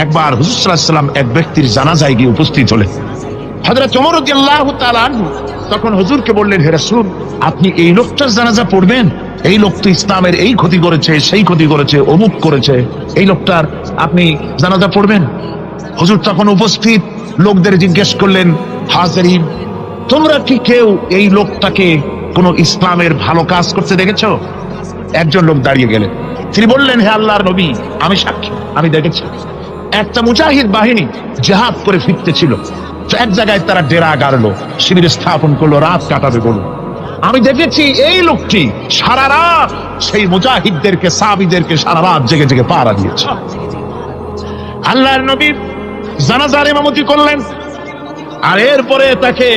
একবার হুজুর সাল্লাল্লাহু আলাইহি ওয়াসাল্লাম এক ব্যক্তির জানাজায় গিয়ে উপস্থিত হলেন। হযরত ওমর রাদিয়াল্লাহু তাআলা আনহু তখন হুজুরকে বললেন, হে রাসূল, আপনি এই লোকটার জানাজা পড়বেন? এই লোক তো ইসলামের এই ক্ষতি করেছে, সেই ক্ষতি করেছে, অমুক করেছে, এই লোকটার আপনি জানাজা পড়বেন? হুজুর তখন উপস্থিত লোকদের জিজ্ঞেস করলেন, হাজিরিন, তোমরা কি কেউ এই লোকটাকে কোন ইসলামের ভালো কাজ করতে দেখেছো? একজন লোক দাঁড়িয়ে গেলেন, তিনি বললেন, হে আল্লাহর নবী, আমি সাক্ষী, আমি দেখেছি। একটা মুজাহিদ বাহিনী জিহাদ করে ফিরতেছিল, তো এক জায়গায় তারা ডেরা গাড়লো, শিবির স্থাপন করলো, রাত কাটাবে বলল। আমি দেখেছি এই লোকটি সারা রাত সেই মুজাহিদদেরকে, সাহাবীদেরকে সারা রাত জেগে জেগে পাহারা দিয়েছে। আল্লাহর নবী জানাজার ইমামতি করলেন, আর এরপরে তাকে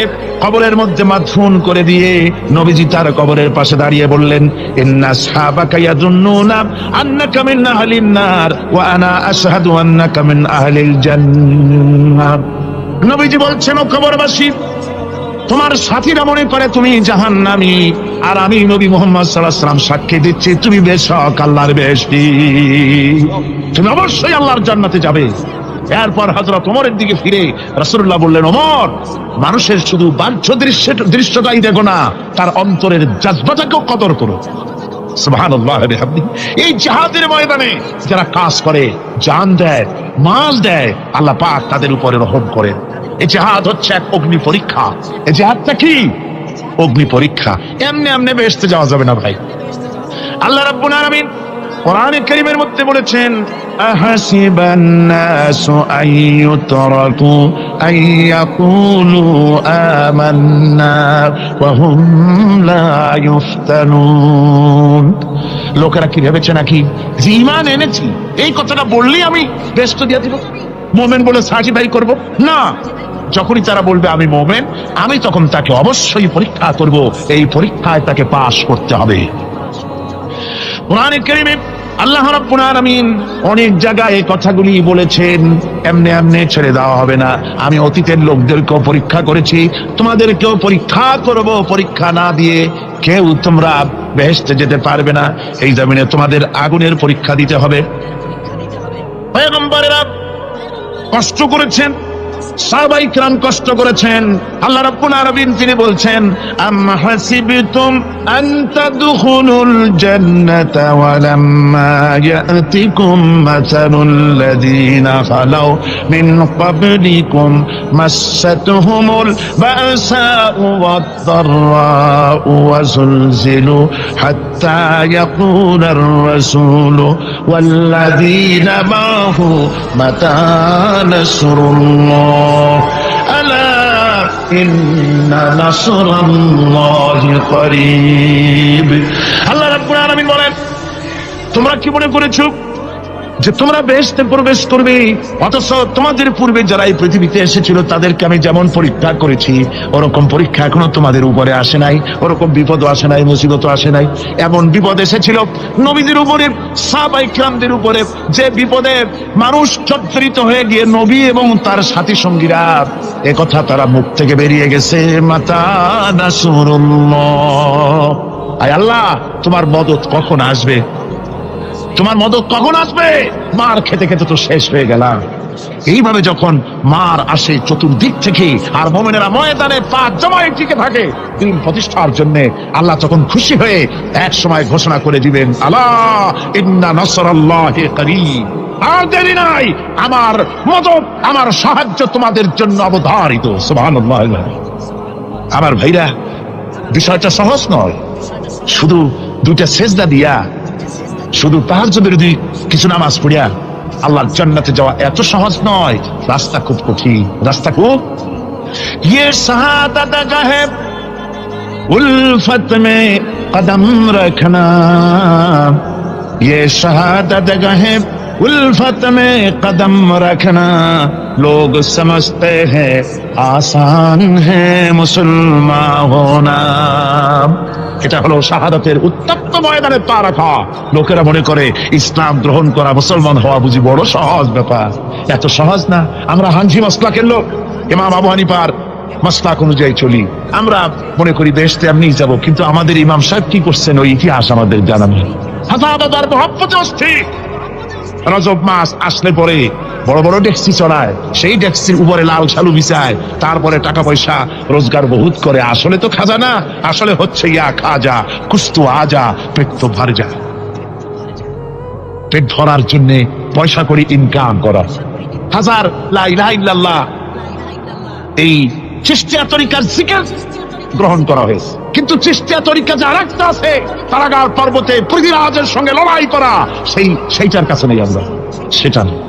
কবরের মধ্যে মাদফুন করে দিয়ে নবীজি তার কবরের পাশে দাঁড়িয়ে বললেন, ইন্না সাহাবাকা ইয়াযুন্নুনা আন্নাকা মিন আহলিন নার ওয়া আনা আশহাদু আন্নাকা মিন আহলিল জান্নাহ। নবীজি বলছেন, ও কবরবাসী, তোমার সাথীরা মনে করে তুমি জাহান্নামী, আর আমি নবী মুহাম্মদ সাল্লাল্লাহু আলাইহি ওয়াসাল্লাম সাক্ষী দিচ্ছি তুমি বেশক আল্লাহর বেহেশতি, তুমি অবশ্যই আল্লাহর জান্নাতে যাবে। এরপর হযরত ওমরের দিকে ফিরে রাসূলুল্লাহ বললেন, ওমর, মানুষের শুধু বাহ্য দৃশ্যটাই দেখো না, তার অন্তরের জজবাটাকেও কদর করো। সুবহানাল্লাহ ওয়া বিহামদিহি। এই জিহাদের ময়দানে যারা কাজ করে, জান দেয়, মাল দেয়, আল্লাহ পাক তাদের উপরে রহম করেন। এই জিহাদ হচ্ছে এক অগ্নি পরীক্ষা। এই জিহাদটা কি? অগ্নি পরীক্ষা। এমনি এমনি বেহেশতে যাওয়া যাবে না ভাই। আল্লাহ রাব্বুল আলামিন কোরআনে কারীমের মধ্যে বলেছেন, আহাসিবান নাসু আইয়ুতরাকু আইয়াকুলু আমান্না ওয়া হুম লা ইফতানুন। লোকেরা কি ভেবেছে নাকি যে ঈমান এনেছি এই কথাটা বললেই আমি বেহেশত দিয়ে দিব, মুমিন বলে সার্টিফাই করব? না, যখনই তারা বলবে আমি মুমিন, আমি তখন তাকে অবশ্যই পরীক্ষা করব, এই পরীক্ষায় তাকে পাশ করতে হবে। কোরআনে কারীমে আল্লাহ রাব্বুল আলামিন অনেক জায়গায় এই কথাগুলি বলেছেন, এমনি এমনি ছেড়ে দেওয়া হবে না। আমি অতীতের লোকদেরকেও পরীক্ষা করেছি, তোমাদেরকেও পরীক্ষা করব। পরীক্ষা না দিয়ে কেউ তোমরা বেহেশতে যেতে পারবে না। এই জমিনে তোমাদের আগুনের পরীক্ষা দিতে হবে। পয়গম্বরেরা কষ্ট করেছেন, সাহাবায়ে কিরাম কষ্ট করেছেন। আল্লাহ রাব্বুল আলামিন তিনি বলছেন, আম হাসিবতুম আন তাদখুলুল জান্নাতা ওয়া লাম্মা ইয়াতিকুম মাসালুল লাযিনা খালাউ মিন ক্বাবলিকুম মাসাতুহুমুল বাসাউ ওয়াদ-দাররাউ ওয়া যুলজিলু হাত্তা ইয়াকুলার রাসূলু ওয়াল্লাযিনা মা'হু মাতা নাসরুল্লাহ আলা ইন্না নাসরাল্লাহি করিব। আল্লাহ রাব্বুল আলামিন বলেন, তোমরা কি মনে করেছো যে তোমরা বেহেশতে প্রবেশ করবে, অথচ তোমাদের পূর্বে যারা এই পৃথিবীতে এসেছিল তাদেরকে আমি যেমন পরীক্ষা করেছি ওরকম পরীক্ষা এখনো তোমাদের উপরে আসে নাই, ওরকম বিপদও আসে নাই, মুসিবতও আসে নাই। এমন বিপদ এসেছিল নবীদের উপরে, সাহাবায়ে কিরামদের উপরে, যে বিপদে মানুষ জর্জরিত হয়ে গিয়ে নবী এবং তার সাথী সঙ্গীরা এ কথা তারা মুখ থেকে বেরিয়ে গেছে, মাতা নাসরুল্লাহ, আয় আল্লাহ তোমার মদত কখন আসবে, তোমার মদত কখন আসবে? মার খেতে খেতে তো শেষ হয়ে গেলাম। এইভাবে যখন মার আসে চতুর্দিক থেকে, আর মুমিনেরা ময়দানে পা জমায়ে টিকে থাকে দিন প্রতিষ্ঠার জন্য, আল্লাহ তখন খুশি হয়ে এক সময় ঘোষণা করে দিবেন, আলা ইন্না নাসরাল্লাহি করিব, আর দেরি নাই, আমার মদত, আমার সাহায্য তোমাদের জন্য অবধারিত। সুবহানাল্লাহ। আমার ভাইরা, বিষয়টা সহজ নয়। শুধু দুইটা সেজদা দিয়া, শুধু তাহাজ্জুদ বিরোধী কিছু নামাজ পড়িয়া আল্লাহর জান্নাতে যাওয়া এত সহজ নয়। রাস্তা খুব কঠিন, রাস্তা খুব। ये शहादत गाहे उल्फत में कदम रखना, ये शहादत गाहे उल्फत में कदम रखना, लोग समझते हैं आसान है मुसलमान होना। এটা হলো শাহাদাতের উত্তপ্ত ময়দানে পা রাখা। লোকেরা মনে করে ইসলাম গ্রহণ করা, মুসলমান হওয়া বুঝি বড় সহজ ব্যাপার। এত সহজ না। আমরা হানফি মাসলাকের লোক, ইমাম আবু হানিফার মাসলাক অনুযায়ী চলি। আমরা মনে করি বেহেশতে এমনি যাব, কিন্তু আমাদের ইমাম সাহেব কি করছেন ওই ইতিহাস আমাদের জানা নেই। হাজার হাজার মহব্বতে অস্থির। রজব মাস আসলে পরে বড় বড় ট্যাক্সি চলায়, সেই ট্যাক্সির উপরে লাল শালু বিছায়, তারপরে টাকা পয়সা রোজগার বহুত করে। আসলে তো খাজানা, আসলে হচ্ছে ইয়া খাজা কুস্তু আজা, পেট তো ভর যা। পেট ভরার জন্য পয়সা করে ইনকাম করা। হাজার লা ইলাহা ইল্লাল্লাহ এই চিশতিয়া তরিকার জিকির গ্রহণ করা হয়েছে, কিন্তু চিশতিয়া তরিকা যে আরেকটা আছে, তারাগার পর্বতে পৃথিবীরাজের সঙ্গে লড়াই করা, সেইটার কাছে নেই আমরা, সেটা নেই।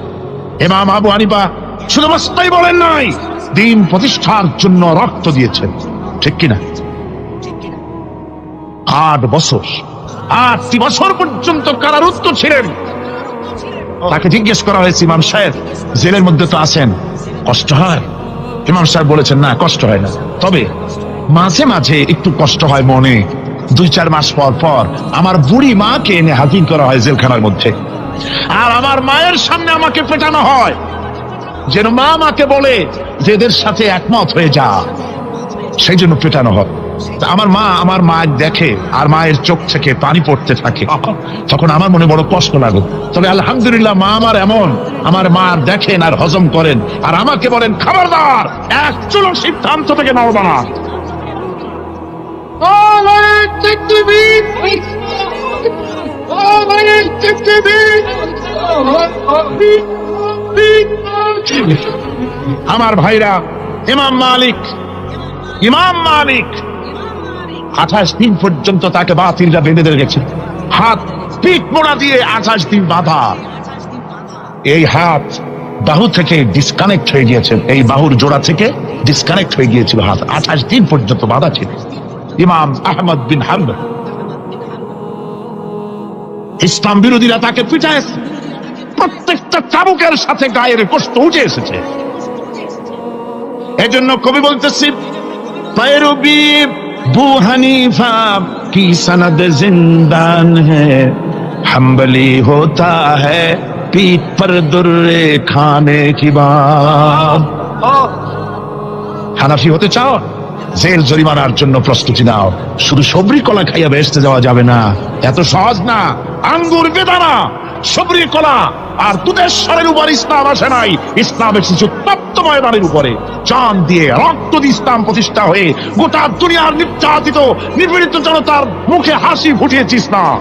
ইমাম আবু হানিফা শুধু মস্তাই বলেন নাই, দ্বীন প্রতিষ্ঠার জন্য রক্ত দিয়েছেন, ঠিক কিনা? 8 বছর, 8টি বছর পর্যন্ত কারারুদ্ধ ছিলেন। তাকে জিজ্ঞেস করা হয়েছে, ইমাম সাহেব জেলের মধ্যে তো আছেন, কষ্ট হয়? ইমাম সাহেব বলেছেন, না কষ্ট হয় না, তবে মাঝে মাঝে একটু কষ্ট হয় মনে। 2-4 মাস পর পর আমার বুড়ি মাকে এনে হাজির করা হয় জেলখানার মধ্যে, আর আমার মায়ের সামনে আমাকে পেটানো হয়, যেন মা মাকে বলে যে এদের সাথে একমত হয়ে যা, সেই জন্য পেটানো হয়। আমার মা দেখে আর মায়ের চোখ থেকে পানি পড়তে থাকে, তখন আমার মনে বড় কষ্ট লাগে। তবে আলহামদুলিল্লাহ মা আমার এমন, আমার মা দেখেন আর হজম করেন, আর আমাকে বলেন খবরদার এক চুলো সিদ্ধান্ত থেকে নড়বা না। আমার ভাইরা, ইমাম মালিক 28 দিন পর্যন্ত তাকে বাতিলরা বেঁধে রেখেছে, হাত পিঠ মোড়া দিয়ে 28 দিন বাঁধা। এই হাত বাহু থেকে ডিসকানেক্ট হয়ে গিয়েছে, এই বাহুর জোড়া থেকে ডিসকানেক্ট হয়ে গিয়েছিল হাত, 28 দিন পর্যন্ত বাঁধা ছিল। ইমাম আহমদ বিন হাম্বল, ইসলাম বিরোধীরা তাকে পিটাইছে, প্রত্যেকটা চাবুকের সাথে গায়ের গোশত উঠে এসেছে। এজন্য কবি বলতেছি, पैरूबी बू हनीफा की सनद जिंदान है, हम्बली होता है पीठ पर दुर्रे खाने की बात। হানাফি হতে চাও? জেল জরিমানার জন্য প্রস্তুতি নাও। শুধু সবরি কলা খাইয়া বেহেশতে যাওয়া যাবে না, এত সহজ না। আঙ্গুর বেদানা, সবরি কলা আর দুধেশ্বরের উপর ইসলাম আসে নাই, ইসলাম এসেছে তপ্ত ময়দানের উপরে। জান দিয়ে রক্ত দিয়ে ইসলাম প্রতিষ্ঠা হয়ে গোটা দুনিয়ার নির্যাতিত নিপীড়িত জনতার মুখে হাসি ফুটিয়েছে ইসলাম।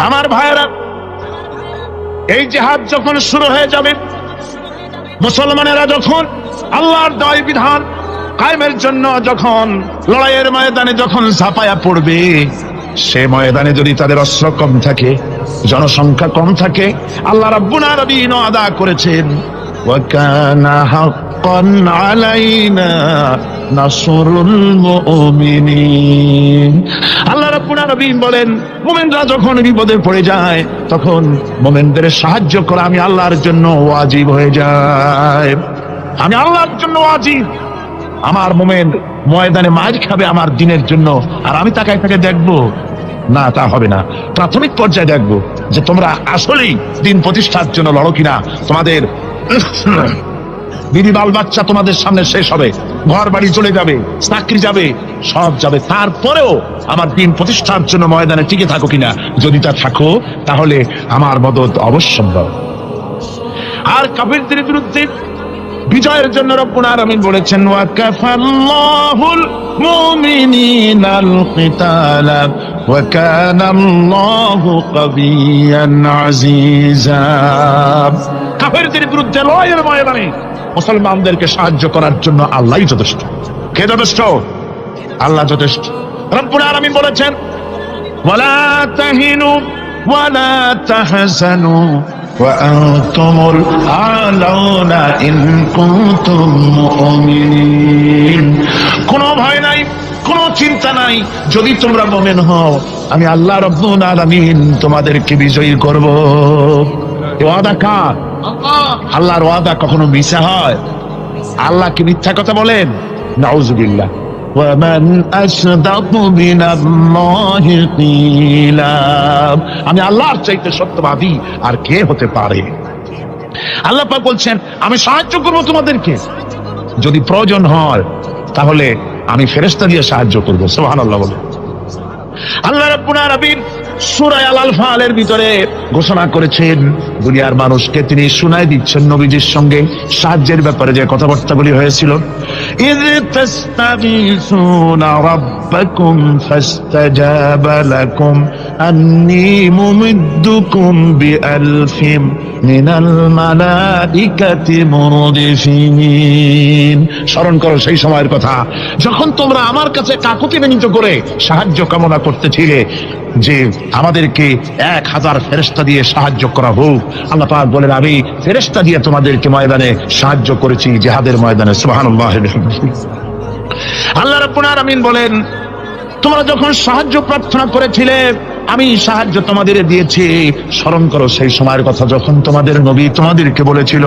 আমার ভাইয়েরা, এই জিহাদ যখন শুরু হয়ে যাবে, মুসলমানেরা যখন আল্লাহর দয় বিধান কায়েমের জন্য যখন লড়াইয়ের ময়দানে যখন ঝাঁপায়া পড়বে, সে ময়দানে যদি তাদের অস্ত্র কম থাকে, জনসংখ্যা কম থাকে, আল্লাহ রাব্বুল আলামিন ওয়াদা করেছেন, ওয়া কানা হাক্কান আলাইনা নাসরুল মুমিনিন। আল্লাহ রাব্বুল আলামিন বলেন, মুমিনরা যখন বিপদে পড়ে যায়, তখন মুমিনদের সাহায্য করা আমি আল্লাহর জন্য ওয়াজিব হয়ে যায়। আমি আল্লাহর জন্য ওয়াজিব। আমার মুমিন ময়দানে মার খাবে আমার দিনের জন্য, আর আমি তাকে দেখবো না, তা হবে না। প্রাথমিক পর্যায়ে দেখবো যে তোমরা আসলেই দিন প্রতিষ্ঠার জন্য লড়ো কিনা। তোমাদের বিবি বাল বাচ্চা তোমাদের সামনে শেষ হবে, ঘর বাড়ি চলে যাবে, চাকরি যাবে, সব যাবে, তারপরেও আমার দিন প্রতিষ্ঠার জন্য ময়দানে টিকে থাকো কিনা। যদি তা থাকো, তাহলে আমার মদদ অবশ্যম্ভব। আর কাফিরদের বিরুদ্ধে বিজয়ের জন্য রব্বুল আলামিন বলেছেন, ওয়া কাফাল্লাহুল মুমিনিনাল কিতালা ওয়া কানাল্লাহু কাবিয়ান আজিজা। কাফেরদের বিরুদ্ধে লড়াইয়ের ময়দানে মুসলমানদেরকে সাহায্য করার জন্য আল্লাহই যথেষ্ট। কে যথেষ্ট? আল্লাহ যথেষ্ট। রব্বুল আলামিন বলেছেন, ওয়ালা তাহিনু ওয়ালা তাহজানু ওয়া আনতুমুল আ'লাউনা ইন কুনতুম মুমিনিন। কোনো ভয় নাই, কোনো চিন্তা নাই, যদি তোমরা মুমিন হও, আমি আল্লাহ রাব্বুল আলামিন তোমাদেরকে বিজয়ী করব। এই ওয়াদা কার? আল্লাহর ওয়াদা কখনো মিথ্যা হয়? আল্লাহ কি মিথ্যা কথা বলেন? নাউযুবিল্লাহ। ওয়ামান আসদাকু মিনাল্লাহি কিলা। আমি আল্লাহর চাইতে সত্যবাদী আর কে হতে পারে? আল্লাহ পাক বলছেন, আমি সাহায্য করব তোমাদেরকে, যদি প্রয়োজন হয় তাহলে আমি ফেরেশতা দিয়ে সাহায্য করবো। সুবহানাল্লাহ বলে। আল্লাহ রাব্বুল আলামিন সূরা আল-আনফালের ভিতরে ঘোষণা করেছেন, দুনিয়ার মানুষকে তিনি শুনায় দিচ্ছেন নবীজির সঙ্গে সাহায্যের ব্যাপারে যে কথাবার্তাগুলি হয়েছিল। ইয তাস্তাগীসুনা রাব্বাকুম ফাস্তাজাবা লাকুম আন্নী মুমিদ্দুকুম বিআলফিম মিনাল মালাইকাতি মুরদিফিন। স্মরণ করো সেই সময়ের কথা যখন তোমরা আমার কাছে কাকুতি বিনীত করে সাহায্য কামনা করতেছিলে যে আমাদেরকে 1000 ফেরেশতা দিয়ে সাহায্য করা হোক। আল্লাহ পাক বলেন, আমি ফেরেশতা দিয়ে তোমাদেরকে ময়দানে সাহায্য করেছি, জিহাদের ময়দানে। সুবহানাল্লাহ। আল্লাহ রাব্বুল আলামিন বলেন, তোমরা যখন সাহায্য প্রার্থনা করেছিলে আমি সাহায্য তোমাদের দিয়েছি। স্মরণ করো সেই সময়ের কথা যখন তোমাদের নবী তোমাদেরকে বলেছিল,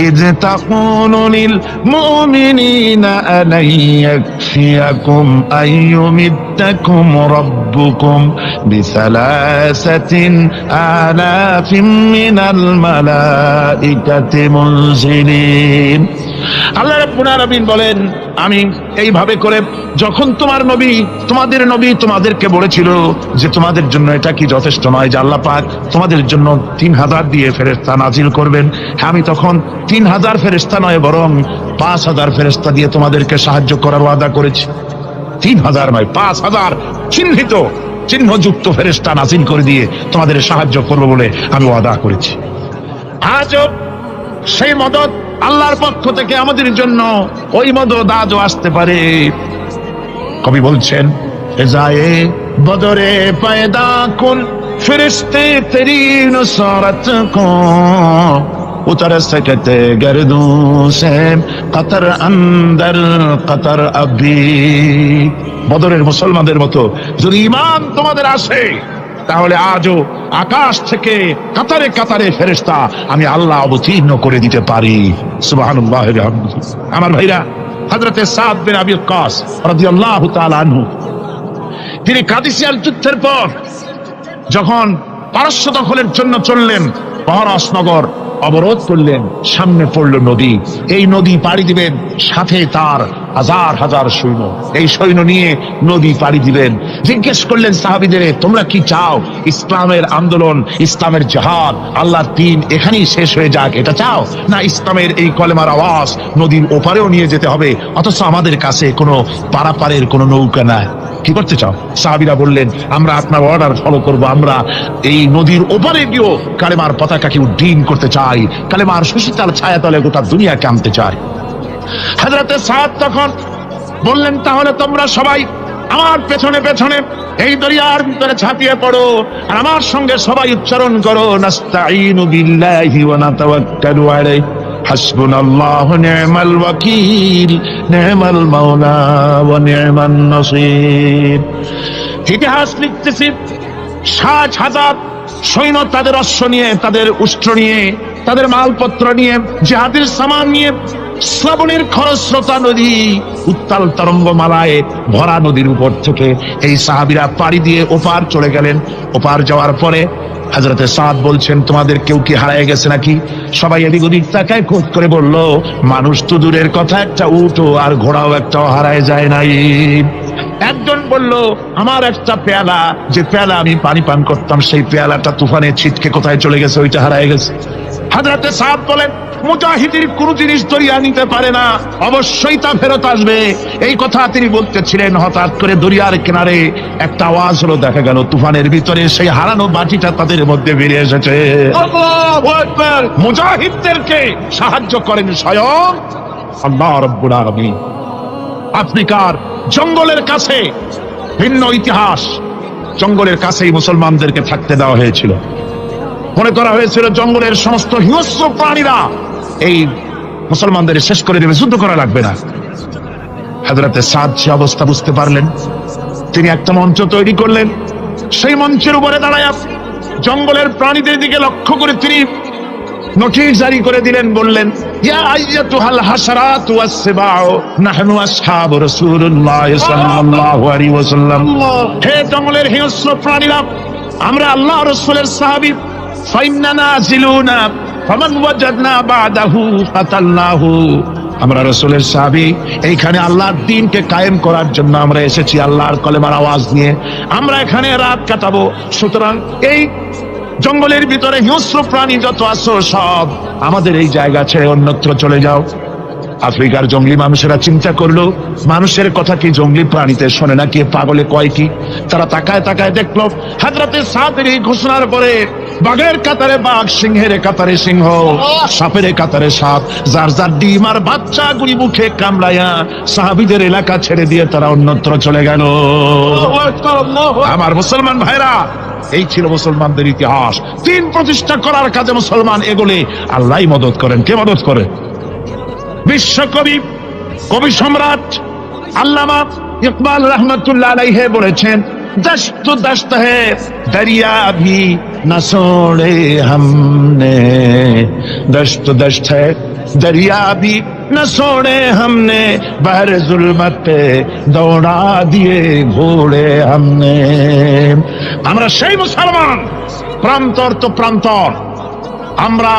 ইয তাকুলু লিল মুমিনিনা আলাইয়াকফিয়াকুম আইয়ুমিদ্দাকুম রাব্বুকুম বিসালাসাতিন আলাফিন মিনাল মালাইকাতি মুনজিলিন। আল্লাহ রাব্বুল আলামিন বলেন, আমি এইভাবে করে যখন তোমাদের নবী তোমাদেরকে বলেছিল যে তোমাদের জন্য এটা কি যথেষ্ট নয় যে আল্লাহ পাক তোমাদের জন্য 3000 দিয়ে ফেরেশতা নাজিল করবেন, আমি তখন 3000 ফেরেশতা নয় বরং 5000 ফেরেশতা দিয়ে তোমাদেরকে সাহায্য করার ওয়াদা করেছি। 3000 নয়, 5000 চিহ্নযুক্ত ফেরেশতা নাজিল করে দিয়ে তোমাদের সাহায্য করবো বলে আমি ওয়াদা করেছি। আজও সেই মদদ আল্লাহর পক্ষ থেকে আমাদের জন্য ওই মদদ আজও আসতে পারে। কবি বলছেন, ফেজায়ে বদরে পয়দা কুন ফেরেশতে তেরি নুসরত কো উতর सकते गर्दों से कतर अंदर कतर अभी। বদরের মুসলমানদের মতো যদি ঈমান তোমাদের আসে তাহলে আজও আকাশ থেকে কাতারে কাতারে ফেরেশতা আমি আল্লাহ অবতীর্ণ করে দিতে পারি। সুবহানাল্লাহ। আমার ভাইরা, হযরতে সাদ বিন আবি ওয়াক্কাস রাদিয়াল্লাহু তাআলা আনহু তিনি কাদিসিয়ার যুদ্ধের পর যখন পারস্য দখলের জন্য চললেন, পহরাস নগর অবরোধ করলেন, সামনে পড়ল নদী। এই নদী পাড়ি দিবেন, সাথে তার হাজার হাজার সৈন্য, এই সৈন্য নিয়ে নদী পাড়ি দিবেন। জিজ্ঞেস করলেন সাহাবীদের, তোমরা কি চাও ইসলামের আন্দোলন, ইসলামের জিহাদ, আল্লাহর দ্বীন এখানেই শেষ হয়ে যাক, এটা চাও, না ইসলামের এই কলেমার আওয়াজ নদীর ওপারেও নিয়ে যেতে হবে, অথচ আমাদের কাছে কোনো পারাপারের কোনো নৌকা নাই, কি করতে চাও? সাহাবীরা বললেন, আমরা আপনার অর্ডার ফলো করব, আমরা এই নদীর ওপারে গিয়েও কালেমার পতাকাকে উড্ডীন করতে চাই, কালেমার সুশীতল ছায়াতলে গোটা দুনিয়াকে আনতে চাই। হযরতে সাদ তখন বললেন, তাহলে তোমরা সবাই আমার পেছনে পেছনে এই দরিয়ার ভিতরে ঝাঁপিয়ে পড়ো আর আমার সঙ্গে সবাই উচ্চারণ করো, নাস্তাঈনু বিল্লাহি ওয়া নাতাওয়াক্কালু আলাইহি হাসবুনাল্লাহু নি'মাল ওয়াকিল নি'মাল মাওলা ওয়া নি'মান নাসির। ইতিহাস লিখতেছি, 60,000 সৈন্য তাদের অশ্ব নিয়ে, তাদের উষ্ট্র নিয়ে, তাদের মালপত্র নিয়ে, জিহাদের সামান নিয়ে শ্রাবণের খরস্রোতা নদী, উত্তাল তরঙ্গমালায় ভরা নদীর উপর থেকে এই সাহাবীরা পাড়ি দিয়ে ওপার চলে গেলেন। ওপার যাওয়ার পরে হযরতে সাদ বলছেন, তোমাদের কেউ কি হারিয়ে গেছে নাকি? সবাই এদিক ওদিক তাকায়, খোঁজ করে বলল, মানুষ তো দূরের কথা, একটা উট আর ঘোড়াও একটাও হারায় যায় নাই। একজন বলল, আমার একটা পেয়ালা, যে পেয়ালা আমি পানি পান করতাম, সেই পেয়ালাটা তুফানে ছিটকে কোথায় চলে গেছে, ওইটা হারায় গেছে। হযরতে সাদ বলেন, মুজাহিদের কোন জিনিস দরিয়া নিতে পারে না, অবশ্যই তা ফেরত আসবে। এই কথা তিনি বলতেছিলেন, হঠাৎ করে দরিয়ার কিনারে একটা আওয়াজ হলো, দেখা গেল তুফানের ভিতরে সেই হারানো বাটিটা তাদের মধ্যে বেরিয়ে এসেছে। আল্লাহু আকবার! মুজাহিদদেরকে সাহায্য করেন স্বয়ং আল্লাহ রাব্বুল আলামিন। আফ্রিকার জঙ্গলের কাছে, ভিন্ন ইতিহাস, জঙ্গলের কাছেই মুসলমানদেরকে থাকতে দেওয়া হয়েছিল। মনে করা হয়েছিল জঙ্গলের সমস্ত হিংস্র প্রাণীরা এই মুসলমানদের শেষ করে দেবে, যুদ্ধ করা লাগবে না। হযরতে সাদ সে অবস্থা বুঝতে পারলেন, তিনি একটা মঞ্চ তৈরি করলেন। সেই মঞ্চের উপরে দাঁড়ায় জঙ্গলের প্রাণীদের দিকে লক্ষ্য করে তিনি নোটিশ জারি করে দিলেন, বললেন, ইয়া আইয়াতুহাল হাশারাতু ওয়াস-সিবাউ নাহনু আসহাবু রাসূলুল্লাহ সাল্লাল্লাহু আলাইহি ওয়াসাল্লাম। হে জঙ্গলের হিংস্র প্রাণীরা, আমরা আল্লাহ রাসূলের সাহাবী, ফাইন্নানা নাজিলুনা ফামান ওয়াজাদনা বাদাহু ফাতাল্লাহু আমরা রাসূলের সাহাবী, এইখানে আল্লাহর দ্বীনকে কায়েম করার জন্য আমরা এসেছি আল্লাহর কলেমার আওয়াজ নিয়ে। আমরা এখানে রাত কাটাবো। সুতরাং এই জঙ্গলের ভিতরে হিংস্র প্রাণী যত আছো সব আমাদের এই জায়গা ছেড়ে অন্যত্র চলে যাও। আফ্রিকার জঙ্গলি মানুষেরা চিন্তা করলো, মানুষের কথা কি জঙ্গলি প্রাণীতে শোনে নাকি, পাগলে কয় কি? তারা তাকায় তাকায় দেখলো হযরতে সাদের এই ঘোষণার পরে বাঘের কাতারে বাঘ, সিংহের কাতারে সিংহ, সাপের কাতারে সাপ, যার যার ডিম আর বাচ্চা গুলি মুখে কামড়ায়া সাহাবীদের এলাকা ছেড়ে দিয়ে তারা অন্যত্র চলে গেল। আমার মুসলমান ভাইরা, এই ছিল মুসলমানদের ইতিহাস। দিন প্রতিষ্ঠা করার কাজে মুসলমান এগোলে আল্লাহই মদত করেন। কে মদত করে? বিশ্বকবি, কবি সম্রাট আল্লামা ইকবাল রহমতুল্লাহ আলাইহি বলেছেন, दश्त तो दश्त है दरिया भी न छोड़े हमने, दश्त तो दश्त है दरिया भी न छोड़े हमने, बहर जुल्मत पे दौड़ा दिए घोड़े हमने। আমরা সেই মুসলমান, প্রান্তর তো প্রান্তর। আমরা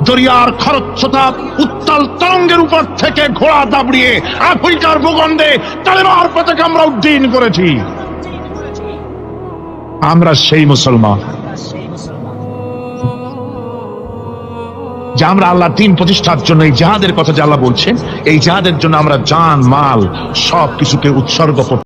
দরিয়ার খরচ্ছতা উত্তাল তরঙ্গের উপর থেকে ঘোড়া দাবড়িয়ে আফ্রিকার ভূখণ্ডে তালেবান পতাকা আমরা উড্ডীন করেছি। আমরা সেই মুসলমান যে আমরা আল্লাহ দ্বীন প্রতিষ্ঠার জন্য এই জিহাদের কথা যে আল্লাহ বলছেন, এই জিহাদের জন্য আমরা জান মাল সব কিছুকে উৎসর্গ করতে